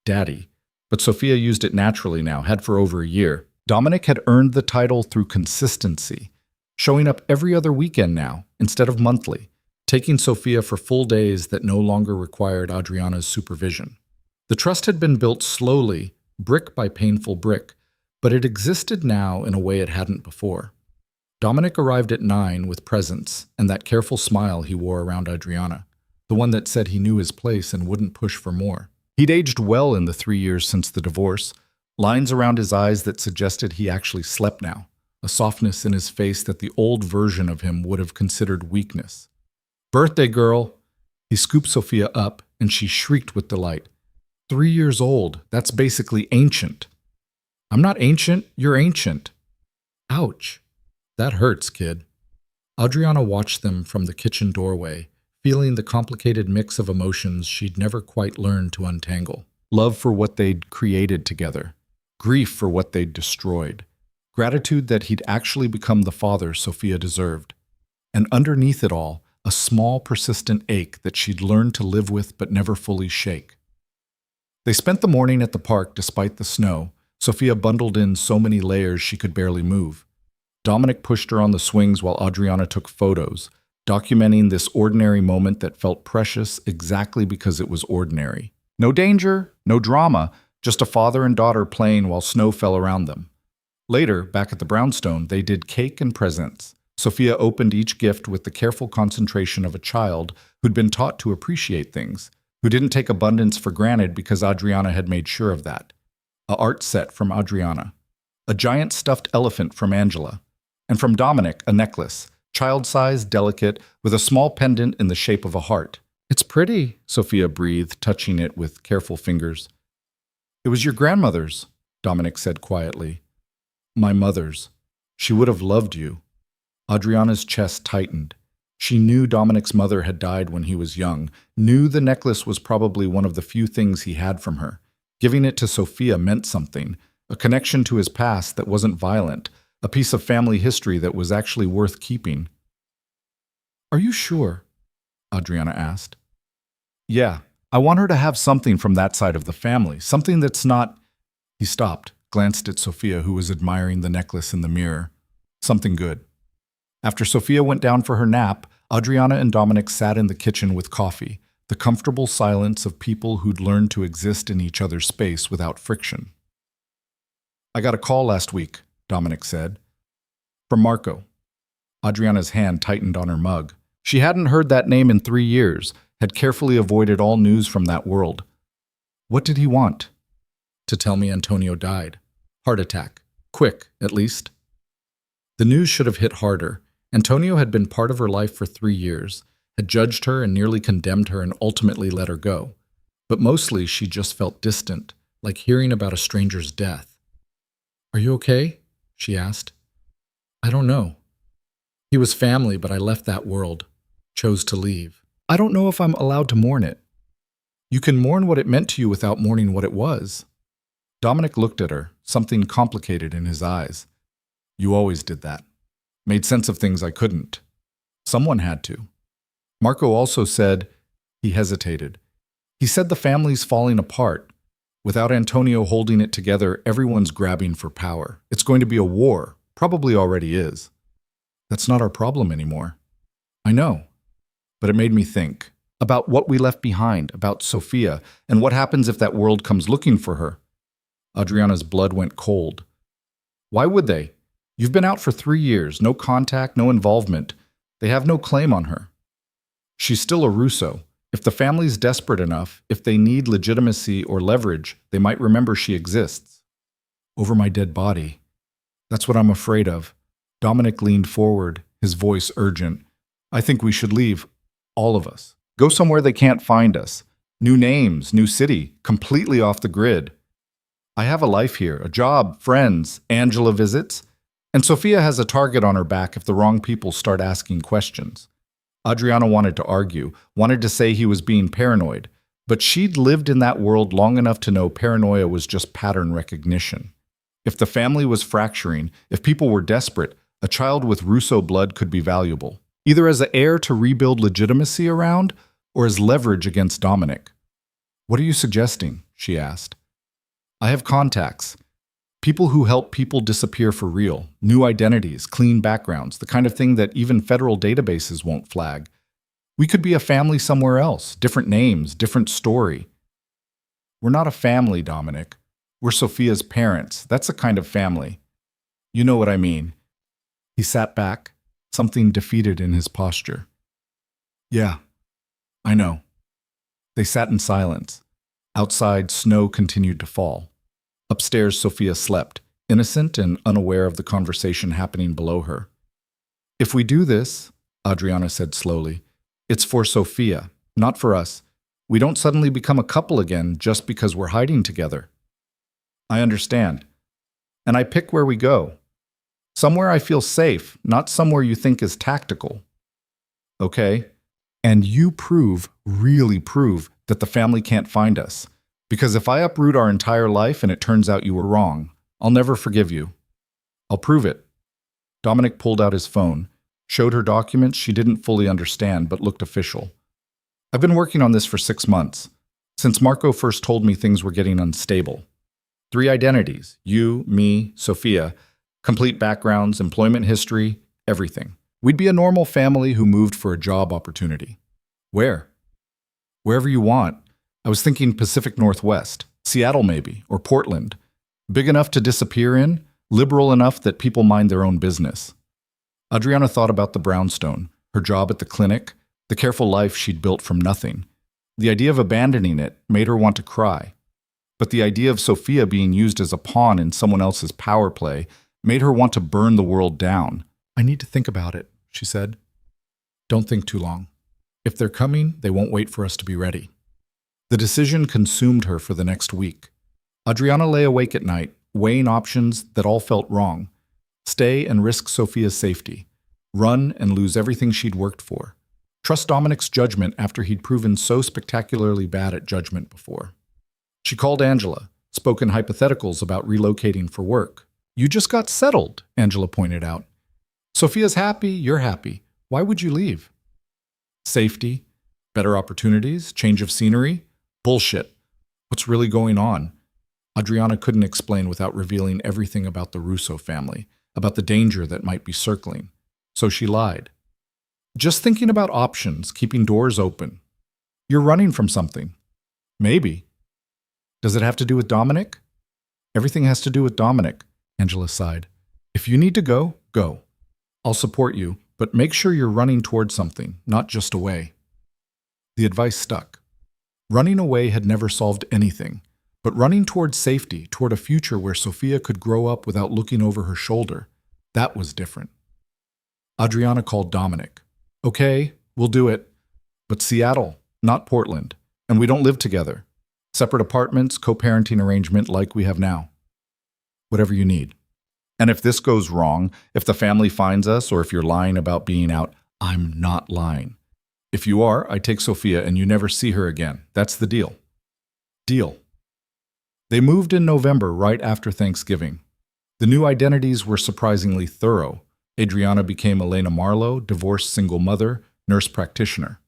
Daddy. But Sophia used it naturally now, had for over a year. Dominic had earned the title through consistency, showing up every other weekend now, instead of monthly, taking Sophia for full days that no longer required Adriana's supervision. The trust had been built slowly, brick by painful brick, but it existed now in a way it hadn't before. Dominic arrived at 9 with presents and that careful smile he wore around Adriana, the one that said he knew his place and wouldn't push for more. He'd aged well in the 3 years since the divorce, lines around his eyes that suggested he actually slept now, a softness in his face that the old version of him would have considered weakness. "Birthday girl!" He scooped Sophia up, and she shrieked with delight. 3 years old, that's basically ancient. "I'm not ancient, you're ancient." Ouch. That hurts, kid. Adriana watched them from the kitchen doorway, feeling the complicated mix of emotions she'd never quite learned to untangle. Love for what they'd created together, grief for what they'd destroyed, gratitude that he'd actually become the father Sophia deserved, and underneath it all, a small persistent ache that she'd learned to live with but never fully shake. They spent the morning at the park despite the snow. Sophia bundled in so many layers she could barely move. Dominic pushed her on the swings while Adriana took photos, documenting this ordinary moment that felt precious exactly because it was ordinary. No danger, no drama, just a father and daughter playing while snow fell around them. Later, back at the brownstone, they did cake and presents. Sophia opened each gift with the careful concentration of a child who'd been taught to appreciate things, who didn't take abundance for granted because Adriana had made sure of that. A art set from Adriana, a giant stuffed elephant from Angela, and from Dominic, a necklace, child-sized, delicate, with a small pendant in the shape of a heart. "It's pretty," Sophia breathed, touching it with careful fingers. "It was your grandmother's," Dominic said quietly. "My mother's. She would have loved you." Adriana's chest tightened. She knew Dominic's mother had died when he was young, knew the necklace was probably one of the few things he had from her. Giving it to Sophia meant something, a connection to his past that wasn't violent, a piece of family history that was actually worth keeping. "Are you sure?" Adriana asked. "Yeah, I want her to have something from that side of the family, something that's not—" He stopped, glanced at Sophia, who was admiring the necklace in the mirror. "Something good." After Sophia went down for her nap, Adriana and Dominic sat in the kitchen with coffee, the comfortable silence of people who'd learned to exist in each other's space without friction. "I got a call last week," Dominic said. "From Marco." Adriana's hand tightened on her mug. She hadn't heard that name in 3 years, had carefully avoided all news from that world. "What did he want?" "To tell me Antonio died. Heart attack. Quick, at least." The news should have hit harder. Antonio had been part of her life for 3 years, had judged her and nearly condemned her and ultimately let her go. But mostly she just felt distant, like hearing about a stranger's death. "Are you okay?" she asked. "I don't know. He was family, but I left that world. Chose to leave. I don't know if I'm allowed to mourn it." "You can mourn what it meant to you without mourning what it was." Dominic looked at her, something complicated in his eyes. "You always did that. Made sense of things I couldn't. Someone had to." Marco also said, he hesitated. He said the family's falling apart. Without Antonio holding it together, everyone's grabbing for power. It's going to be a war. Probably already is. That's not our problem anymore. I know. But it made me think about what we left behind, about Sophia, and what happens if that world comes looking for her. Adriana's blood went cold. "Why would they? You've been out for 3 years, no contact, no involvement. They have no claim on her. She's still a Russo. If the family's desperate enough, if they need legitimacy or leverage, they might remember she exists." "Over my dead body. That's what I'm afraid of." Dominic leaned forward, his voice urgent. "I think we should leave. All of us. Go somewhere they can't find us. New names, new city, completely off the grid. I have a life here, a job, friends, Angela visits. And Sophia has a target on her back if the wrong people start asking questions." Adriana wanted to argue, wanted to say he was being paranoid, but she'd lived in that world long enough to know paranoia was just pattern recognition. If the family was fracturing, if people were desperate, a child with Russo blood could be valuable, either as an heir to rebuild legitimacy around or as leverage against Dominic. "What are you suggesting?" she asked. "I have contacts. People who help people disappear for real, new identities, clean backgrounds, the kind of thing that even federal databases won't flag. We could be a family somewhere else, different names, different story." "We're not a family, Dominic. We're Sophia's parents. That's a kind of family. You know what I mean." He sat back, something defeated in his posture. "Yeah, I know." They sat in silence. Outside, snow continued to fall. Upstairs, Sophia slept, innocent and unaware of the conversation happening below her. "If we do this," Adriana said slowly, "it's for Sophia, not for us. We don't suddenly become a couple again just because we're hiding together." "I understand. And I pick where we go. Somewhere I feel safe, not somewhere you think is tactical." "Okay. And you really prove, that the family can't find us. Because if I uproot our entire life and it turns out you were wrong, I'll never forgive you. I'll prove it." Dominic pulled out his phone, showed her documents she didn't fully understand but looked official. "I've been working on this for 6 months, since Marco first told me things were getting unstable. 3 identities, you, me, Sophia, complete backgrounds, employment history, everything. We'd be a normal family who moved for a job opportunity." "Where?" "Wherever you want. I was thinking Pacific Northwest, Seattle maybe, or Portland. Big enough to disappear in, liberal enough that people mind their own business." Adriana thought about the brownstone, her job at the clinic, the careful life she'd built from nothing. The idea of abandoning it made her want to cry. But the idea of Sophia being used as a pawn in someone else's power play made her want to burn the world down. "I need to think about it," she said. "Don't think too long. If they're coming, they won't wait for us to be ready." The decision consumed her for the next week. Adriana lay awake at night, weighing options that all felt wrong. Stay and risk Sophia's safety. Run and lose everything she'd worked for. Trust Dominic's judgment after he'd proven so spectacularly bad at judgment before. She called Angela, spoke in hypotheticals about relocating for work. "You just got settled," Angela pointed out. "Sophia's happy, you're happy. Why would you leave?" "Safety, better opportunities, change of scenery." "Bullshit. What's really going on?" Adriana couldn't explain without revealing everything about the Russo family, about the danger that might be circling. So she lied. "Just thinking about options, keeping doors open." "You're running from something." "Maybe." "Does it have to do with Dominic?" "Everything has to do with Dominic," Angela sighed. "If you need to go, go. I'll support you, but make sure you're running towards something, not just away." The advice stuck. Running away had never solved anything, but running towards safety, toward a future where Sophia could grow up without looking over her shoulder, that was different. Adriana called Dominic. "Okay, we'll do it. But Seattle, not Portland. And we don't live together. Separate apartments, co-parenting arrangement like we have now. Whatever you need. And if this goes wrong, if the family finds us, or if you're lying about being out, I'm not lying. If you are, I take Sophia and you never see her again. That's the deal." Deal. They moved in November, right after Thanksgiving. The new identities were surprisingly thorough. Adriana became Elena Marlowe, divorced single mother, nurse practitioner.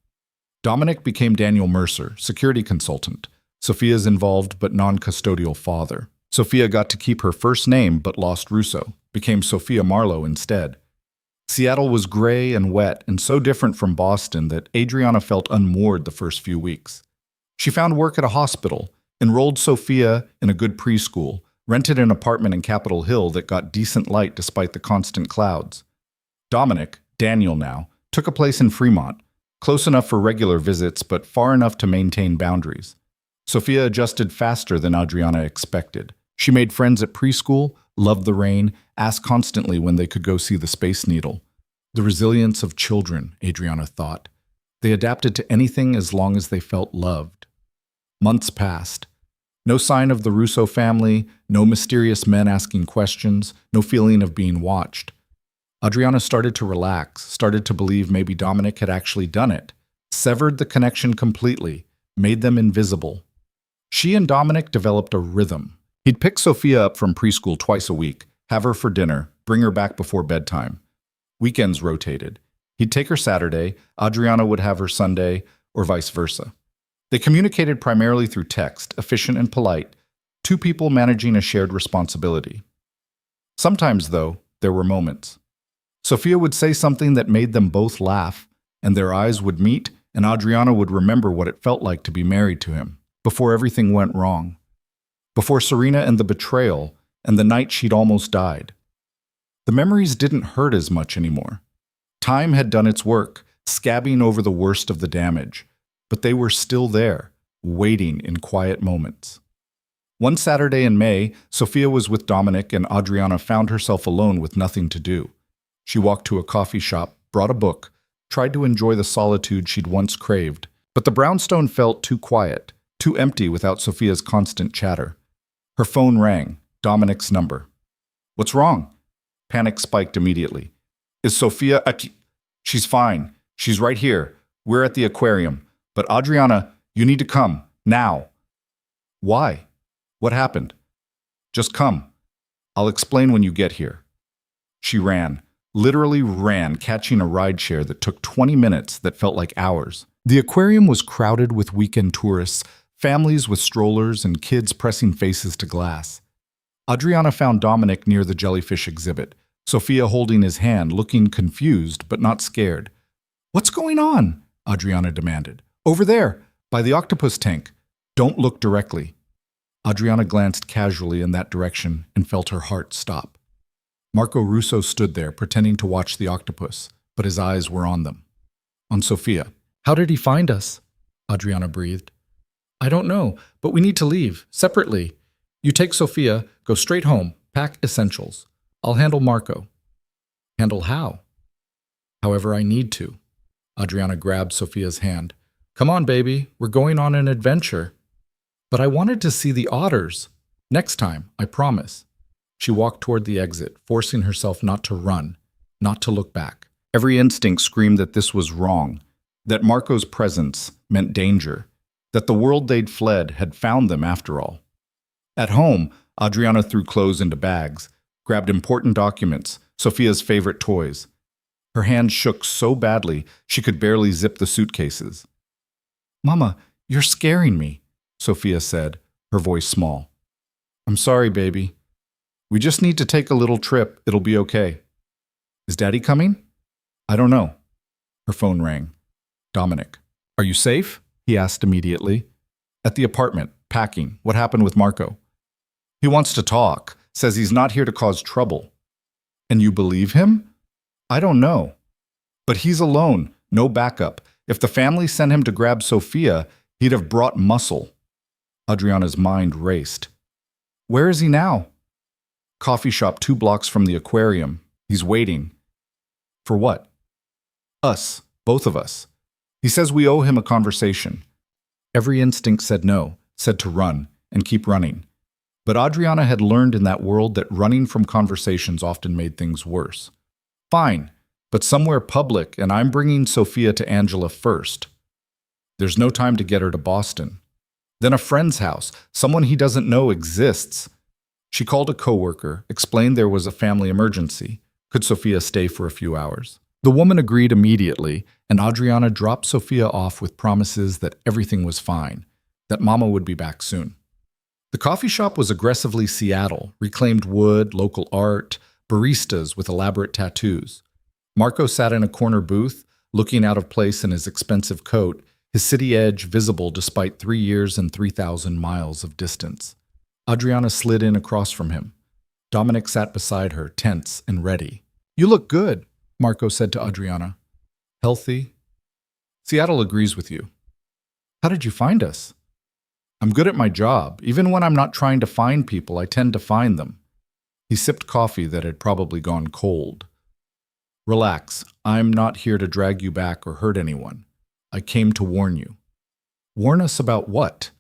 Dominic became Daniel Mercer, security consultant. Sophia's involved but non-custodial father. Sophia got to keep her first name but lost Russo, became Sophia Marlowe instead. Seattle was gray and wet and so different from Boston that Adriana felt unmoored the first few weeks. She found work at a hospital, enrolled Sophia in a good preschool, rented an apartment in Capitol Hill that got decent light despite the constant clouds. Dominic, Daniel now, took a place in Fremont, close enough for regular visits but far enough to maintain boundaries. Sophia adjusted faster than Adriana expected. She made friends at preschool, loved the rain, asked constantly when they could go see the Space Needle. The resilience of children, Adriana thought. They adapted to anything as long as they felt loved. Months passed. No sign of the Russo family, no mysterious men asking questions, no feeling of being watched. Adriana started to relax, started to believe maybe Dominic had actually done it, severed the connection completely, made them invisible. She and Dominic developed a rhythm. He'd pick Sophia up from preschool twice a week, have her for dinner, bring her back before bedtime. Weekends rotated. He'd take her Saturday, Adriana would have her Sunday, or vice versa. They communicated primarily through text, efficient and polite, two people managing a shared responsibility. Sometimes, though, there were moments. Sophia would say something that made them both laugh, and their eyes would meet, and Adriana would remember what it felt like to be married to him, before everything went wrong. Before Serena and the betrayal, and the night she'd almost died. The memories didn't hurt as much anymore. Time had done its work, scabbing over the worst of the damage, but they were still there, waiting in quiet moments. One Saturday in May, Sophia was with Dominic and Adriana found herself alone with nothing to do. She walked to a coffee shop, brought a book, tried to enjoy the solitude she'd once craved. But the brownstone felt too quiet, too empty without Sophia's constant chatter. Her phone rang, Dominic's number. "What's wrong?" Panic spiked immediately. "Is Sophia She's fine. She's right here. We're at the aquarium. But Adriana, you need to come. Now." "Why? What happened?" "Just come. I'll explain when you get here." She ran, literally ran, catching a rideshare that took 20 minutes that felt like hours. The aquarium was crowded with weekend tourists, families with strollers and kids pressing faces to glass. Adriana found Dominic near the jellyfish exhibit, Sophia holding his hand, looking confused but not scared. "What's going on?" Adriana demanded. "Over there, by the octopus tank. Don't look directly." Adriana glanced casually in that direction and felt her heart stop. Marco Russo stood there, pretending to watch the octopus, but his eyes were on them. On Sophia. "How did he find us?" Adriana breathed. "I don't know, but we need to leave, separately. You take Sophia, go straight home, pack essentials. I'll handle Marco." "Handle how?" "However I need to." Adriana grabbed Sophia's hand. "Come on, baby, we're going on an adventure." "But I wanted to see the otters." "Next time, I promise." She walked toward the exit, forcing herself not to run, not to look back. Every instinct screamed that this was wrong, that Marco's presence meant danger, that the world they'd fled had found them after all. At home, Adriana threw clothes into bags, grabbed important documents, Sophia's favorite toys. Her hands shook so badly she could barely zip the suitcases. "Mama, you're scaring me," Sophia said, her voice small. "I'm sorry, baby. We just need to take a little trip. It'll be okay." "Is Daddy coming?" "I don't know." Her phone rang. Dominic. "Are you safe?" he asked immediately. "At the apartment, packing. What happened with Marco?" "He wants to talk, says he's not here to cause trouble." "And you believe him?" "I don't know. But he's alone, no backup. If the family sent him to grab Sophia, he'd have brought muscle." Adriana's mind raced. "Where is he now?" "Coffee shop 2 blocks from the aquarium. He's waiting." "For what?" "Us. Both of us. He says we owe him a conversation." Every instinct said no, said to run, and keep running. But Adriana had learned in that world that running from conversations often made things worse. "Fine, but somewhere public, and I'm bringing Sophia to Angela first." There's no time to get her to Boston. Then a friend's house, someone he doesn't know exists. She called a coworker, explained there was a family emergency. Could Sophia stay for a few hours? The woman agreed immediately, and Adriana dropped Sophia off with promises that everything was fine, that Mama would be back soon. The coffee shop was aggressively Seattle, reclaimed wood, local art, baristas with elaborate tattoos. Marco sat in a corner booth, looking out of place in his expensive coat, his city edge visible despite 3 years and 3,000 miles of distance. Adriana slid in across from him. Dominic sat beside her, tense and ready. "You look good," Marco said to Adriana. "Healthy?" "Seattle agrees with you." "How did you find us?" "I'm good at my job. Even when I'm not trying to find people, I tend to find them." He sipped coffee that had probably gone cold. "Relax. I'm not here to drag you back or hurt anyone. I came to warn you." "Warn us about what?"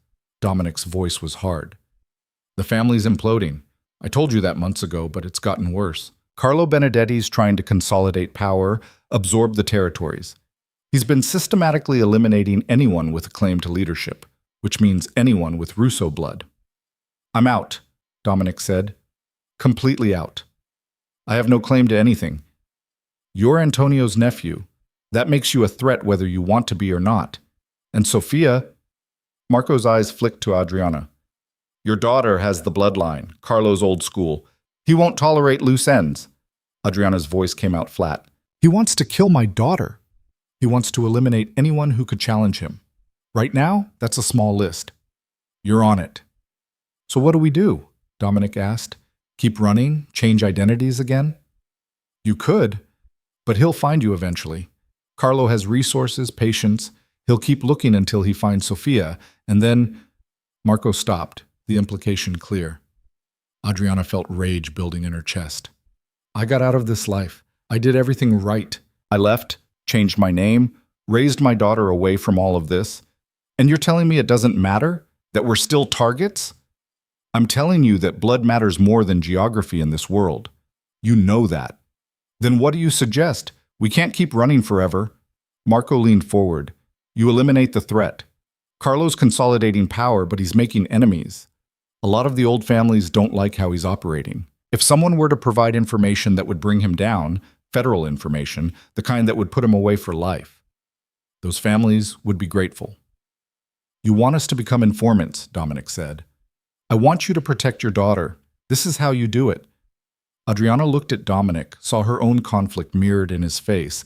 Dominic's voice was hard. "The family's imploding. I told you that months ago, but it's gotten worse. Carlo Benedetti's trying to consolidate power, absorb the territories. He's been systematically eliminating anyone with a claim to leadership, which means anyone with Russo blood." "I'm out," Dominic said. "Completely out. I have no claim to anything. You're Antonio's nephew. That makes you a threat whether you want to be or not. And Sophia..." Marco's eyes flicked to Adriana. "Your daughter has the bloodline, Carlo's old school. He won't tolerate loose ends." Adriana's voice came out flat. "He wants to kill my daughter. He wants to eliminate anyone who could challenge him. Right now, that's a small list. You're on it." "So what do we do?" Dominic asked. "Keep running? Change identities again?" "You could, but he'll find you eventually. Carlo has resources, patience. He'll keep looking until he finds Sophia, and then..." Marco stopped, the implication clear. Adriana felt rage building in her chest. I got out of this life. I did everything right. I left, changed my name, raised my daughter away from all of this. And you're telling me it doesn't matter? That we're still targets? I'm telling you that blood matters more than geography in this world. You know that. Then what do you suggest? We can't keep running forever. Marco leaned forward. You eliminate the threat. Carlo's consolidating power, but he's making enemies. A lot of the old families don't like how he's operating. If someone were to provide information that would bring him down, federal information, the kind that would put him away for life, those families would be grateful. You want us to become informants, Dominic said. I want you to protect your daughter. This is how you do it. Adriana looked at Dominic, saw her own conflict mirrored in his face.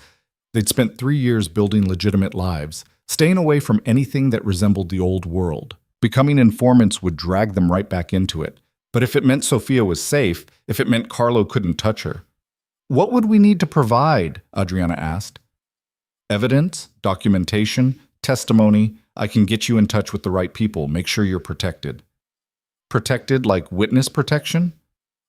They'd spent 3 years building legitimate lives, staying away from anything that resembled the old world. Becoming informants would drag them right back into it. But if it meant Sophia was safe, if it meant Carlo couldn't touch her, what would we need to provide? Adriana asked. Evidence, documentation, testimony. I can get you in touch with the right people, make sure you're protected. Protected like witness protection?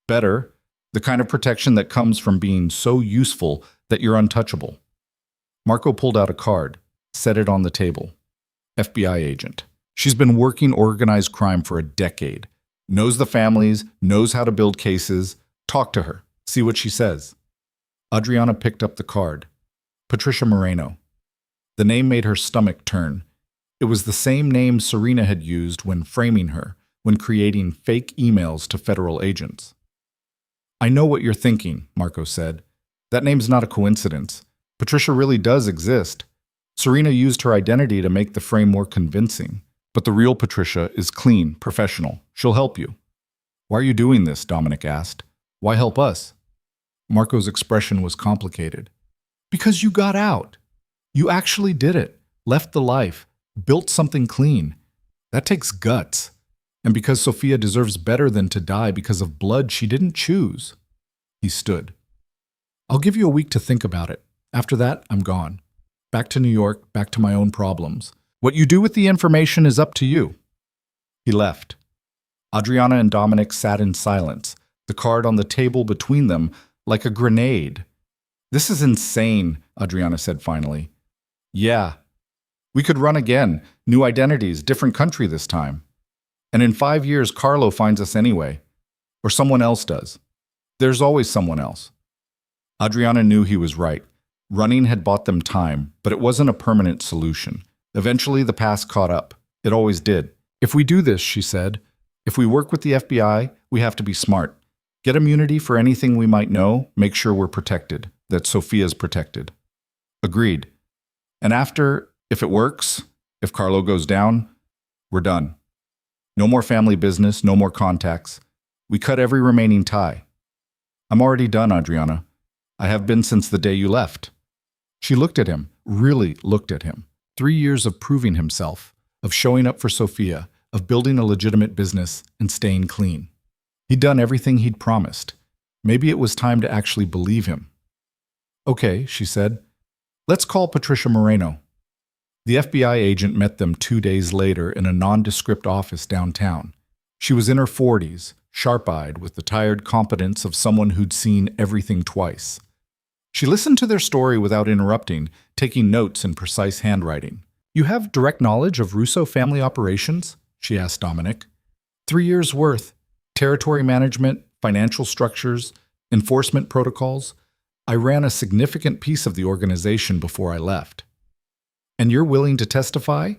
Better, the kind of protection that comes from being so useful that you're untouchable. Marco pulled out a card, set it on the table. FBI agent. She's been working organized crime for a decade. Knows the families, knows how to build cases. Talk to her. See what she says. Adriana picked up the card. Patricia Moreno. The name made her stomach turn. It was the same name Serena had used when framing her, when creating fake emails to federal agents. I know what you're thinking, Marco said. That name's not a coincidence. Patricia really does exist. Serena used her identity to make the frame more convincing. But the real Patricia is clean, professional. She'll help you. Why are you doing this? Dominic asked. Why help us? Marco's expression was complicated. Because you got out. You actually did it. Left the life. Built something clean. That takes guts. And because Sophia deserves better than to die because of blood she didn't choose. He stood. I'll give you a week to think about it. After that, I'm gone. Back to New York, back to my own problems. What you do with the information is up to you. He left. Adriana and Dominic sat in silence, the card on the table between them like a grenade. This is insane, Adriana said finally. Yeah. We could run again, new identities, different country this time. And in 5 years, Carlo finds us anyway. Or someone else does. There's always someone else. Adriana knew he was right. Running had bought them time, but it wasn't a permanent solution. Eventually, the past caught up. It always did. If we do this, she said, if we work with the FBI, we have to be smart. Get immunity for anything we might know, make sure we're protected, that Sophia's protected. Agreed. And after, if it works, if Carlo goes down, we're done. No more family business, no more contacts. We cut every remaining tie. I'm already done, Adriana. I have been since the day you left. She looked at him, really looked at him. 3 years of proving himself, of showing up for Sophia, of building a legitimate business and staying clean. He'd done everything he'd promised. Maybe it was time to actually believe him. Okay, she said. Let's call Patricia Moreno. The FBI agent met them 2 days later in a nondescript office downtown. She was in her 40s, sharp-eyed with the tired competence of someone who'd seen everything twice. She listened to their story without interrupting, taking notes in precise handwriting. You have direct knowledge of Russo family operations? She asked Dominic. 3 years' worth. Territory management, financial structures, enforcement protocols. I ran a significant piece of the organization before I left. And you're willing to testify?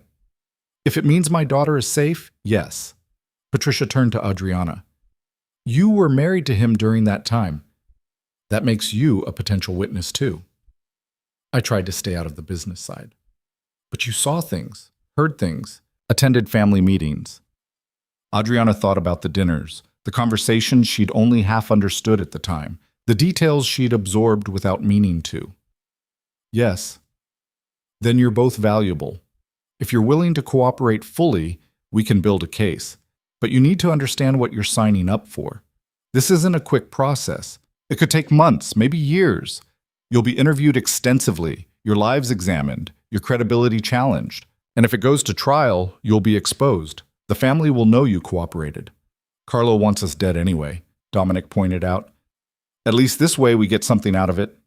If it means my daughter is safe, yes. Patricia turned to Adriana. You were married to him during that time. That makes you a potential witness too. I tried to stay out of the business side. But you saw things, heard things, attended family meetings. Adriana thought about the dinners, the conversations she'd only half understood at the time, the details she'd absorbed without meaning to. Yes. Then you're both valuable. If you're willing to cooperate fully, we can build a case. But you need to understand what you're signing up for. This isn't a quick process. It could take months, maybe years. You'll be interviewed extensively, your lives examined, your credibility challenged. And if it goes to trial, you'll be exposed. The family will know you cooperated. Carlo wants us dead anyway, Dominic pointed out. At least this way we get something out of it.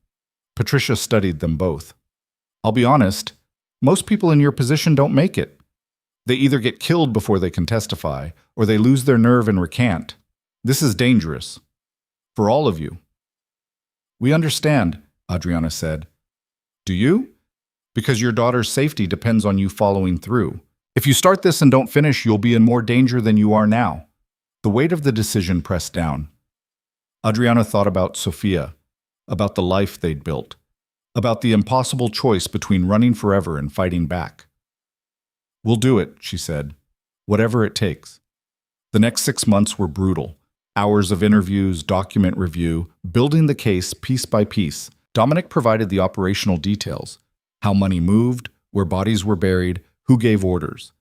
Patricia studied them both. I'll be honest, most people in your position don't make it. They either get killed before they can testify, or they lose their nerve and recant. This is dangerous. For all of you. We understand, Adriana said. Do you? Because your daughter's safety depends on you following through. If you start this and don't finish, you'll be in more danger than you are now. The weight of the decision pressed down. Adriana thought about Sophia, about the life they'd built, about the impossible choice between running forever and fighting back. We'll do it, she said, whatever it takes. The next 6 months were brutal. Hours of interviews, document review, building the case piece by piece. Dominic provided the operational details, how money moved, where bodies were buried, who gave orders.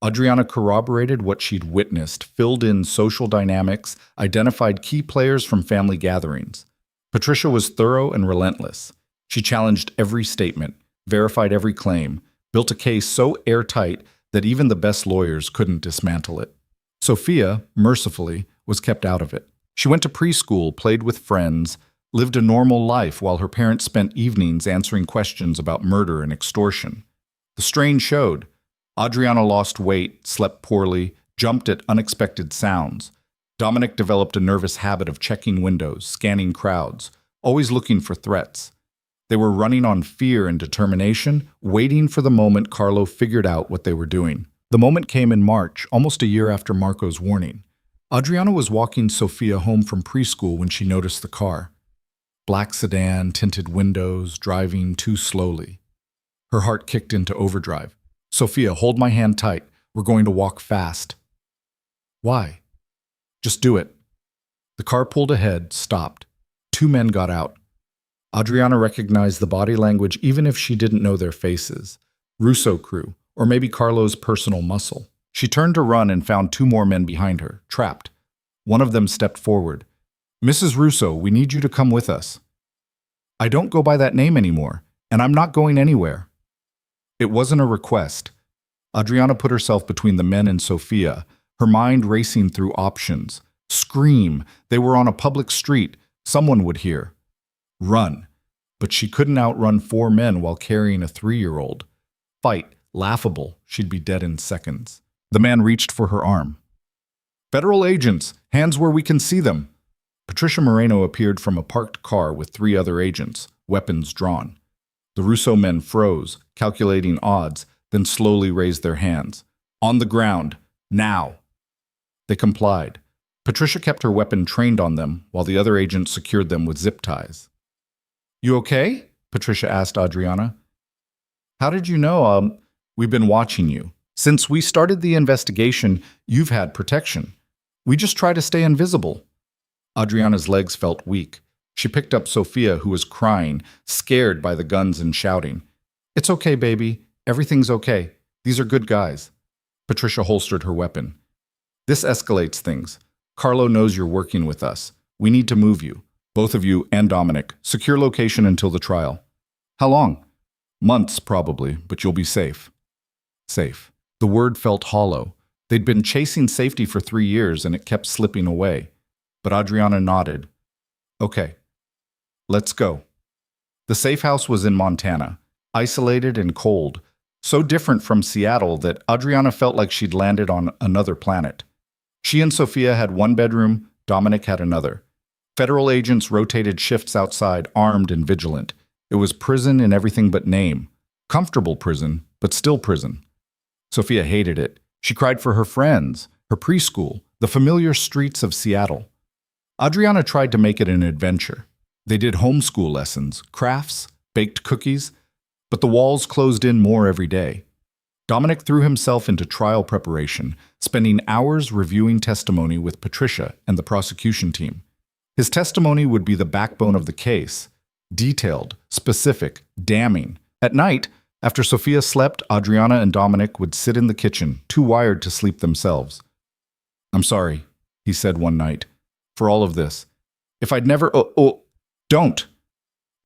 Adriana corroborated what she'd witnessed, filled in social dynamics, identified key players from family gatherings. Patricia was thorough and relentless. She challenged every statement, verified every claim, built a case so airtight that even the best lawyers couldn't dismantle it. Sophia, mercifully, was kept out of it. She went to preschool, played with friends, lived a normal life while her parents spent evenings answering questions about murder and extortion. The strain showed. Adriana lost weight, slept poorly, jumped at unexpected sounds. Dominic developed a nervous habit of checking windows, scanning crowds, always looking for threats. They were running on fear and determination, waiting for the moment Carlo figured out what they were doing. The moment came in March, almost a year after Marco's warning. Adriana was walking Sophia home from preschool when she noticed the car. Black sedan, tinted windows, driving too slowly. Her heart kicked into overdrive. Sophia, hold my hand tight. We're going to walk fast. Why? Just do it. The car pulled ahead, stopped. 2 men got out. Adriana recognized the body language even if she didn't know their faces. Russo crew, or maybe Carlo's personal muscle. She turned to run and found 2 more men behind her, trapped. One of them stepped forward. Mrs. Russo, we need you to come with us. I don't go by that name anymore, and I'm not going anywhere. It wasn't a request. Adriana put herself between the men and Sophia, her mind racing through options. Scream. They were on a public street. Someone would hear. Run. But she couldn't outrun 4 men while carrying a 3-year-old. Fight. Laughable. She'd be dead in seconds. The man reached for her arm. Federal agents. Hands where we can see them. Patricia Moreno appeared from a parked car with 3 other agents, weapons drawn. The Russo men froze, calculating odds, then slowly raised their hands. On the ground. Now. They complied. Patricia kept her weapon trained on them, while the other agents secured them with zip ties. You okay? Patricia asked Adriana. How did you know? We've been watching you. Since we started the investigation, you've had protection. We just try to stay invisible. Adriana's legs felt weak. She picked up Sophia, who was crying, scared by the guns and shouting. It's okay, baby. Everything's okay. These are good guys. Patricia holstered her weapon. This escalates things. Carlo knows you're working with us. We need to move you. Both of you and Dominic. Secure location until the trial. How long? Months, probably, but you'll be safe. Safe. The word felt hollow. They'd been chasing safety for 3 years, and it kept slipping away. But Adriana nodded. Okay. Let's go. The safe house was in Montana, isolated and cold, so different from Seattle that Adriana felt like she'd landed on another planet. She and Sophia had 1 bedroom, Dominic had another. Federal agents rotated shifts outside, armed and vigilant. It was prison in everything but name. Comfortable prison, but still prison. Sophia hated it. She cried for her friends, her preschool, the familiar streets of Seattle. Adriana tried to make it an adventure. They did homeschool lessons, crafts, baked cookies, but the walls closed in more every day. Dominic threw himself into trial preparation, spending hours reviewing testimony with Patricia and the prosecution team. His testimony would be the backbone of the case, detailed, specific, damning. At night, after Sophia slept, Adriana and Dominic would sit in the kitchen, too wired to sleep themselves. I'm sorry, he said one night, for all of this. If I'd never... Don't!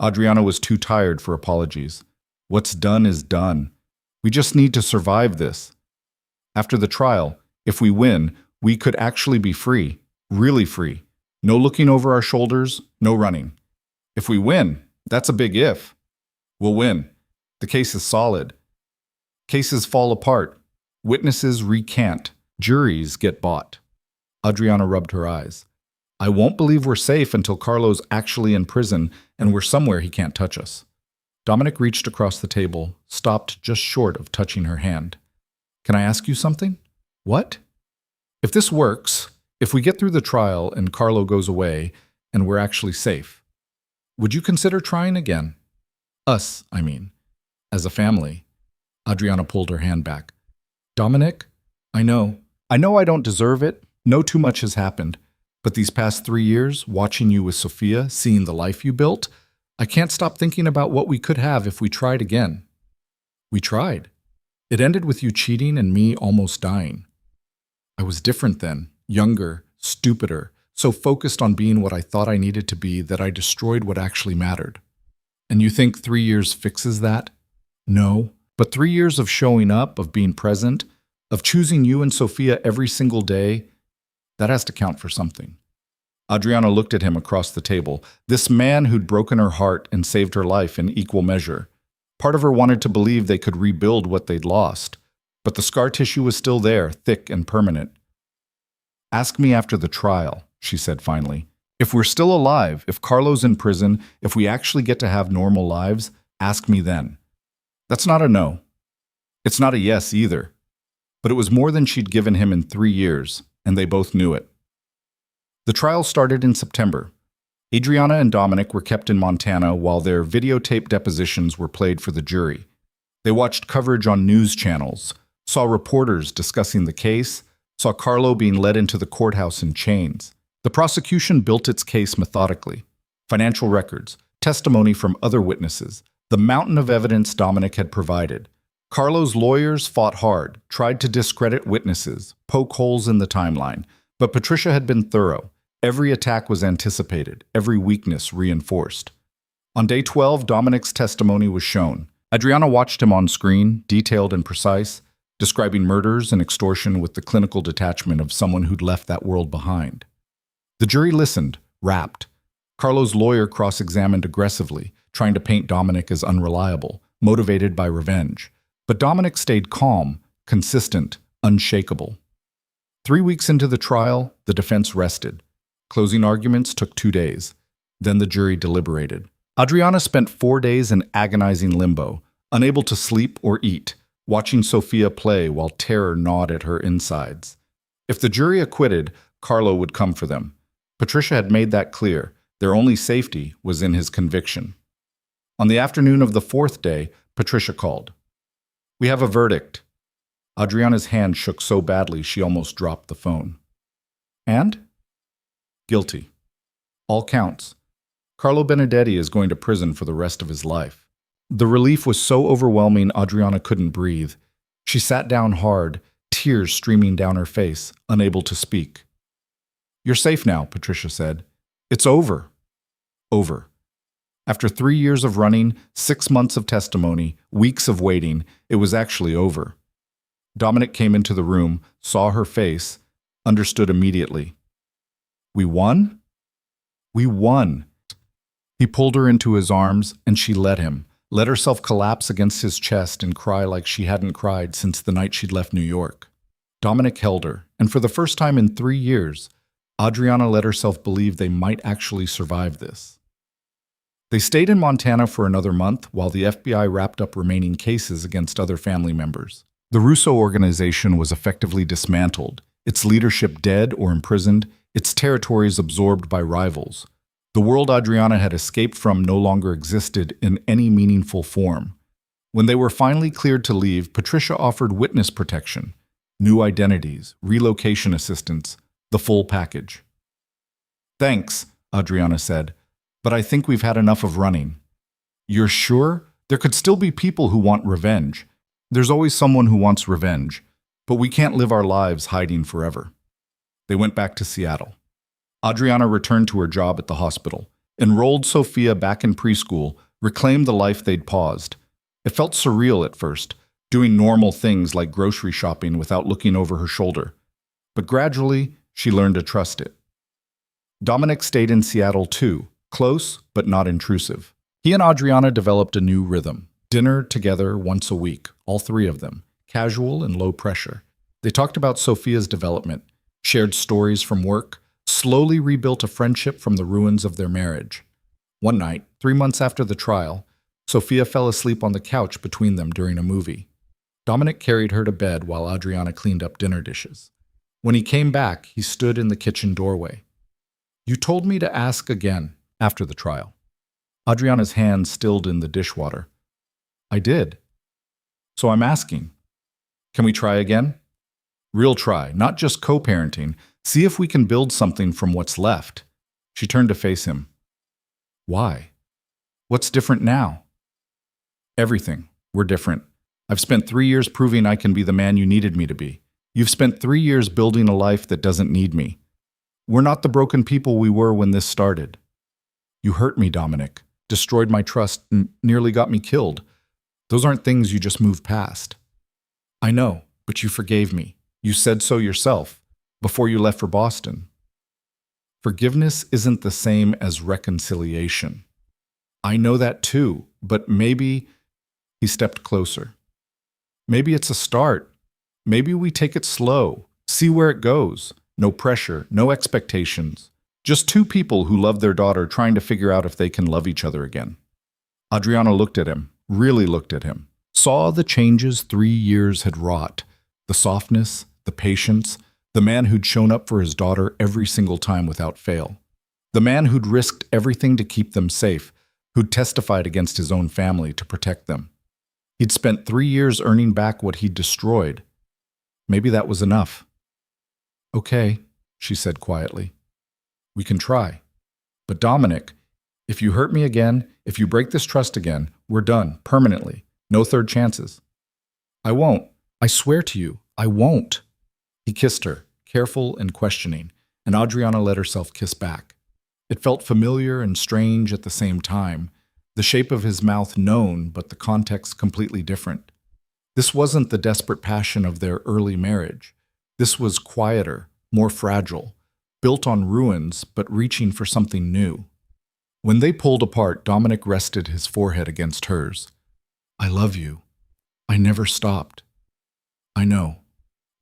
Adriana was too tired for apologies. What's done is done. We just need to survive this. After the trial, If we win, we could actually be free, really free. No looking over our shoulders, no running. If we win, that's a big if. We'll win. The case is solid. Cases fall apart. Witnesses recant. Juries get bought. Adriana rubbed her eyes. I won't believe we're safe until Carlo's actually in prison and we're somewhere he can't touch us. Dominic reached across the table, stopped just short of touching her hand. Can I ask you something? What? If this works, if we get through the trial and Carlo goes away and we're actually safe, would you consider trying again? Us, I mean, as a family. Adriana pulled her hand back. Dominic, I know I don't deserve it. No, too much has happened. But these past 3 years, watching you with Sophia, seeing the life you built, I can't stop thinking about what we could have if we tried again. We tried. It ended with you cheating and me almost dying. I was different then, younger, stupider, so focused on being what I thought I needed to be that I destroyed what actually mattered. And you think 3 years fixes that? No, but 3 years of showing up, of being present, of choosing you and Sophia every single day, that has to count for something. Adriana looked at him across the table, this man who'd broken her heart and saved her life in equal measure. Part of her wanted to believe they could rebuild what they'd lost, but the scar tissue was still there, thick and permanent. Ask me after the trial, she said finally. If we're still alive, if Carlo's in prison, if we actually get to have normal lives, ask me then. That's not a no. It's not a yes either. But it was more than she'd given him in 3 years, and they both knew it. The trial started in September. Adriana and Dominic were kept in Montana while their videotape depositions were played for the jury. They watched coverage on news channels, saw reporters discussing the case, saw Carlo being led into the courthouse in chains. The prosecution built its case methodically. Financial records, testimony from other witnesses, the mountain of evidence Dominic had provided. Carlo's lawyers fought hard, tried to discredit witnesses, poke holes in the timeline, but Patricia had been thorough. Every attack was anticipated, every weakness reinforced. On day 12, Dominic's testimony was shown. Adriana watched him on screen, detailed and precise, describing murders and extortion with the clinical detachment of someone who'd left that world behind. The jury listened, rapt. Carlo's lawyer cross-examined aggressively, trying to paint Dominic as unreliable, motivated by revenge. But Dominic stayed calm, consistent, unshakable. 3 weeks into the trial, the defense rested. Closing arguments took 2 days. Then the jury deliberated. Adriana spent 4 days in agonizing limbo, unable to sleep or eat, watching Sophia play while terror gnawed at her insides. If the jury acquitted, Carlo would come for them. Patricia had made that clear. Their only safety was in his conviction. On the afternoon of the 4th day, Patricia called. We have a verdict. Adriana's hand shook so badly she almost dropped the phone. And? Guilty. All counts. Carlo Benedetti is going to prison for the rest of his life. The relief was so overwhelming Adriana couldn't breathe. She sat down hard, tears streaming down her face, unable to speak. You're safe now, Patricia said. It's over. Over. After 3 years of running, 6 months of testimony, weeks of waiting, it was actually over. Dominic came into the room, saw her face, understood immediately. We won? We won. He pulled her into his arms, and she let him, let herself collapse against his chest and cry like she hadn't cried since the night she'd left New York. Dominic held her, and for the first time in 3 years, Adriana let herself believe they might actually survive this. They stayed in Montana for another month while the FBI wrapped up remaining cases against other family members. The Russo organization was effectively dismantled, its leadership dead or imprisoned, its territories absorbed by rivals. The world Adriana had escaped from no longer existed in any meaningful form. When they were finally cleared to leave, Patricia offered witness protection, new identities, relocation assistance, the full package. Thanks, Adriana said, but I think we've had enough of running. You're sure? There could still be people who want revenge. There's always someone who wants revenge, but we can't live our lives hiding forever. They went back to Seattle. Adriana returned to her job at the hospital, enrolled Sophia back in preschool, reclaimed the life they'd paused. It felt surreal at first, doing normal things like grocery shopping without looking over her shoulder. But gradually, she learned to trust it. Dominic stayed in Seattle too, close but not intrusive. He and Adriana developed a new rhythm. Dinner together once a week, all three of them, casual and low pressure. They talked about Sophia's development, shared stories from work, slowly rebuilt a friendship from the ruins of their marriage. One night, 3 months after the trial, Sophia fell asleep on the couch between them during a movie. Dominic carried her to bed while Adriana cleaned up dinner dishes. When he came back, he stood in the kitchen doorway. "You told me to ask again after the trial." Adriana's hand stilled in the dishwater. "I did. So I'm asking. Can we try again? Real try, not just co-parenting. See if we can build something from what's left." She turned to face him. "Why? What's different now?" "Everything. We're different. I've spent 3 years proving I can be the man you needed me to be. You've spent 3 years building a life that doesn't need me. We're not the broken people we were when this started. You hurt me, Dominic, destroyed my trust, and nearly got me killed. Those aren't things you just move past." "I know, but you forgave me. You said so yourself, before you left for Boston." "Forgiveness isn't the same as reconciliation." "I know that too, but maybe—" He stepped closer. "Maybe it's a start. Maybe we take it slow, see where it goes. No pressure, no expectations. Just two people who love their daughter trying to figure out if they can love each other again." Adriana looked at him, really looked at him, saw the changes 3 years had wrought, the softness, the patience, the man who'd shown up for his daughter every single time without fail, the man who'd risked everything to keep them safe, who'd testified against his own family to protect them. He'd spent 3 years earning back what he'd destroyed. Maybe that was enough. "Okay," she said quietly. "We can try. But Dominic, if you hurt me again, if you break this trust again, we're done, permanently. No third chances." "I won't. I swear to you, I won't." He kissed her, careful and questioning, and Adriana let herself kiss back. It felt familiar and strange at the same time, the shape of his mouth known, but the context completely different. This wasn't the desperate passion of their early marriage. This was quieter, more fragile, built on ruins, but reaching for something new. When they pulled apart, Dominic rested his forehead against hers. "I love you. I never stopped." "I know,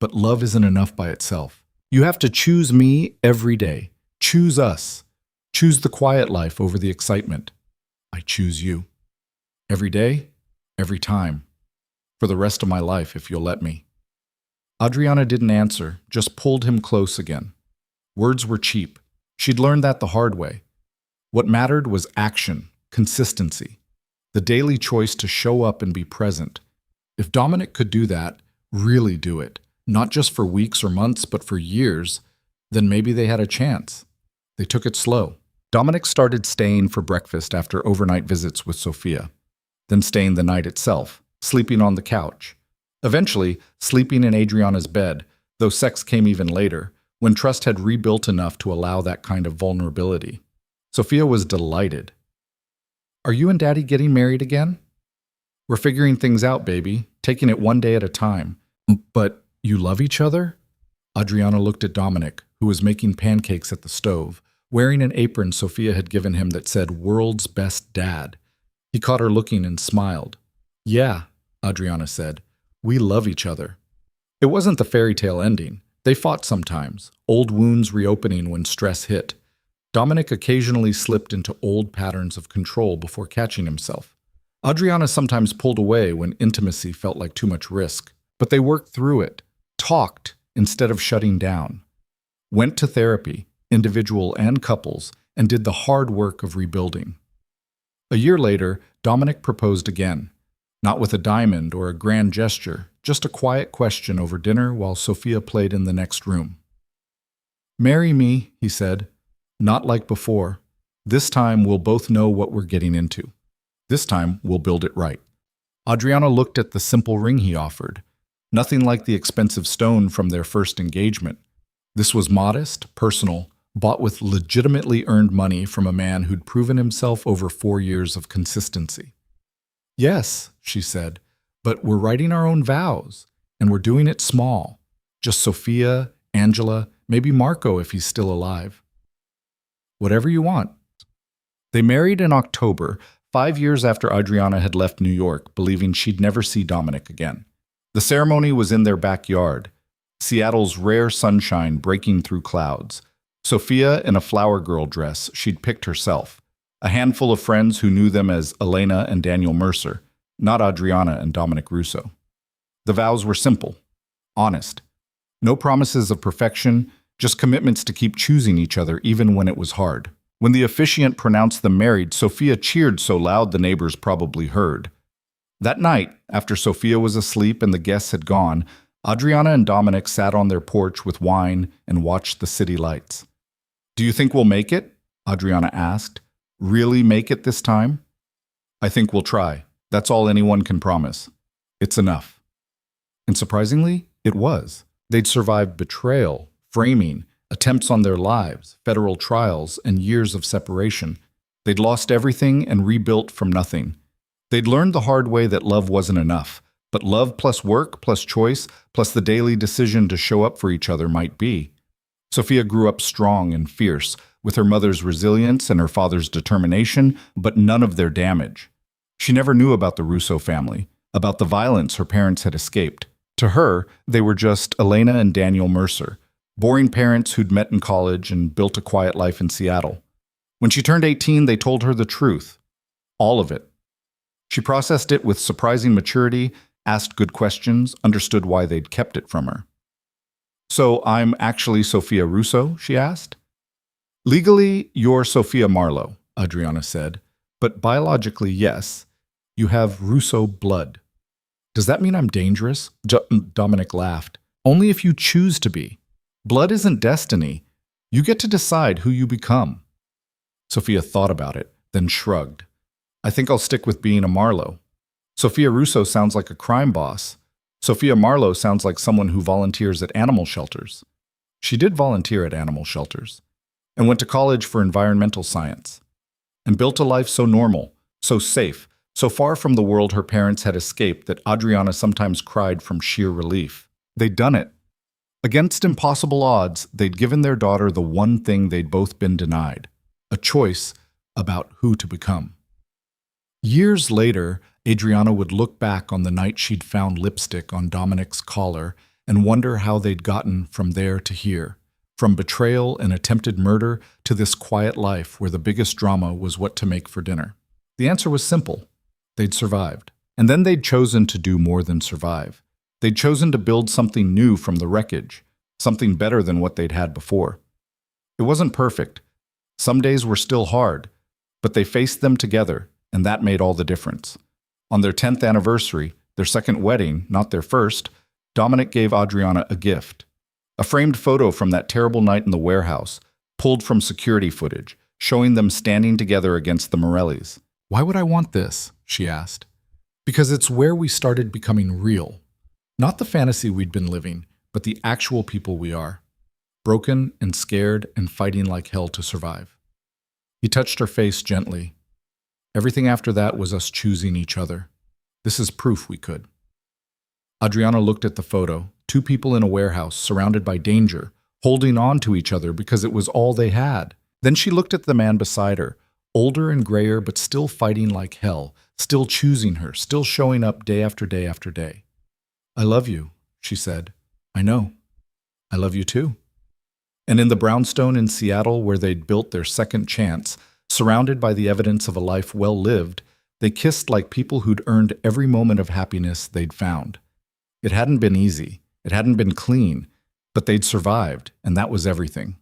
but love isn't enough by itself. You have to choose me every day. Choose us. Choose the quiet life over the excitement. I choose you. Every day, every time. For the rest of my life, if you'll let me." Adriana didn't answer, just pulled him close again. Words were cheap. She'd learned that the hard way. What mattered was action, consistency, the daily choice to show up and be present. If Dominic could do that, really do it, not just for weeks or months, but for years, then maybe they had a chance. They took it slow. Dominic started staying for breakfast after overnight visits with Sophia, then staying the night itself, sleeping on the couch. Eventually, sleeping in Adriana's bed, though sex came even later, when trust had rebuilt enough to allow that kind of vulnerability. Sophia was delighted. "Are you and Daddy getting married again?" "We're figuring things out, baby, taking it one day at a time." "But you love each other?" Adriana looked at Dominic, who was making pancakes at the stove, wearing an apron Sophia had given him that said "World's Best Dad." He caught her looking and smiled. "Yeah," Adriana said, "we love each other." It wasn't the fairy tale ending. They fought sometimes, old wounds reopening when stress hit. Dominic occasionally slipped into old patterns of control before catching himself. Adriana sometimes pulled away when intimacy felt like too much risk, but they worked through it, talked instead of shutting down, went to therapy, individual and couples, and did the hard work of rebuilding. A year later, Dominic proposed again, not with a diamond or a grand gesture, just a quiet question over dinner while Sophia played in the next room. "Marry me," he said, "not like before. This time we'll both know what we're getting into. This time we'll build it right." Adriana looked at the simple ring he offered, nothing like the expensive stone from their first engagement. This was modest, personal, bought with legitimately earned money from a man who'd proven himself over 4 years of consistency. "Yes," she said, "but we're writing our own vows, and we're doing it small. Just Sophia, Angela, maybe Marco if he's still alive. Whatever you want. They married in October, 5 years after Adriana had left New York, believing she'd never see Dominic again. The ceremony was in their backyard, Seattle's rare sunshine breaking through clouds. Sophia in a flower girl dress she'd picked herself. A handful of friends who knew them as Elena and Daniel Mercer, not Adriana and Dominic Russo. The vows were simple, honest. No promises of perfection, just commitments to keep choosing each other even when it was hard. When the officiant pronounced them married, Sophia cheered so loud the neighbors probably heard. That night, after Sophia was asleep and the guests had gone, Adriana and Dominic sat on their porch with wine and watched the city lights. "Do you think we'll make it?" Adriana asked. "Really make it this time?" "I think we'll try. That's all anyone can promise. It's enough." And surprisingly, it was. They'd survived betrayal, framing, attempts on their lives, federal trials, and years of separation. They'd lost everything and rebuilt from nothing. They'd learned the hard way that love wasn't enough, but love plus work plus choice plus the daily decision to show up for each other might be. Sophia grew up strong and fierce, with her mother's resilience and her father's determination, but none of their damage. She never knew about the Russo family, about the violence her parents had escaped. To her, they were just Elena and Daniel Mercer, boring parents who'd met in college and built a quiet life in Seattle. When she turned 18, they told her the truth. All of it. She processed it with surprising maturity, asked good questions, understood why they'd kept it from her. "So I'm actually Sophia Russo?" she asked. "Legally, you're Sophia Marlowe," Adriana said. "But biologically, yes. You have Russo blood." "Does that mean I'm dangerous?" Dominic laughed. "Only if you choose to be. Blood isn't destiny. You get to decide who you become." Sophia thought about it, then shrugged. "I think I'll stick with being a Marlowe. Sophia Russo sounds like a crime boss. Sophia Marlowe sounds like someone who volunteers at animal shelters." She did volunteer at animal shelters, and went to college for environmental science, and built a life so normal, so safe, so far from the world her parents had escaped that Adriana sometimes cried from sheer relief. They'd done it. Against impossible odds, they'd given their daughter the one thing they'd both been denied, a choice about who to become. Years later, Adriana would look back on the night she'd found lipstick on Dominic's collar and wonder how they'd gotten from there to here, from betrayal and attempted murder to this quiet life where the biggest drama was what to make for dinner. The answer was simple. They'd survived. And then they'd chosen to do more than survive. They'd chosen to build something new from the wreckage, something better than what they'd had before. It wasn't perfect. Some days were still hard, but they faced them together, and that made all the difference. On their 10th anniversary, their second wedding, not their first, Dominic gave Adriana a gift. A framed photo from that terrible night in the warehouse, pulled from security footage, showing them standing together against the Morellis. "Why would I want this?" she asked. "Because it's where we started becoming real. Not the fantasy we'd been living, but the actual people we are. Broken and scared and fighting like hell to survive." He touched her face gently. "Everything after that was us choosing each other. This is proof we could." Adriana looked at the photo, two people in a warehouse surrounded by danger, holding on to each other because it was all they had. Then she looked at the man beside her, older and grayer but still fighting like hell, still choosing her, still showing up day after day after day. "I love you," she said. "I know. I love you too." And in the brownstone in Seattle where they'd built their second chance, surrounded by the evidence of a life well lived, they kissed like people who'd earned every moment of happiness they'd found. It hadn't been easy. It hadn't been clean, but they'd survived, and that was everything.